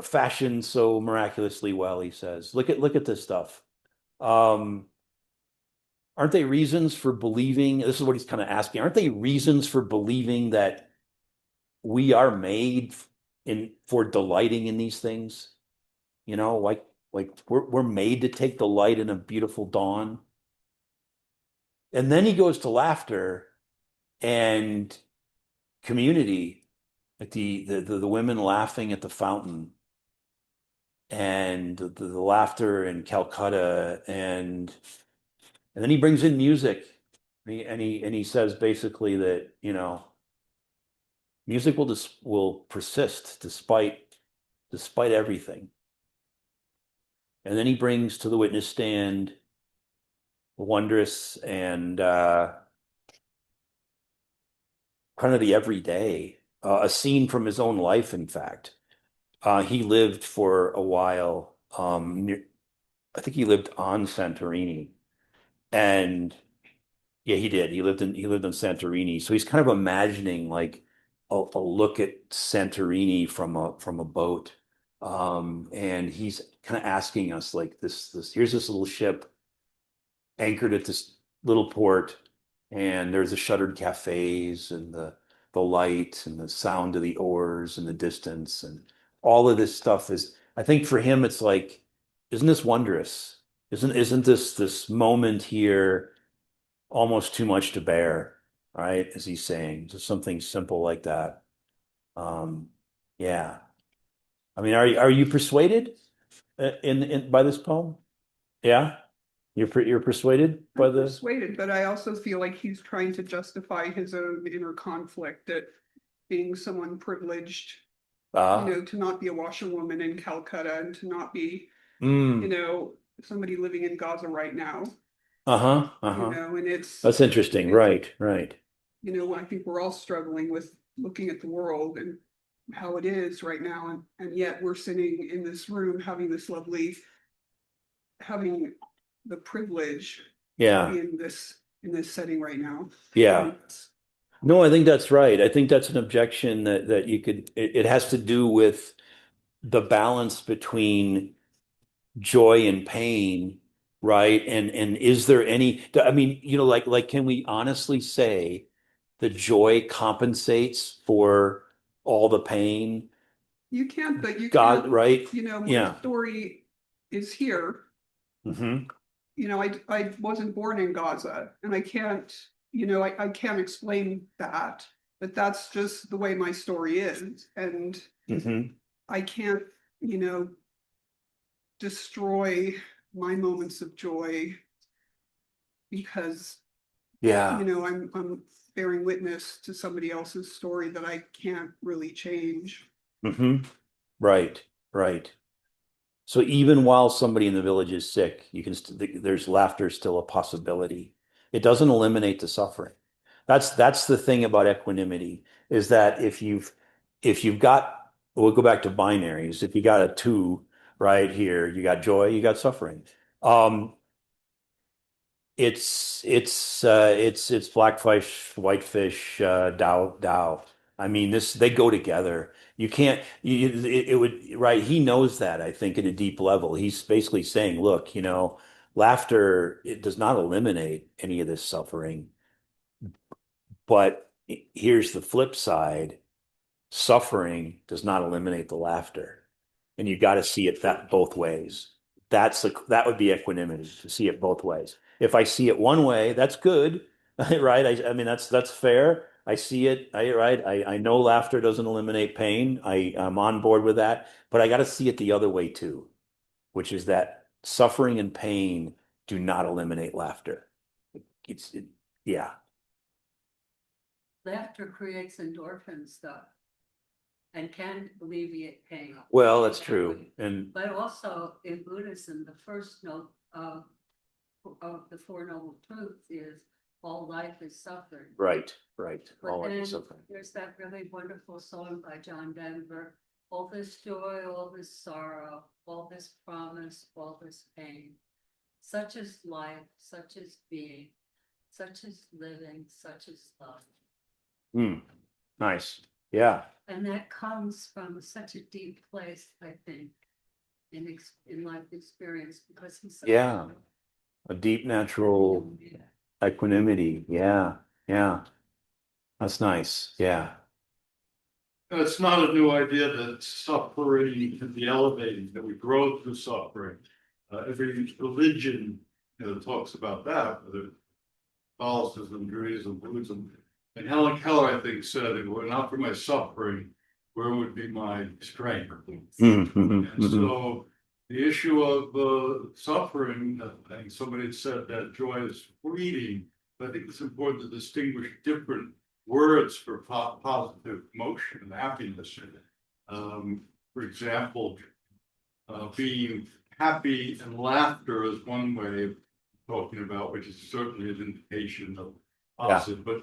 Fashioned so miraculously well." He says, "Look at this stuff. Um, aren't they reasons for believing?" This is what he's kind of asking. Aren't they reasons for believing that we are made for delighting in these things? Like we're made to take delight in a beautiful dawn. And then he goes to laughter and community, like the women laughing at the fountain, and the laughter in Calcutta, and then he brings in music, and he says basically that music will persist despite everything. And then he brings to the witness stand wondrous and kind of the everyday, a scene from his own life, in fact. He lived for a while, I think he lived on Santorini. And yeah, he did. He lived on Santorini. So he's kind of imagining like a look at Santorini from a boat. And he's kind of asking us like this here's this little ship anchored at this little port, and there's the shuttered cafes and the light and the sound of the oars in the distance, and all of this stuff is, I think for him it's like, isn't this wondrous? Isn't this moment here almost too much to bear, right? As he's saying, just something simple like that. Yeah. I mean, are you persuaded in by this poem? Yeah. You're persuaded by I'm the persuaded, but I also feel like he's trying to justify his own inner conflict that being someone privileged, to not be a washerwoman in Calcutta and to not be, somebody living in Gaza right now. Uh-huh. Uh-huh. And That's interesting. Right. I think we're all struggling with looking at the world and how it is right now, and yet we're sitting in this room having the privilege to be in this setting right now. Yeah. No, I think that's right. I think that's an objection that you could, it has to do with the balance between joy and pain, right? And is there any, I mean, like can we honestly say the joy compensates for all the pain? You can't, but you God, can't, right? my story is here. Mm-hmm. I wasn't born in Gaza, and I can't, I can't explain that, but that's just the way my story is. And I can't, destroy my moments of joy because, I'm bearing witness to somebody else's story that I can't really change. Right, right. So even while somebody in the village is sick, there's laughter still a possibility. It doesn't eliminate the suffering. That's the thing about equanimity, is that if you've got, we'll go back to binaries. If you got a two right here, you got joy, you got suffering. It's blackfish, whitefish, Tao. I mean, they go together. You can't, it would, right? He knows that, I think, at a deep level. He's basically saying, look, laughter, it does not eliminate any of this suffering. But here's the flip side. Suffering does not eliminate the laughter. And you got to see it that both ways. That would be equanimity, to see it both ways. If I see it one way, that's good, right? I mean, that's fair. I see it, right? I know laughter doesn't eliminate pain. I'm on board with that, but I got to see it the other way too, which is that suffering and pain do not eliminate laughter. Yeah. Laughter creates endorphins, though, and can alleviate pain. Well, that's true. But also in Buddhism, the first note of the Four Noble Truths is all life is suffering. Right. But All life then is suffering. there's that really wonderful song by John Denver, all this joy, all this sorrow, all this promise, all this pain. Such is life, such is being, such is living, such is love. Nice. Yeah. And that comes from such a deep place, I think, in life experience, because he's a deep natural equanimity. Yeah. That's nice. Yeah. It's not a new idea that suffering can be elevated, that we grow through suffering. Every religion, talks about that, whether Catholicism, Judaism, Buddhism. And Helen Keller, I think, said, if it were not for my suffering, where would be my strength? And so the issue of suffering, I think somebody had said that joy is fleeting, but I think it's important to distinguish different words for positive emotion and happiness. For example, being happy and laughter is one way of talking about, which is certainly an indication of positive, but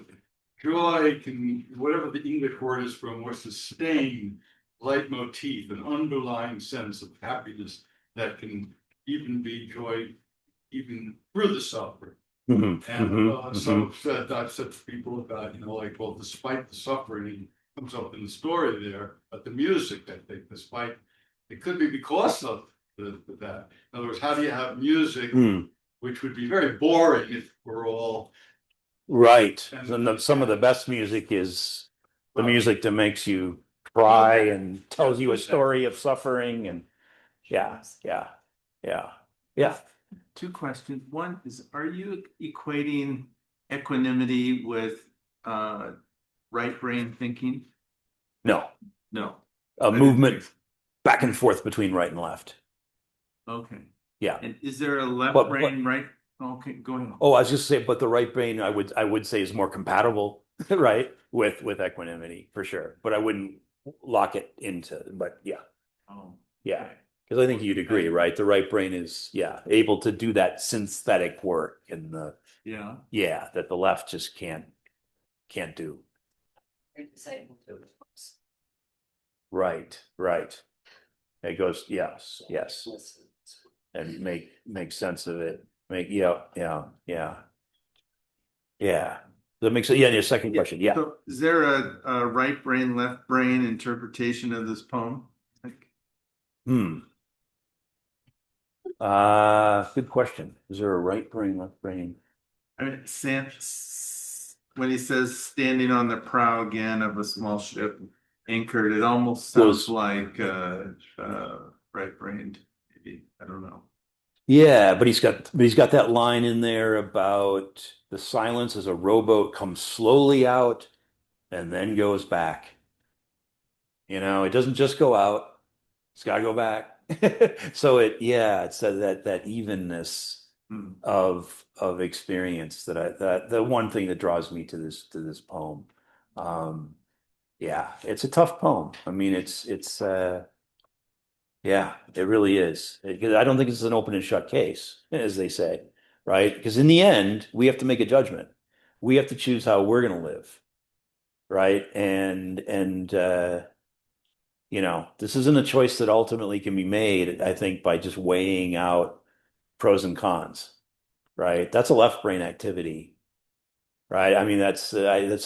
joy can, whatever the English word is, for a more sustained leitmotif, an underlying sense of happiness that can even be joy, even through the suffering. So I've said to people about, well, despite the suffering, it comes up in the story there, but the music, I think, despite, it could be because of that. In other words, how do you have music, which would be very boring if we're all right. And some of the best music is the music that makes you cry and tells you a story of suffering. And yeah. Two questions. One is, are you equating equanimity with right brain thinking? No. A movement back and forth between right and left. Okay. Yeah. And is there a left brain, right? Okay, go ahead. Oh, I was just saying, but the right brain, I would say, is more compatible, right, with equanimity for sure. But I wouldn't lock it into. But yeah. Oh. Yeah. Because I think you'd agree, right? The right brain is, able to do that synthetic work, and that the left just can't can't do. Right. Right. It goes, yes, and make sense of it. Yeah. That makes it. Yeah. Your second question. Yeah. So is there a right brain, left brain interpretation of this poem? Like, Good question. Is there a right brain, left brain? I mean, when he says standing on the prow again of a small ship anchored, it almost sounds like right brained, maybe. I don't know. Yeah, but he's got that line in there about the silence as a rowboat comes slowly out and then goes back. It doesn't just go out, it's got to go back. So it's that evenness of experience that the one thing that draws me to this poem. Yeah, it's a tough poem. I mean, yeah, it really is. I don't think it's an open and shut case, as they say, right? Because in the end, we have to make a judgment. We have to choose how we're going to live, right? This isn't a choice that ultimately can be made, I think, by just weighing out pros and cons, right? That's a left brain activity, right? I mean, that's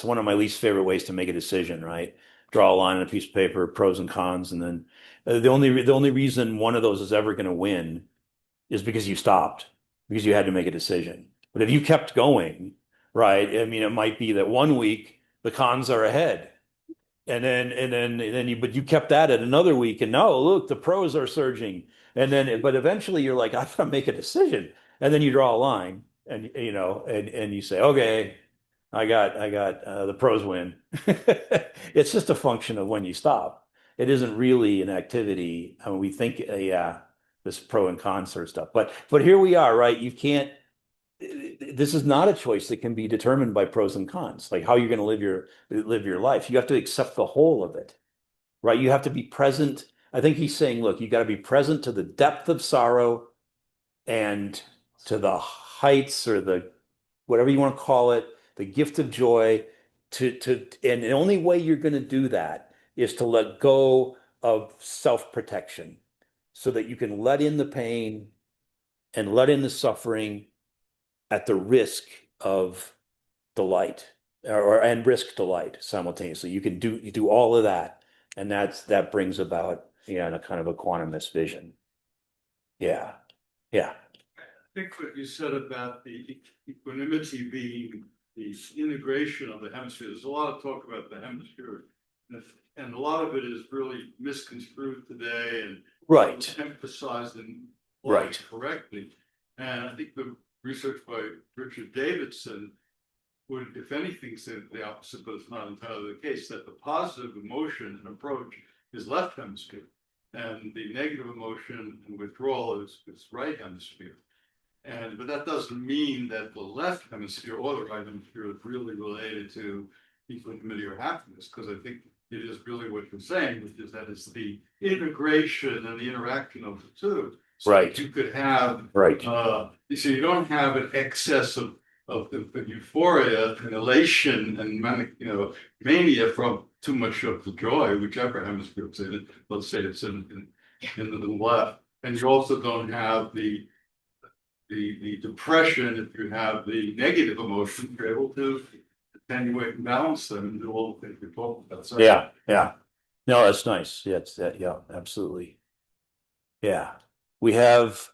one of my least favorite ways to make a decision, right? Draw a line on a piece of paper, pros and cons, and then the only reason one of those is ever going to win is because you stopped, because you had to make a decision. But if you kept going, right? I mean, it might be that one week the cons are ahead. But you kept at it another week, and no, look, the pros are surging. But eventually you're like, I gotta make a decision. And then you draw a line and you say, okay, I got the pros win. It's just a function of when you stop. It isn't really an activity. I mean, we think, yeah, this pro and con sort of stuff. But here we are, right? You can't. This is not a choice that can be determined by pros and cons, like how you're going to live your life. You have to accept the whole of it, right? You have to be present. I think he's saying, look, you got to be present to the depth of sorrow and to the heights or the whatever you want to call it, the gift of joy. And the only way you're going to do that is to let go of self-protection so that you can let in the pain and let in the suffering at the risk of delight and risk delight simultaneously. You do all of that, and that brings about a kind of equanimous vision. Yeah. I think what you said about the equanimity being the integration of the hemisphere. There's a lot of talk about the hemisphere, and a lot of it is really misconstrued today and emphasized and correctly. And I think the research by Richard Davidson would, if anything, say the opposite, but it's not entirely the case, that the positive emotion and approach is left hemisphere, and the negative emotion and withdrawal is right hemisphere. But that doesn't mean that the left hemisphere or the right hemisphere is really related to equanimity or happiness, because I think it is really what you're saying, which is that it's the integration and the interaction of the two. So you could have, so you don't have an excess of euphoria and elation and manic, mania from too much of the joy, whichever hemisphere it's in. Let's say it's in the left, and you also don't have the depression if you have the negative emotion. You're able to attenuate and balance them and do all the things we talked about. So, yeah. No, that's nice. Yeah, absolutely. Yeah. We have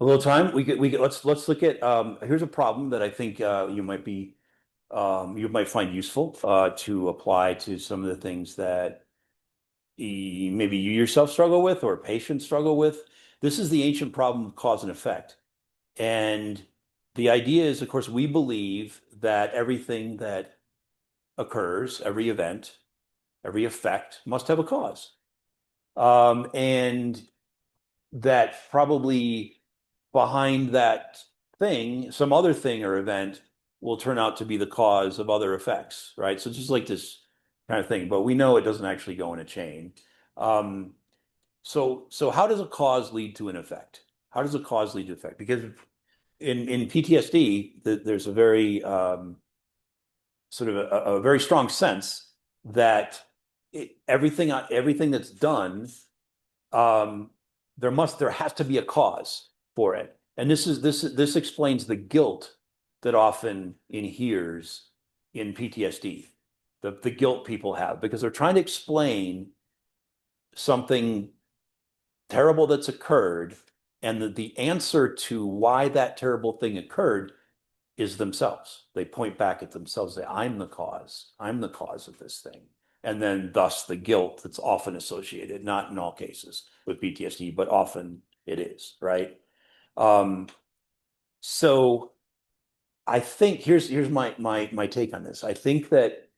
a little time. Let's look at here's a problem that I think you might find useful to apply to some of the things that maybe you yourself struggle with or patients struggle with. This is the ancient problem of cause and effect. And the idea is, of course, we believe that everything that occurs, every event, every effect must have a cause. And that probably behind that thing, some other thing or event will turn out to be the cause of other effects, right? So just like this kind of thing, but we know it doesn't actually go in a chain. So how does a cause lead to an effect? How does a cause lead to effect? Because in PTSD, there's a very sort of a very strong sense that everything that's done, there has to be a cause for it. And this explains the guilt that often inheres in PTSD, the guilt people have, because they're trying to explain something terrible that's occurred, and the answer to why that terrible thing occurred is themselves. They point back at themselves, say, I'm the cause of this thing. And then thus the guilt that's often associated, not in all cases with PTSD, but often it is, right? So I think here's my take on this. I think that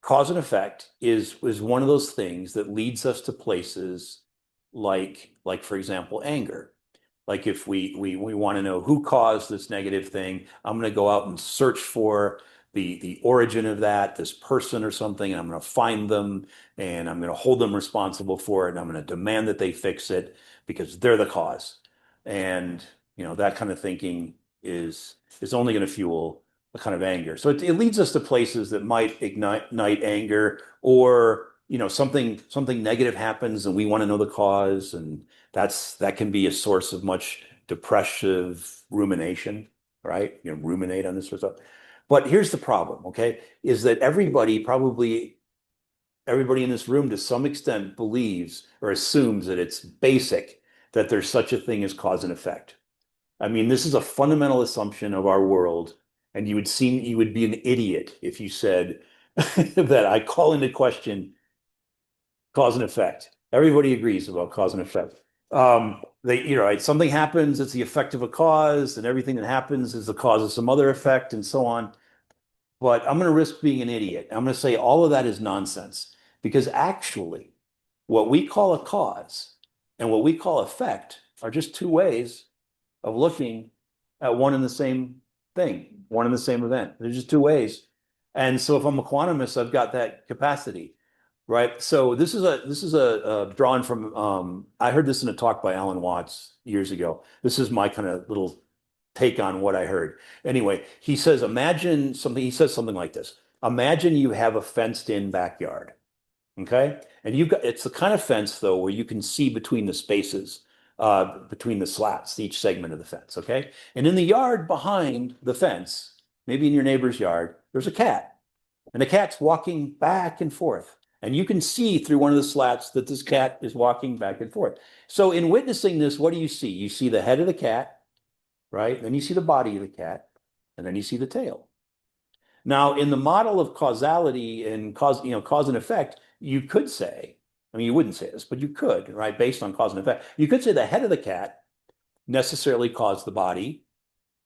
cause and effect is one of those things that leads us to places like for example, anger. Like if we want to know who caused this negative thing, I'm going to go out and search for the origin of that, this person or something, and I'm going to find them and I'm going to hold them responsible for it, and I'm going to demand that they fix it because they're the cause. And that kind of thinking is only going to fuel a kind of anger. So it leads us to places that might ignite anger, or something negative happens and we want to know the cause, and that can be a source of much depressive rumination, right? Ruminate on this sort of stuff. But here's the problem, okay, is that everybody in this room to some extent believes or assumes that it's basic that there's such a thing as cause and effect. I mean, this is a fundamental assumption of our world, and you would be an idiot if you said that I call into question cause and effect. Everybody agrees about cause and effect. Something happens, it's the effect of a cause, and everything that happens is the cause of some other effect, and so on. But I'm going to risk being an idiot. I'm going to say all of that is nonsense, because actually, what we call a cause and what we call effect are just two ways of looking at one and the same thing, one and the same event. There's just two ways. And so if I'm equanimous, I've got that capacity, right? So this is a drawn from, I heard this in a talk by Alan Watts years ago. This is my kind of little take on what I heard. Anyway, he says something like this. Imagine you have a fenced in backyard, okay? And it's the kind of fence though, where you can see between the spaces, between the slats, each segment of the fence, okay? And in the yard behind the fence, maybe in your neighbor's yard, there's a cat. And the cat's walking back and forth. And you can see through one of the slats that this cat is walking back and forth. So in witnessing this, what do you see? You see the head of the cat, right? Then you see the body of the cat, and then you see the tail. Now, in the model of causality and cause and effect, you could say, I mean, you wouldn't say this, but you could, right? Based on cause and effect, you could say the head of the cat necessarily caused the body,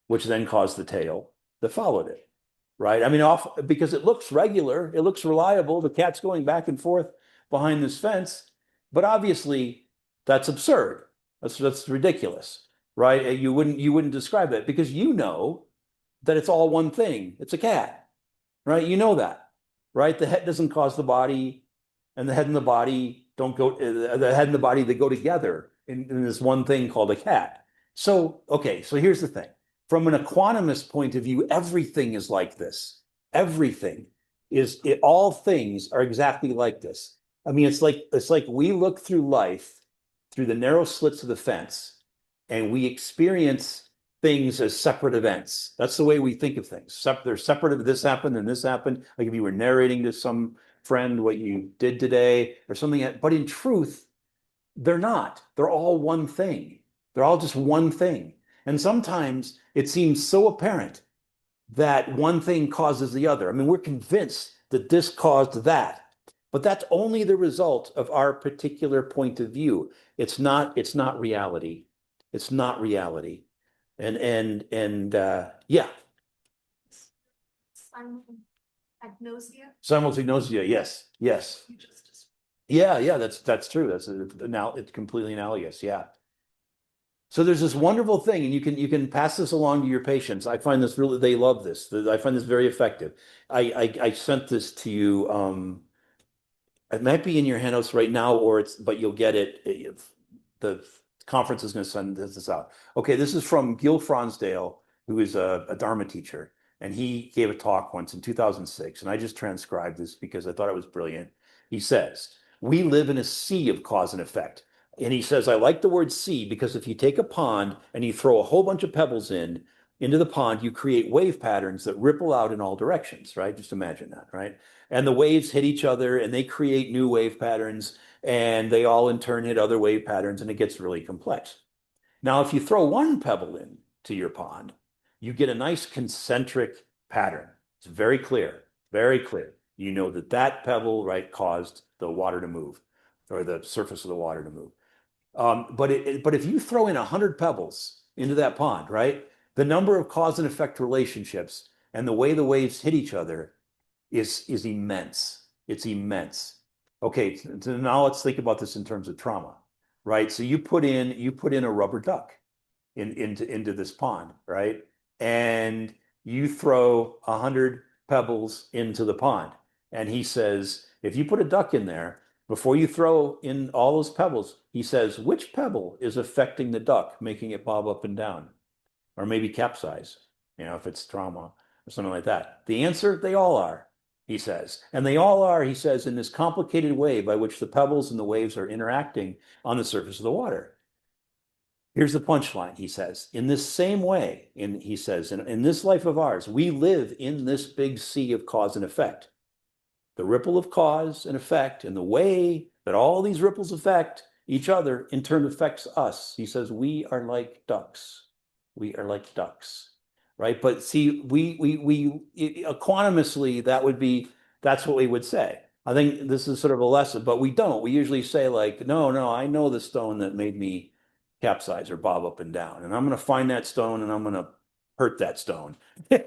which then caused the tail that followed it, right? I mean, because it looks regular, it looks reliable. The cat's going back and forth behind this fence, but obviously that's absurd. That's ridiculous, right? You wouldn't describe it because you know that it's all one thing. It's a cat, right? You know that, right? The head doesn't cause the body, and the head and the body don't go. The head and the body, they go together in this one thing called a cat. So, okay, so here's the thing. From an equanimous point of view, everything is like this. Everything all things are exactly like this. I mean, it's like we look through life through the narrow slits of the fence, and we experience things as separate events. That's the way we think of things. They're separate. This happened and this happened. Like if you were narrating to some friend what you did today or something. But in truth, they're not. They're all one thing. They're all just one thing. And sometimes it seems so apparent that one thing causes the other. I mean, we're convinced that this caused that, but that's only the result of our particular point of view. It's not reality. It's not reality. And yeah. Simultagnosia, yes. Yeah, that's true. It's completely analogous, yeah. So there's this wonderful thing, and you can pass this along to your patients. I find this really, they love this. I find this very effective. I sent this to you. It might be in your handouts right now, but you'll get it. The conference is going to send this out. Okay, this is from Gil Fronsdale who is a Dharma teacher. And he gave a talk once in 2006. And I just transcribed this because I thought it was brilliant. He says, we live in a sea of cause and effect. And he says, I like the word sea because if you take a pond and you throw a whole bunch of pebbles into the pond, you create wave patterns that ripple out in all directions, right? Just imagine that, right? And the waves hit each other and they create new wave patterns and they all in turn hit other wave patterns and it gets really complex. Now, if you throw one pebble into your pond, you get a nice concentric pattern. It's very clear, very clear. You know that that pebble, right, caused the water to move or the surface of the water to move. But if you throw in 100 pebbles into that pond, right, the number of cause and effect relationships and the way the waves hit each other is immense. It's immense. Okay, so now let's think about this in terms of trauma, right? So you put in a rubber duck into this pond, right? And you throw 100 pebbles into the pond. And he says, if you put a duck in there, before you throw in all those pebbles, he says, which pebble is affecting the duck, making it bob up and down? Or maybe capsize, if it's trauma or something like that. The answer, they all are, he says. And they all are, he says, in this complicated way by which the pebbles and the waves are interacting on the surface of the water. Here's the punchline, he says. In this same way, he says, in this life of ours, we live in this big sea of cause and effect. The ripple of cause and effect and the way that all these ripples affect each other in turn affects us. He says, we are like ducks. We are like ducks, right? But see, we equanimously, that's what we would say. I think this is sort of a lesson, but we don't. We usually say like, no, I know the stone that made me capsize or bob up and down, and I'm going to find that stone and I'm going to hurt that stone. I'm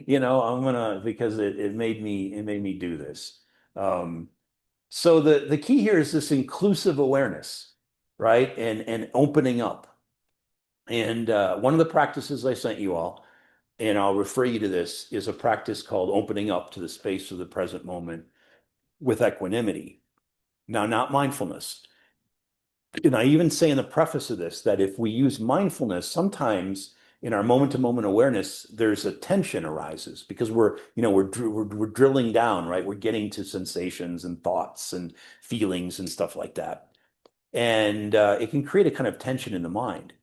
going to, because it made me do this. So the key here is this inclusive awareness, right? And opening up. And one of the practices I sent you all, and I'll refer you to this, is a practice called opening up to the space of the present moment with equanimity. Now, not mindfulness. And I even say in the preface of this that if we use mindfulness, sometimes in our moment-to-moment awareness, there's a tension arises because we're drilling down, right? We're getting to sensations and thoughts and feelings and stuff like that. And it can create a kind of tension in the mind.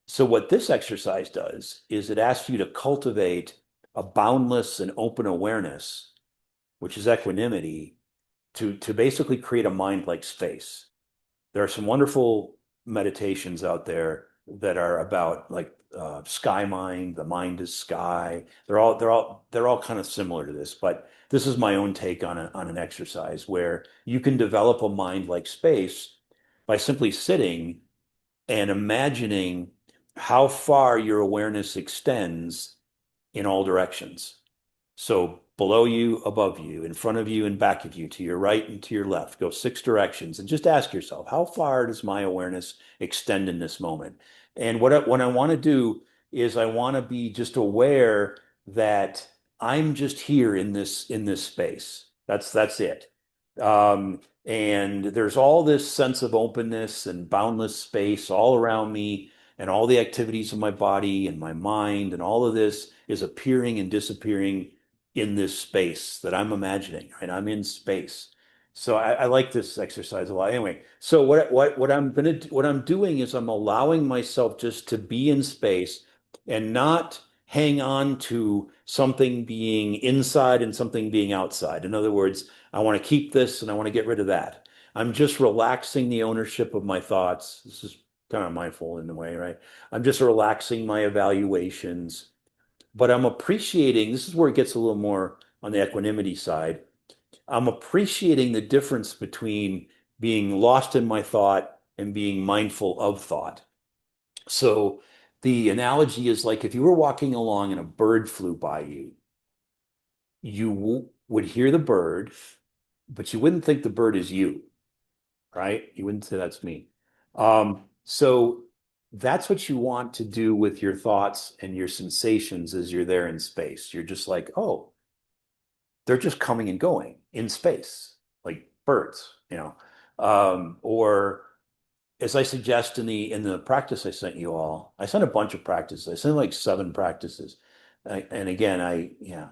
So what this exercise does is it asks you to cultivate a boundless and open awareness, which is equanimity, to basically create a mind-like space. There are some wonderful meditations out there that are about like sky mind, the mind is sky. They're all kind of similar to this, but this is my own take on an exercise where you can develop a mind-like space by simply sitting and imagining how far your awareness extends in all directions. So below you, above you, in front of you and back of you, to your right and to your left, go 6 directions and just ask yourself, how far does my awareness extend in this moment? And what I want to do is I want to be just aware that I'm just here in this space. That's it. And there's all this sense of openness and boundless space all around me, and all the activities of my body and my mind, and all of this is appearing and disappearing in this space that I'm imagining, right? I'm in space. So I like this exercise a lot. Anyway, so what I'm doing is I'm allowing myself just to be in space and not hang on to something being inside and something being outside. In other words, I want to keep this and I want to get rid of that. I'm just relaxing the ownership of my thoughts. This is kind of mindful in a way, right? I'm just relaxing my evaluations, but I'm appreciating, this is where it gets a little more on the equanimity side. I'm appreciating the difference between being lost in my thought and being mindful of thought. So the analogy is like if you were walking along and a bird flew by you, you would hear the bird, but you wouldn't think the bird is you, right? You wouldn't say that's me. So that's what you want to do with your thoughts and your sensations as you're there in space. You're just like, oh, they're just coming and going in space, like birds, or as I suggest in the practice I sent you all, I sent a bunch of practices. I sent like 7 practices. And again, yeah.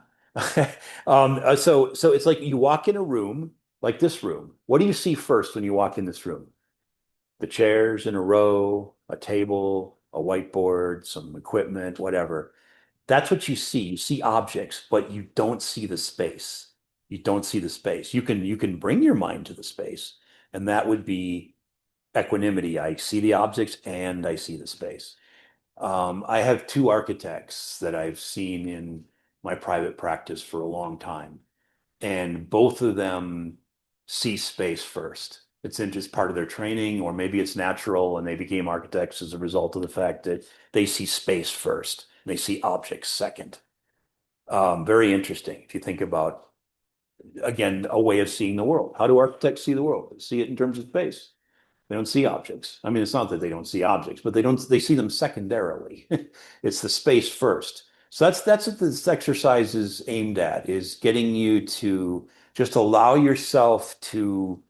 So it's like you walk in a room like this room. What do you see first when you walk in this room? The chairs in a row, a table, a whiteboard, some equipment, whatever. That's what you see. You see objects, but you don't see the space. You don't see the space. You can bring your mind to the space, and that would be equanimity. I see the objects and I see the space. I have 2 architects that I've seen in my private practice for a long time, and both of them see space first. It's in just part of their training, or maybe it's natural, and they became architects as a result of the fact that they see space first and they see objects second. Very interesting if you think about, again, a way of seeing the world. How do architects see the world? They see it in terms of space. They don't see objects. I mean, it's not that they don't see objects, but they see them secondarily. It's the space first. So that's what this exercise is aimed at, is getting you to just allow yourself to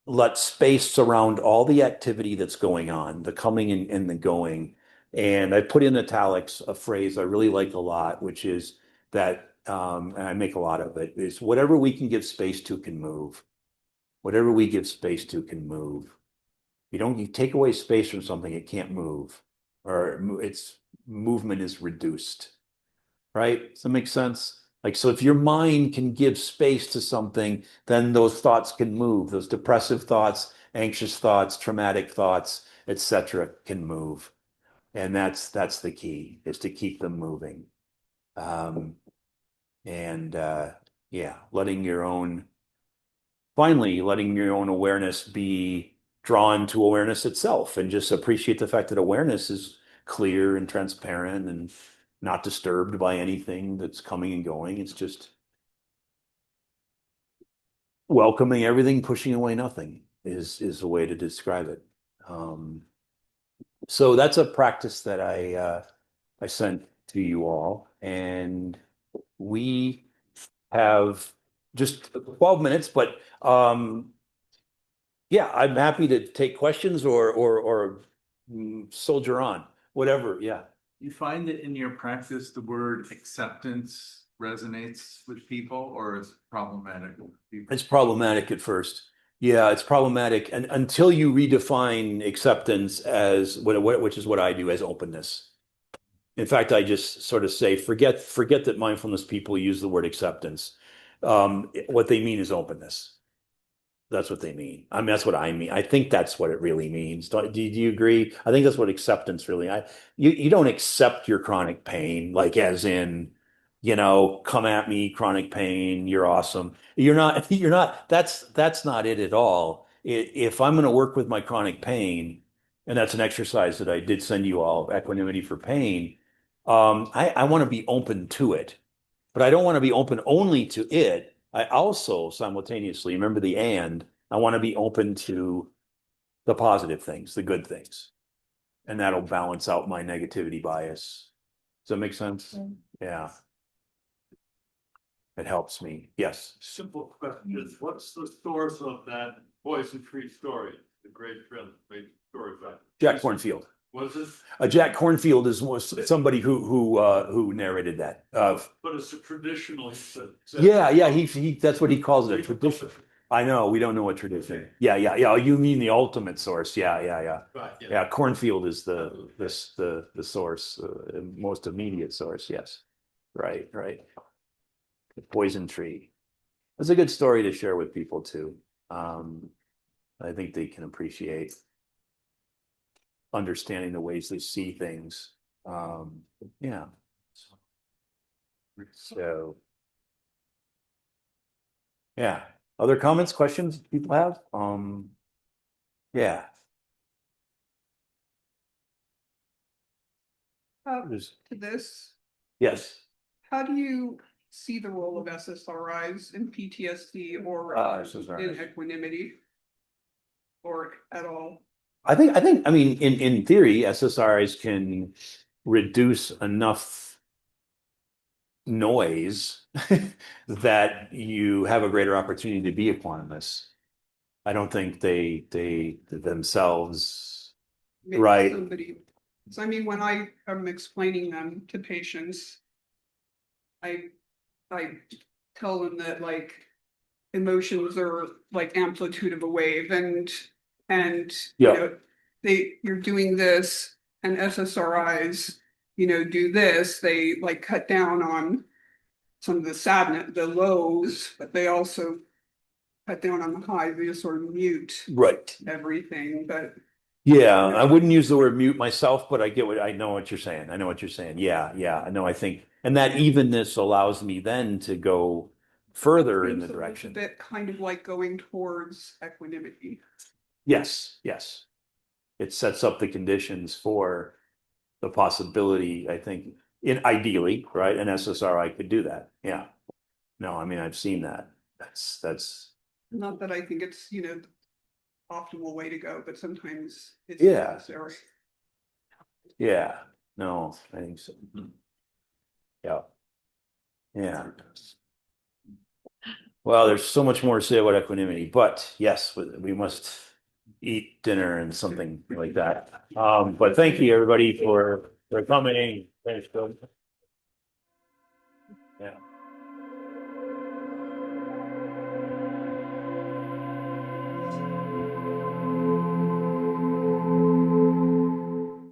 let space surround all the activity that's going on, the coming and the going. And I put in italics a phrase I really like a lot, which is that, and I make a lot of it, is whatever we can give space to can move. Whatever we give space to can move. You take away space from something, it can't move, or its movement is reduced, right? Does that make sense? Like, so if your mind can give space to something, then those thoughts can move. Those depressive thoughts, anxious thoughts, traumatic thoughts, etc., can move. And that's the key, is to keep them moving. Um, and yeah, finally letting your own awareness be drawn to awareness itself, and just appreciate the fact that awareness is clear and transparent and not disturbed by anything that's coming and going. It's just welcoming everything, pushing away nothing is a way to describe it. So that's a practice that I sent to you all, and we have just 12 minutes, but yeah, I'm happy to take questions or soldier on, whatever. Yeah. You find that in your practice, the word acceptance resonates with people, or is it problematic with people? It's problematic at first. Yeah, it's problematic, and until you redefine acceptance as which is what I do, as openness. In fact, I just sort of say, forget that mindfulness people use the word acceptance. What they mean is openness. That's what they mean. I mean, that's what I mean. I think that's what it really means. Do you agree? I think that's what acceptance really. You don't accept your chronic pain, like as in, come at me, chronic pain, you're awesome. You're not. You're not. That's not it at all. If I'm going to work with my chronic pain, and that's an exercise that I did send you all, equanimity for pain. I want to be open to it, but I don't want to be open only to it. I also simultaneously, remember the and, I want to be open to the positive things, the good things. And that'll balance out my negativity bias. Does that make sense? Yeah. It helps me. Yes. Simple question is, what's the source of that poison-free story? The great story about Jack Cornfield. Was it? Jack Cornfield was somebody who narrated that. But it's a traditional. Yeah. That's what he calls it, a tradition. I know, we don't know what tradition. Yeah. You mean the ultimate source? Yeah. Right. Yeah. Cornfield is the source, most immediate source. Yes. Right. The poison tree. That's a good story to share with people too. I think they can appreciate understanding the ways they see things. Yeah. So, yeah. Other comments, questions people have? Yeah. To this, Yes. how do you see the role of SSRIs in PTSD or in equanimity, or at all? I mean, in theory, SSRIs can reduce enough noise that you have a greater opportunity to be equanimous. I don't think they themselves, Maybe right. somebody, so I mean, when I am explaining them to patients, I tell them that like emotions are like amplitude of a wave and Yeah. you know, you're doing this and SSRIs, do this, they like cut down on some of the sadness, the lows, but they also cut down on the highs. They just sort of mute Right. everything, but Yeah, I wouldn't use the word mute myself, but I know what you're saying. I know what you're saying. Yeah, yeah. I know. I think, and that evenness allows me then to go further in the seems a little direction. bit kind of like going towards equanimity. Yes, yes. It sets up the conditions for the possibility, I think, ideally, right? An SSRI could do that. Yeah. No, I mean, I've seen that. That's Not that I think it's, the optimal way to go, but sometimes it's Yeah. necessary. Yeah. No, I think so. Yeah. Yeah. Well, there's so much more to say about equanimity, but yes, we must eat dinner and something like that. But thank you everybody for coming. Thanks, Bill. Yeah.